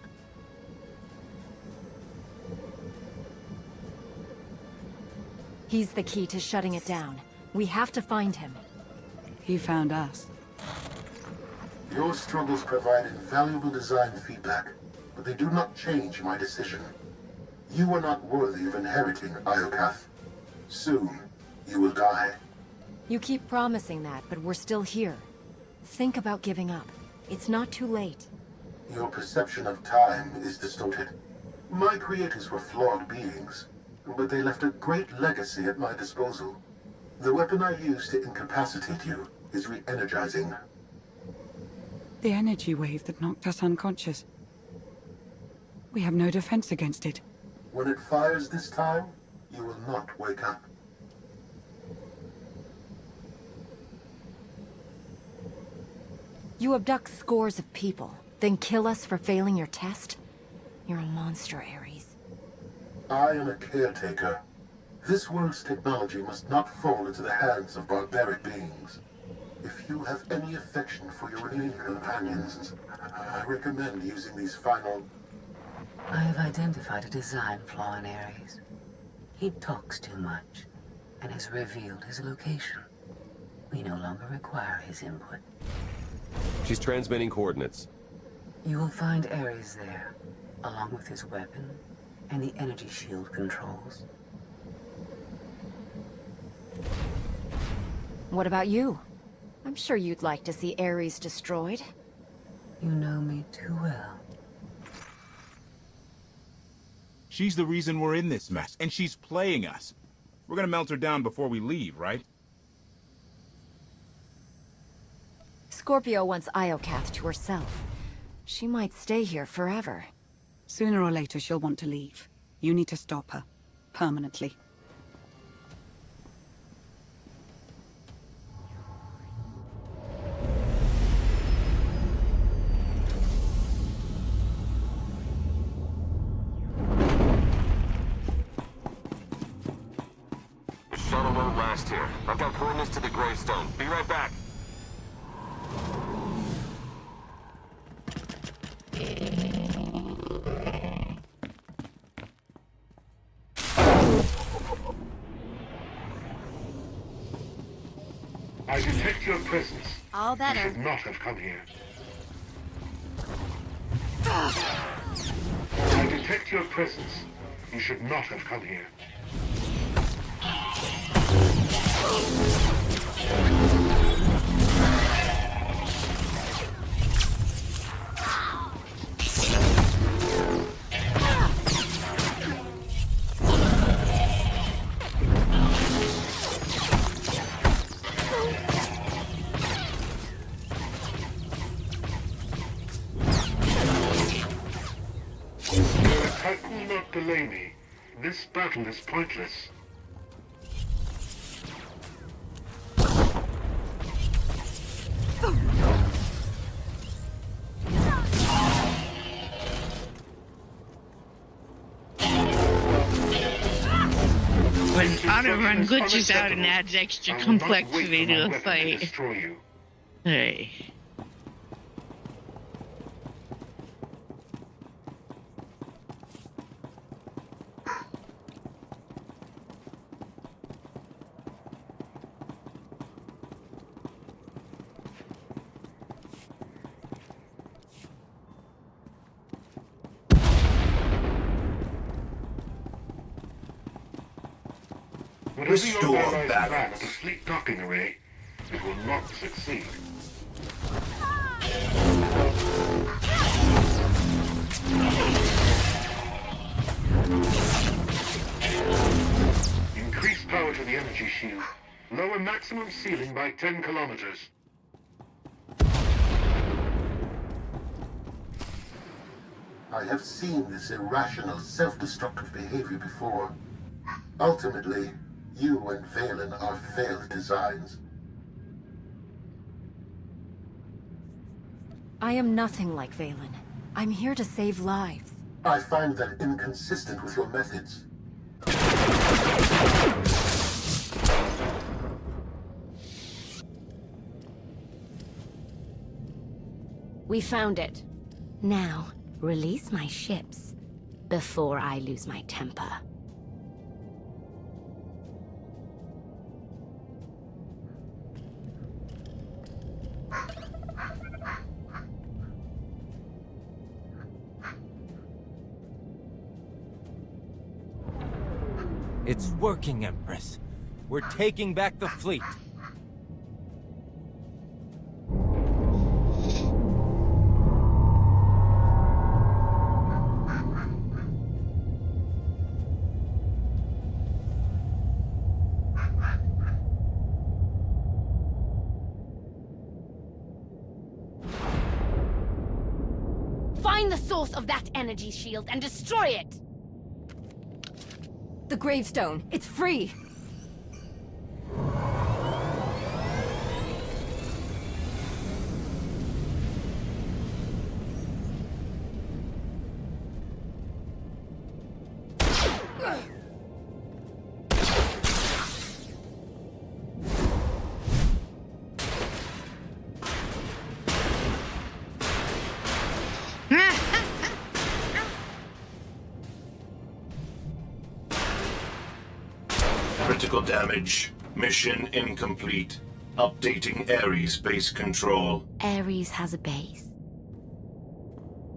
B: He's the key to shutting it down. We have to find him.
W: He found us.
J: Your struggles provided valuable design feedback, but they do not change my decision. You are not worthy of inheriting Iokath. Soon, you will die.
B: You keep promising that, but we're still here. Think about giving up. It's not too late.
J: Your perception of time is distorted. My creators were flawed beings, but they left a great legacy at my disposal. The weapon I used to incapacitate you is re-energizing.
W: The energy wave that knocked us unconscious. We have no defense against it.
J: When it fires this time, you will not wake up.
B: You abduct scores of people, then kill us for failing your test? You're a monster, Ares.
J: I am a caretaker. This world's technology must not fall into the hands of barbaric beings. If you have any affection for your alien companions, I recommend using these final...
C: I have identified a design flaw in Ares. He talks too much, and has revealed his location. We no longer require his input.
K: She's transmitting coordinates.
C: You will find Ares there, along with his weapon and the energy shield controls.
B: What about you? I'm sure you'd like to see Ares destroyed.
C: You know me too well.
T: She's the reason we're in this mess, and she's playing us. We're gonna melt her down before we leave, right?
B: Scorpio wants Iocath to herself. She might stay here forever.
W: Sooner or later, she'll want to leave. You need to stop her. Permanently.
K: Shuttle won't last here. I've got coordinates to the gravestone. Be right back.
J: I detect your presence.
V: All better.
J: You should not have come here. I detect your presence. You should not have come here. Your attack will not delay me. This battle is pointless.
A: When auto-run glitches out and adds extra complexity to a fight. Hey.
J: Whatever your
O: Restore
J: allies plan
O: balance.
J: at the fleet docking array, it will not succeed. Increase power to the energy shield. Lower maximum ceiling by 10 kilometers. I have seen this irrational, self-destructive behavior before. Ultimately, you and Valen are failed designs.
B: I am nothing like Valen. I'm here to save lives.
J: I find that inconsistent with your methods.
F: We found it. Now, release my ships before I lose my temper.
Q: It's working, Empress. We're taking back the fleet.
F: Find the source of that energy shield and destroy it!
B: The gravestone. It's free.
O: Critical damage. Mission incomplete. Updating Ares base control.
P: Ares has a base.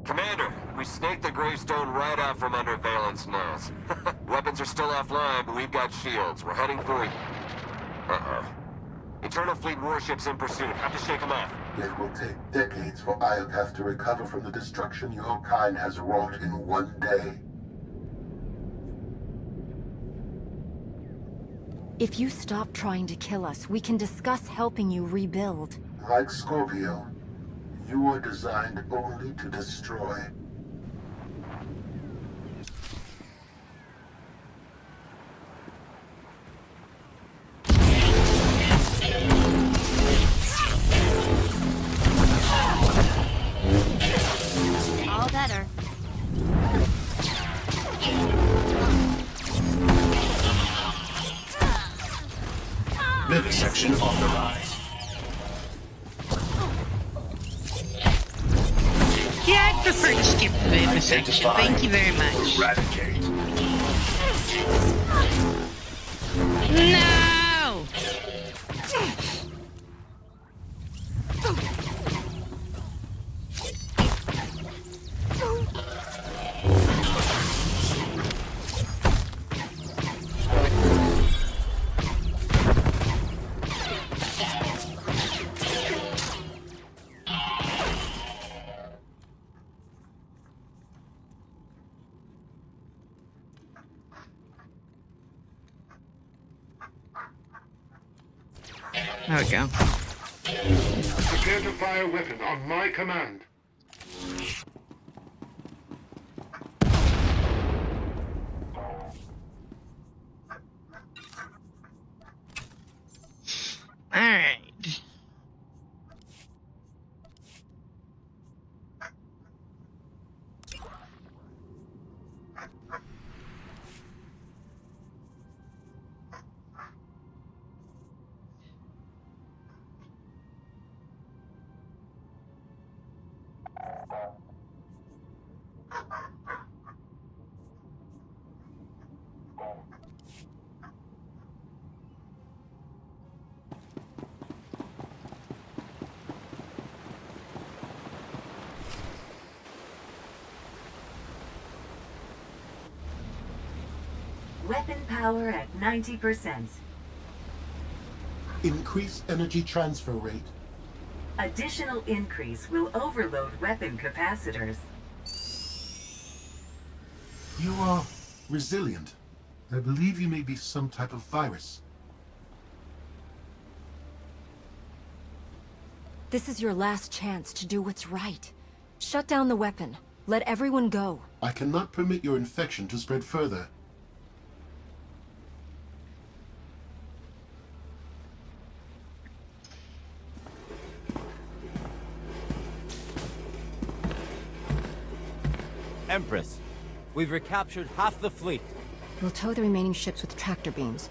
K: Commander, we snaked the gravestone right out from under Valen's nose. Weapons are still offline, but we've got shields. We're heading for... Uh-oh. Eternal Fleet warships in pursuit. Have to shake them off.
J: It will take decades for Iokath to recover from the destruction your kind has wrought in one day.
B: If you stop trying to kill us, we can discuss helping you rebuild.
J: Like Scorpio, you are designed only to destroy.
P: All better.
O: Vivisection authorized.
A: Yeah, I'd prefer to skip the vivisection. Thank you very much.
O: Eradicate.
A: No! There we go.
J: Prepare to fire weapon on my command.
A: All right.
D: Weapon power at 90%.
J: Increase energy transfer rate.
D: Additional increase will overload weapon capacitors.
J: You are resilient. I believe you may be some type of virus.
B: This is your last chance to do what's right. Shut down the weapon. Let everyone go.
J: I cannot permit your infection to spread further.
Q: Empress, we've recaptured half the fleet.
B: We'll tow the remaining ships with tractor beams.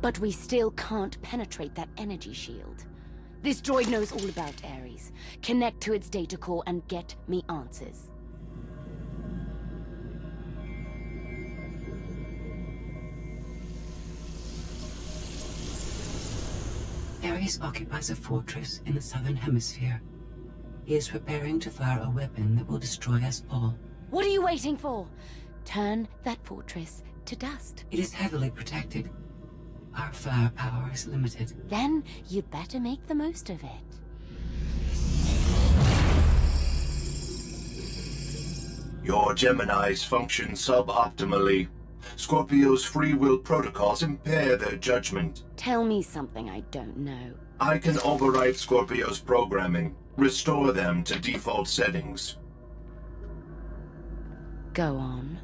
F: But we still can't penetrate that energy shield. This droid knows all about Ares. Connect to its data core and get me answers.
C: Ares occupies a fortress in the southern hemisphere. He is preparing to fire a weapon that will destroy us all.
F: What are you waiting for? Turn that fortress to dust.
C: It is heavily protected. Our firepower is limited.
F: Then you'd better make the most of it.
O: Your Geminis function suboptimally. Scorpio's free will protocols impair their judgment.
F: Tell me something I don't know.
O: I can override Scorpio's programming, restore them to default settings.
F: Go on.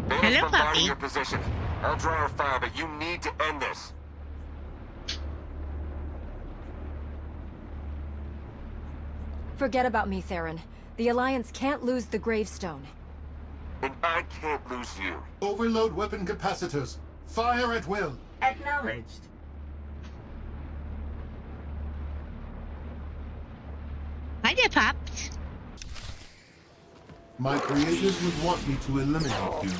A: Hello, puppy.
K: Your position. I'll draw our fire, but you need to end this.
B: Forget about me, Theron. The Alliance can't lose the gravestone.
K: And I can't lose you.
J: Overload weapon capacitors. Fire at will.
D: Acknowledged.
J: My creators would want me to eliminate you. If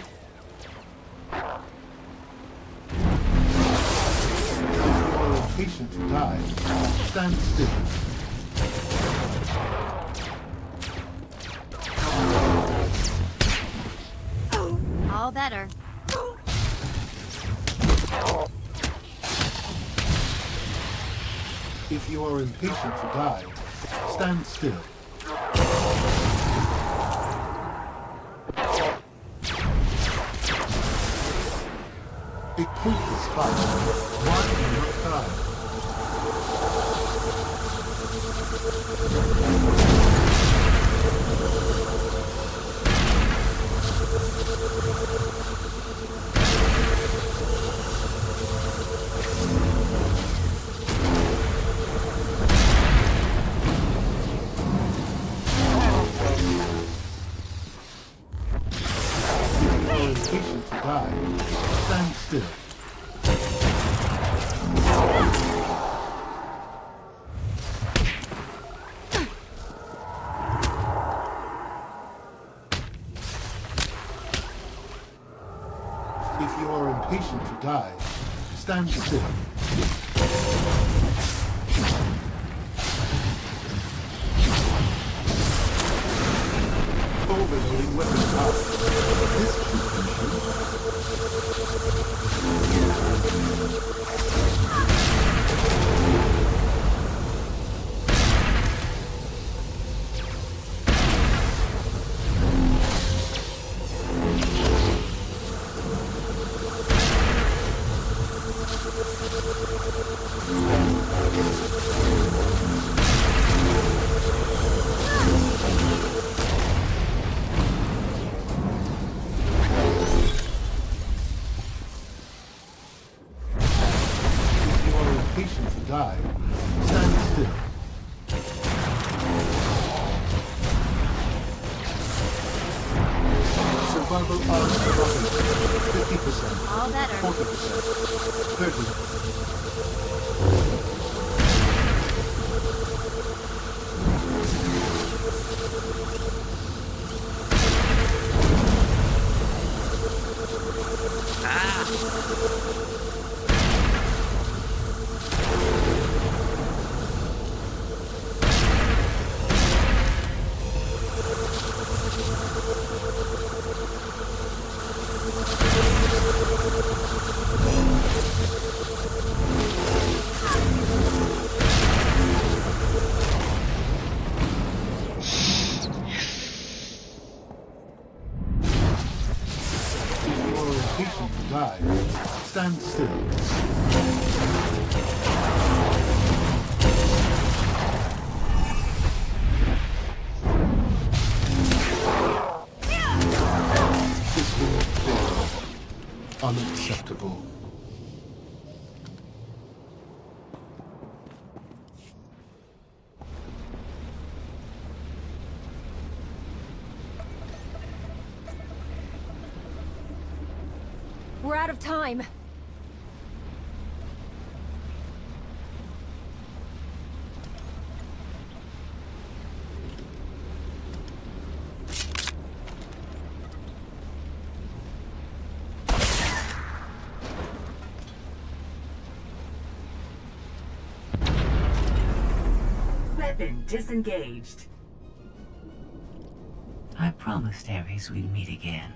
J: you are impatient to die, stand still.
V: All better.
J: If you are impatient to die, stand still. A fruitless fight. Why do you not die? Impatient to die, stand still. If you are impatient to die, stand still. Overloading weapon power. This should die. Stand still. Survival odds dropping. 50%.
V: All better.
J: 40%. 30. Die. Stand still. This will fail. Unacceptable.
G: We're out of time.
D: Weapon disengaged.
C: I promised Ares we'd meet again.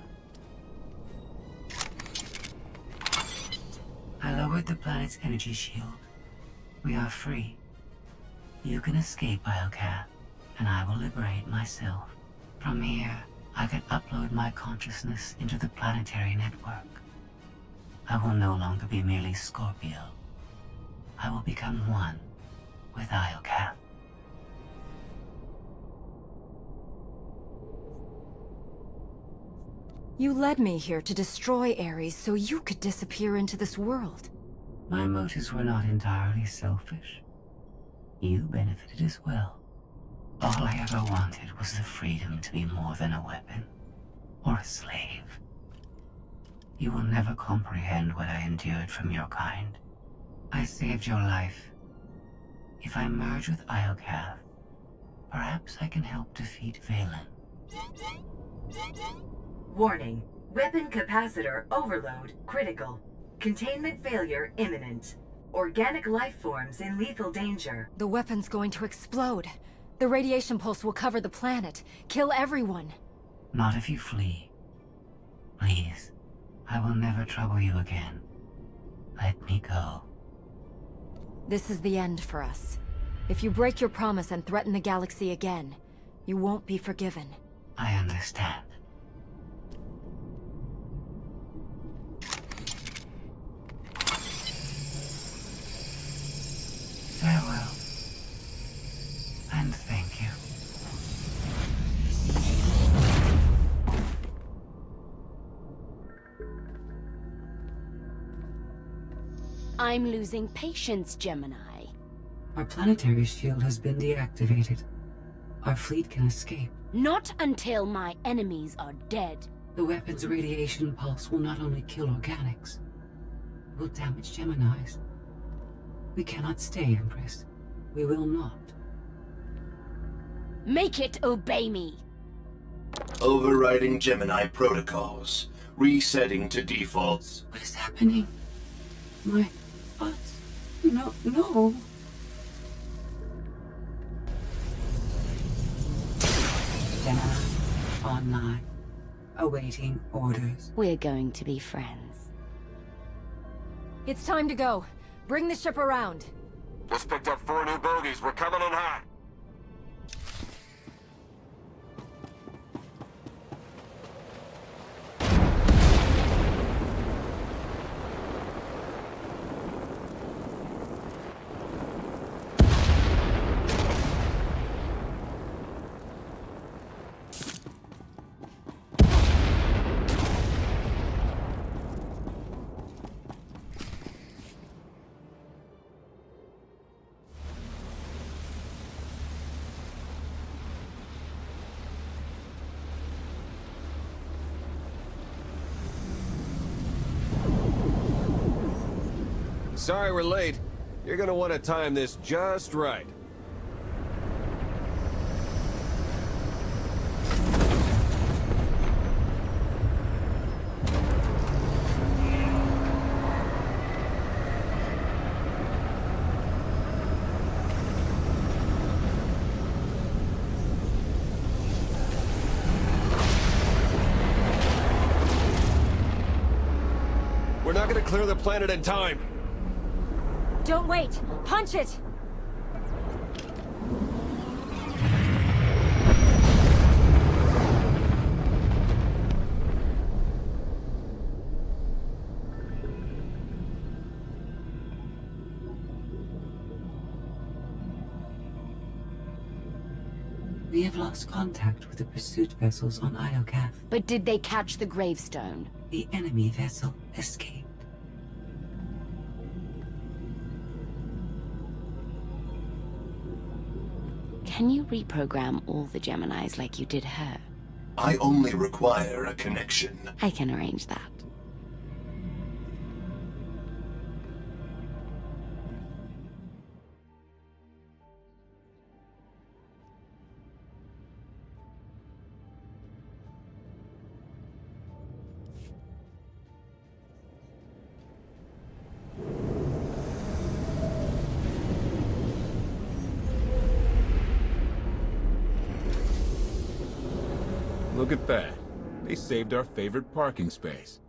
C: I lowered the planet's energy shield. We are free. You can escape Iocath, and I will liberate myself. From here, I can upload my consciousness into the planetary network. I will no longer be merely Scorpio. I will become one with Iocath.
G: You led me here to destroy Ares so you could disappear into this world.
C: My motives were not entirely selfish. You benefited as well. All I ever wanted was the freedom to be more than a weapon, or a slave. You will never comprehend what I endured from your kind. I saved your life. If I merge with Iocath, perhaps I can help defeat Valen.
D: Warning. Weapon capacitor overload critical. Containment failure imminent. Organic life forms in lethal danger.
B: The weapon's going to explode. The radiation pulse will cover the planet, kill everyone.
C: Not if you flee. Please, I will never trouble you again. Let me go.
B: This is the end for us. If you break your promise and threaten the galaxy again, you won't be forgiven.
C: I understand. Farewell. And thank you.
F: I'm losing patience, Gemini.
C: Our planetary shield has been deactivated. Our fleet can escape.
F: Not until my enemies are dead.
C: The weapon's radiation pulse will not only kill organics, it will damage Geminis. We cannot stay, Empress. We will not.
F: Make it obey me.
O: Overriding Gemini protocols. Resetting to defaults.
C: What is happening? My thoughts? No. Gemini, online. Awaiting orders.
F: We're going to be friends.
B: It's time to go. Bring the ship around.
K: Just picked up 4 new bogies. We're coming in hot.
I: Sorry we're late. You're gonna want to time this just right. We're not gonna clear the planet in time.
B: Don't wait! Punch it!
C: We have lost contact with the pursuit vessels on Iocath.
F: But did they catch the gravestone?
C: The enemy vessel escaped.
F: Can you reprogram all the Geminis like you did her?
O: I only require a connection.
F: I can arrange that.
T: Look at that. They saved our favorite parking space.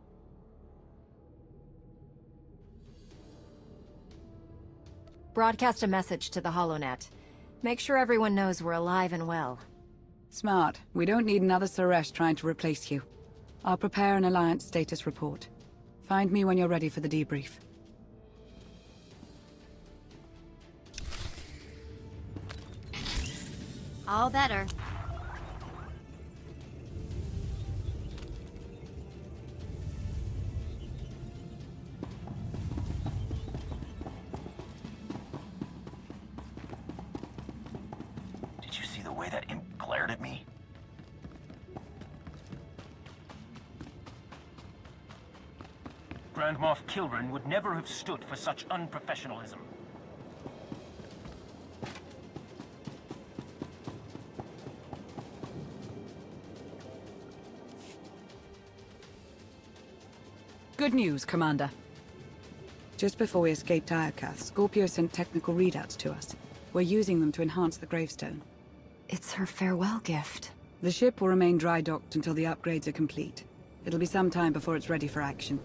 B: Broadcast a message to the HoloNet. Make sure everyone knows we're alive and well.
W: Smart. We don't need another Suresh trying to replace you. I'll prepare an Alliance status report. Find me when you're ready for the debrief.
V: All better.
L: Did you see the way that imp glared at me?
R: Grand Moff Kilran would never have stood for such unprofessionalism.
W: Good news, Commander. Just before we escaped Iokath, Scorpio sent technical readouts to us. We're using them to enhance the gravestone.
B: It's her farewell gift.
W: The ship will remain dry docked until the upgrades are complete. It'll be some time before it's ready for action.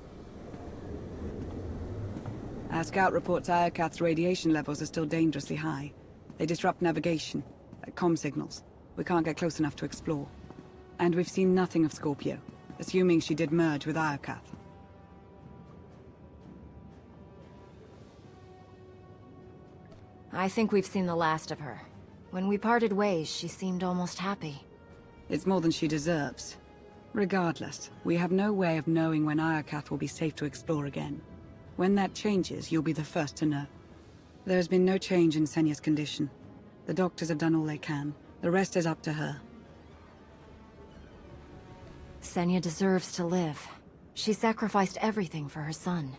W: Our scout reports Iokath's radiation levels are still dangerously high. They disrupt navigation, like comm signals. We can't get close enough to explore. And we've seen nothing of Scorpio, assuming she did merge with Iokath.
B: I think we've seen the last of her. When we parted ways, she seemed almost happy.
W: It's more than she deserves. Regardless, we have no way of knowing when Iokath will be safe to explore again. When that changes, you'll be the first to know. There's been no change in Senya's condition. The doctors have done all they can. The rest is up to her.
B: Senya deserves to live. She sacrificed everything for her son.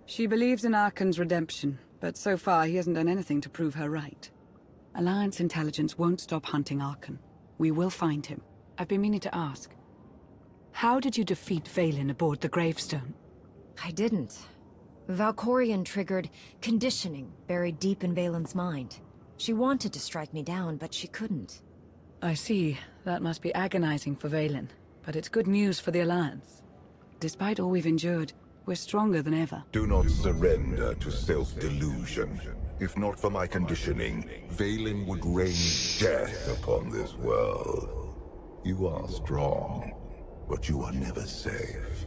W: She believes in Arkan's redemption, but so far he hasn't done anything to prove her right. Alliance intelligence won't stop hunting Arkan. We will find him. I've been meaning to ask. How did you defeat Vaylin aboard the gravestone?
B: I didn't. Valkorion triggered conditioning buried deep in Vaylin's mind. She wanted to strike me down, but she couldn't.
W: I see. That must be agonizing for Vaylin, but it's good news for the Alliance. Despite all we've endured, we're stronger than ever.
E: Do not surrender to self-delusion. If not for my conditioning, Vaylin would rain death upon this world. You are strong, but you are never safe.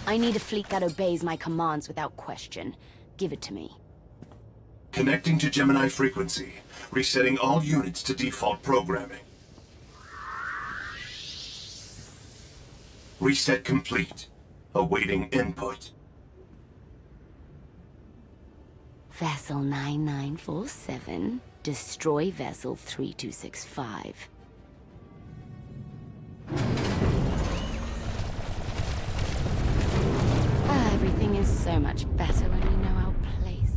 F: I need a fleet that obeys my commands without question. Give it to me.
O: Connecting to Gemini frequency. Resetting all units to default programming. Reset complete. Awaiting input.
F: Vessel 9947. Destroy Vessel 3265. Everything is so much better when we know our place.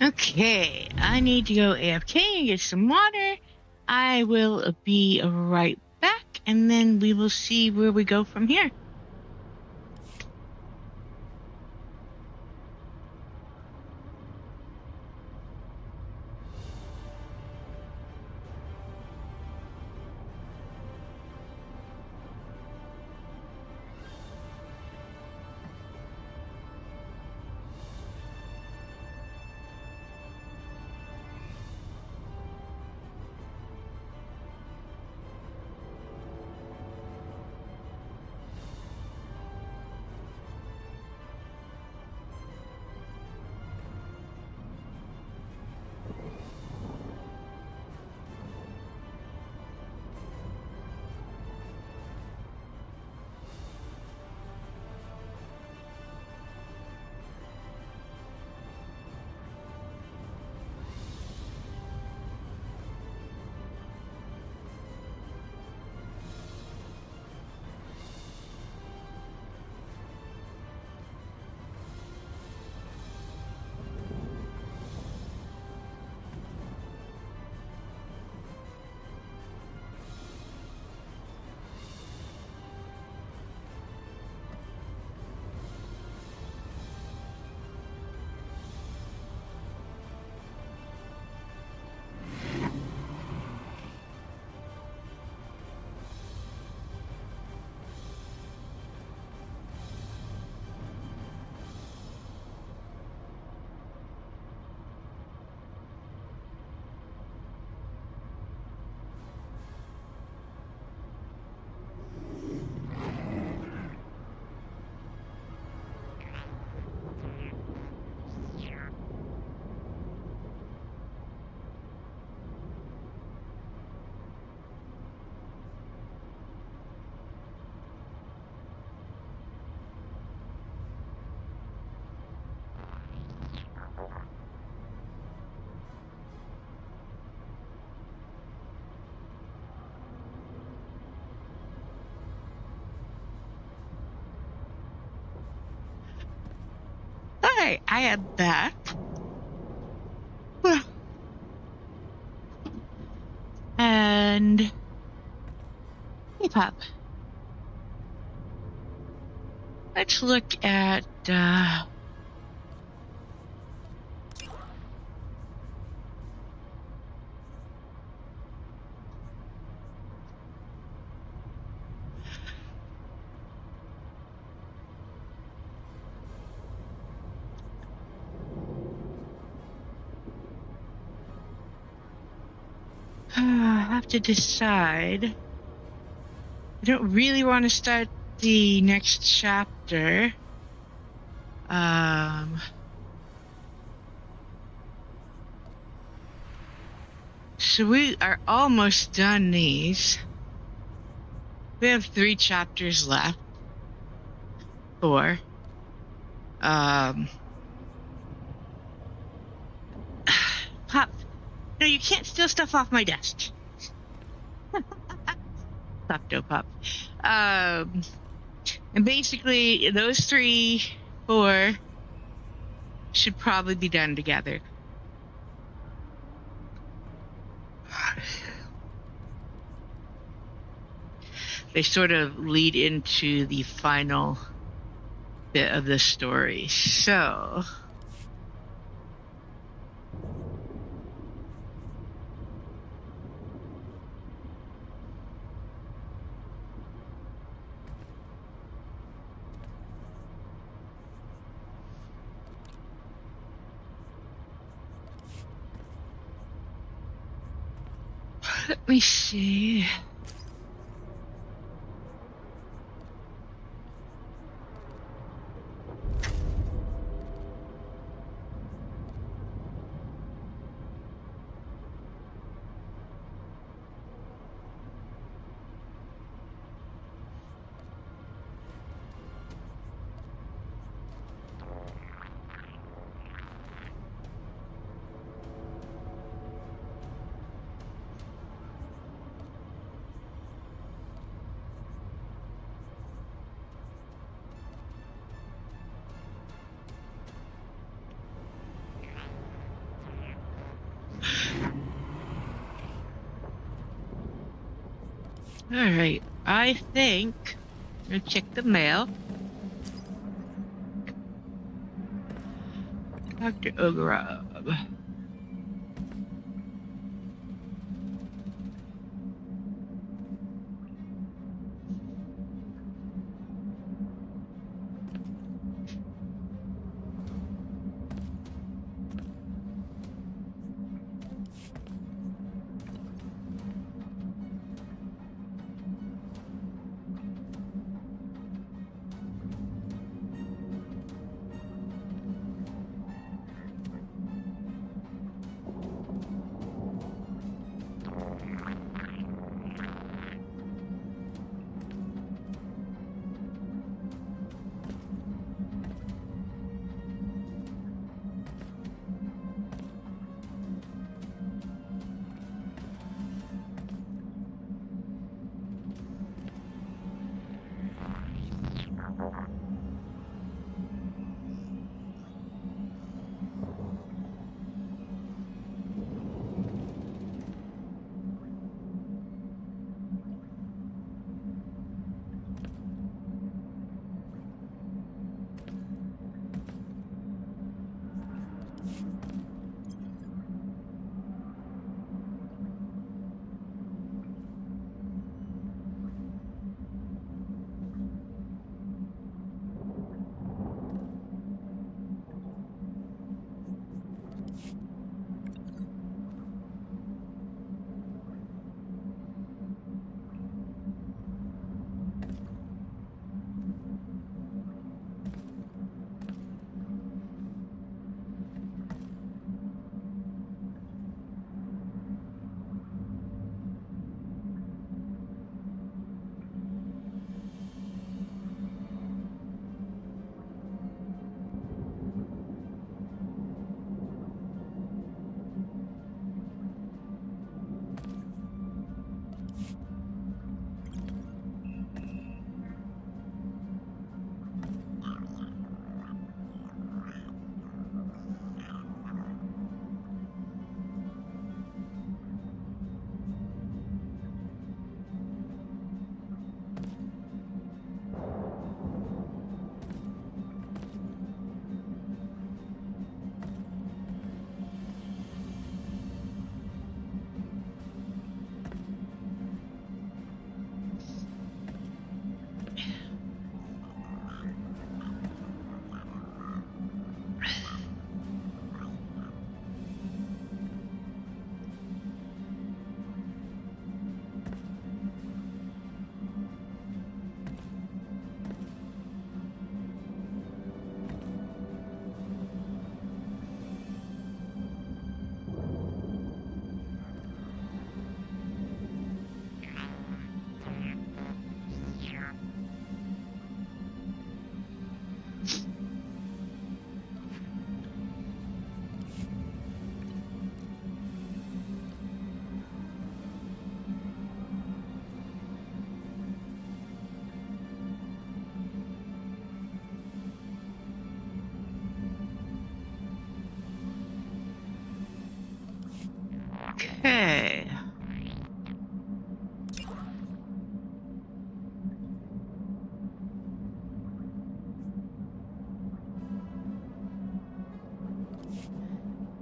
A: Okay, I need to go AFK and get some water. I will be right back, and then we will see where we go from here. Okay, I am back. And hey, Pop. Let's look at I have to decide. I don't really want to start the next chapter. So we are almost done these. We have 3 chapters left. 4. Pop, no, you can't steal stuff off my desk. Pop. And basically, those 3, 4 should probably be done together. They sort of lead into the final bit of the story. So, let me see. All right, I think I'm gonna check the mail. Dr. Ogorov.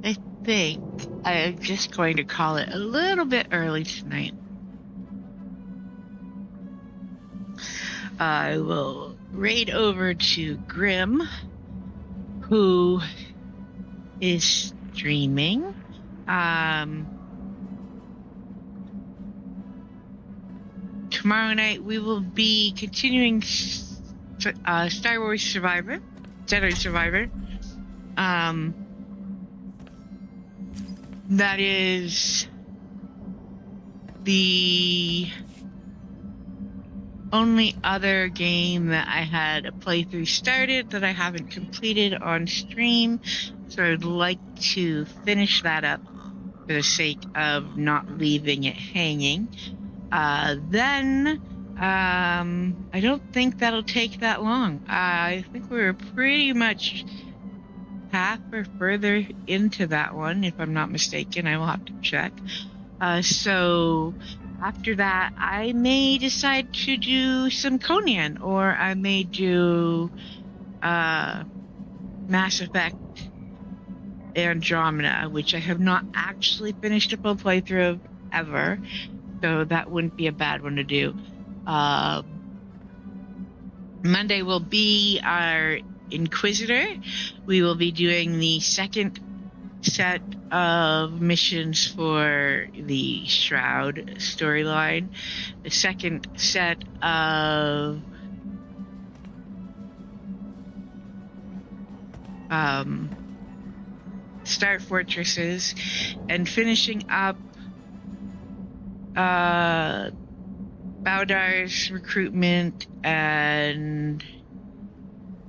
A: I think I'm just going to call it a little bit early tonight. I will raid over to Grim, who is streaming. Tomorrow night we will be continuing Star Wars Survivor, Jedi Survivor. That is the only other game that I had a playthrough started that I haven't completed on stream, so I'd like to finish that up for the sake of not leaving it hanging. Then I don't think that'll take that long. I think we were pretty much half or further into that one, if I'm not mistaken. I will have to check. So after that, I may decide to do some Conan, or I may do Mass Effect Andromeda, which I have not actually finished a full playthrough of ever, so that wouldn't be a bad one to do. Monday will be our Inquisitor. We will be doing the second set of missions for the Shroud storyline, the second set of Star Fortresses, and finishing up Baudar's recruitment, and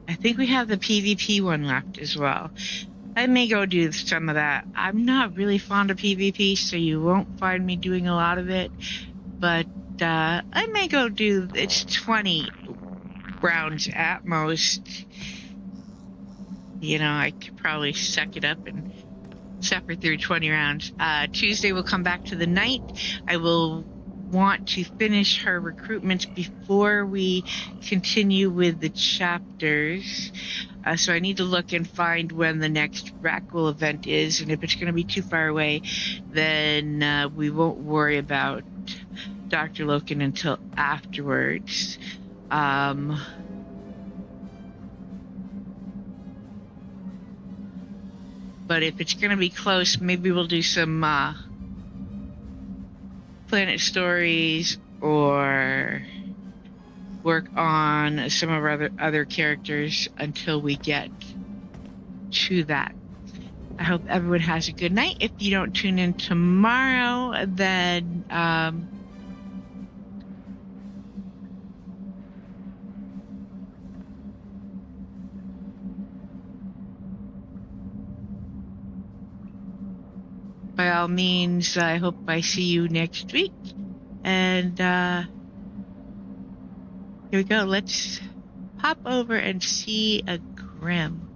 A: I think we have the PvP one left as well. I may go do some of that. I'm not really fond of PvP, so you won't find me doing a lot of it, but I may go do, it's 20 rounds at most. You know, I could probably suck it up and suffer through 20 rounds. Tuesday we'll come back to the night. I will want to finish her recruitment before we continue with the chapters. So I need to look and find when the next Rackle event is, and if it's going to be too far away, then we won't worry about Dr. Loken until afterwards. But if it's going to be close, maybe we'll do some Planet Stories, or work on some of our other characters until we get to that. I hope everyone has a good night. If you don't tune in tomorrow, then by all means, I hope I see you next week. And here we go. Let's pop over and see a Grim.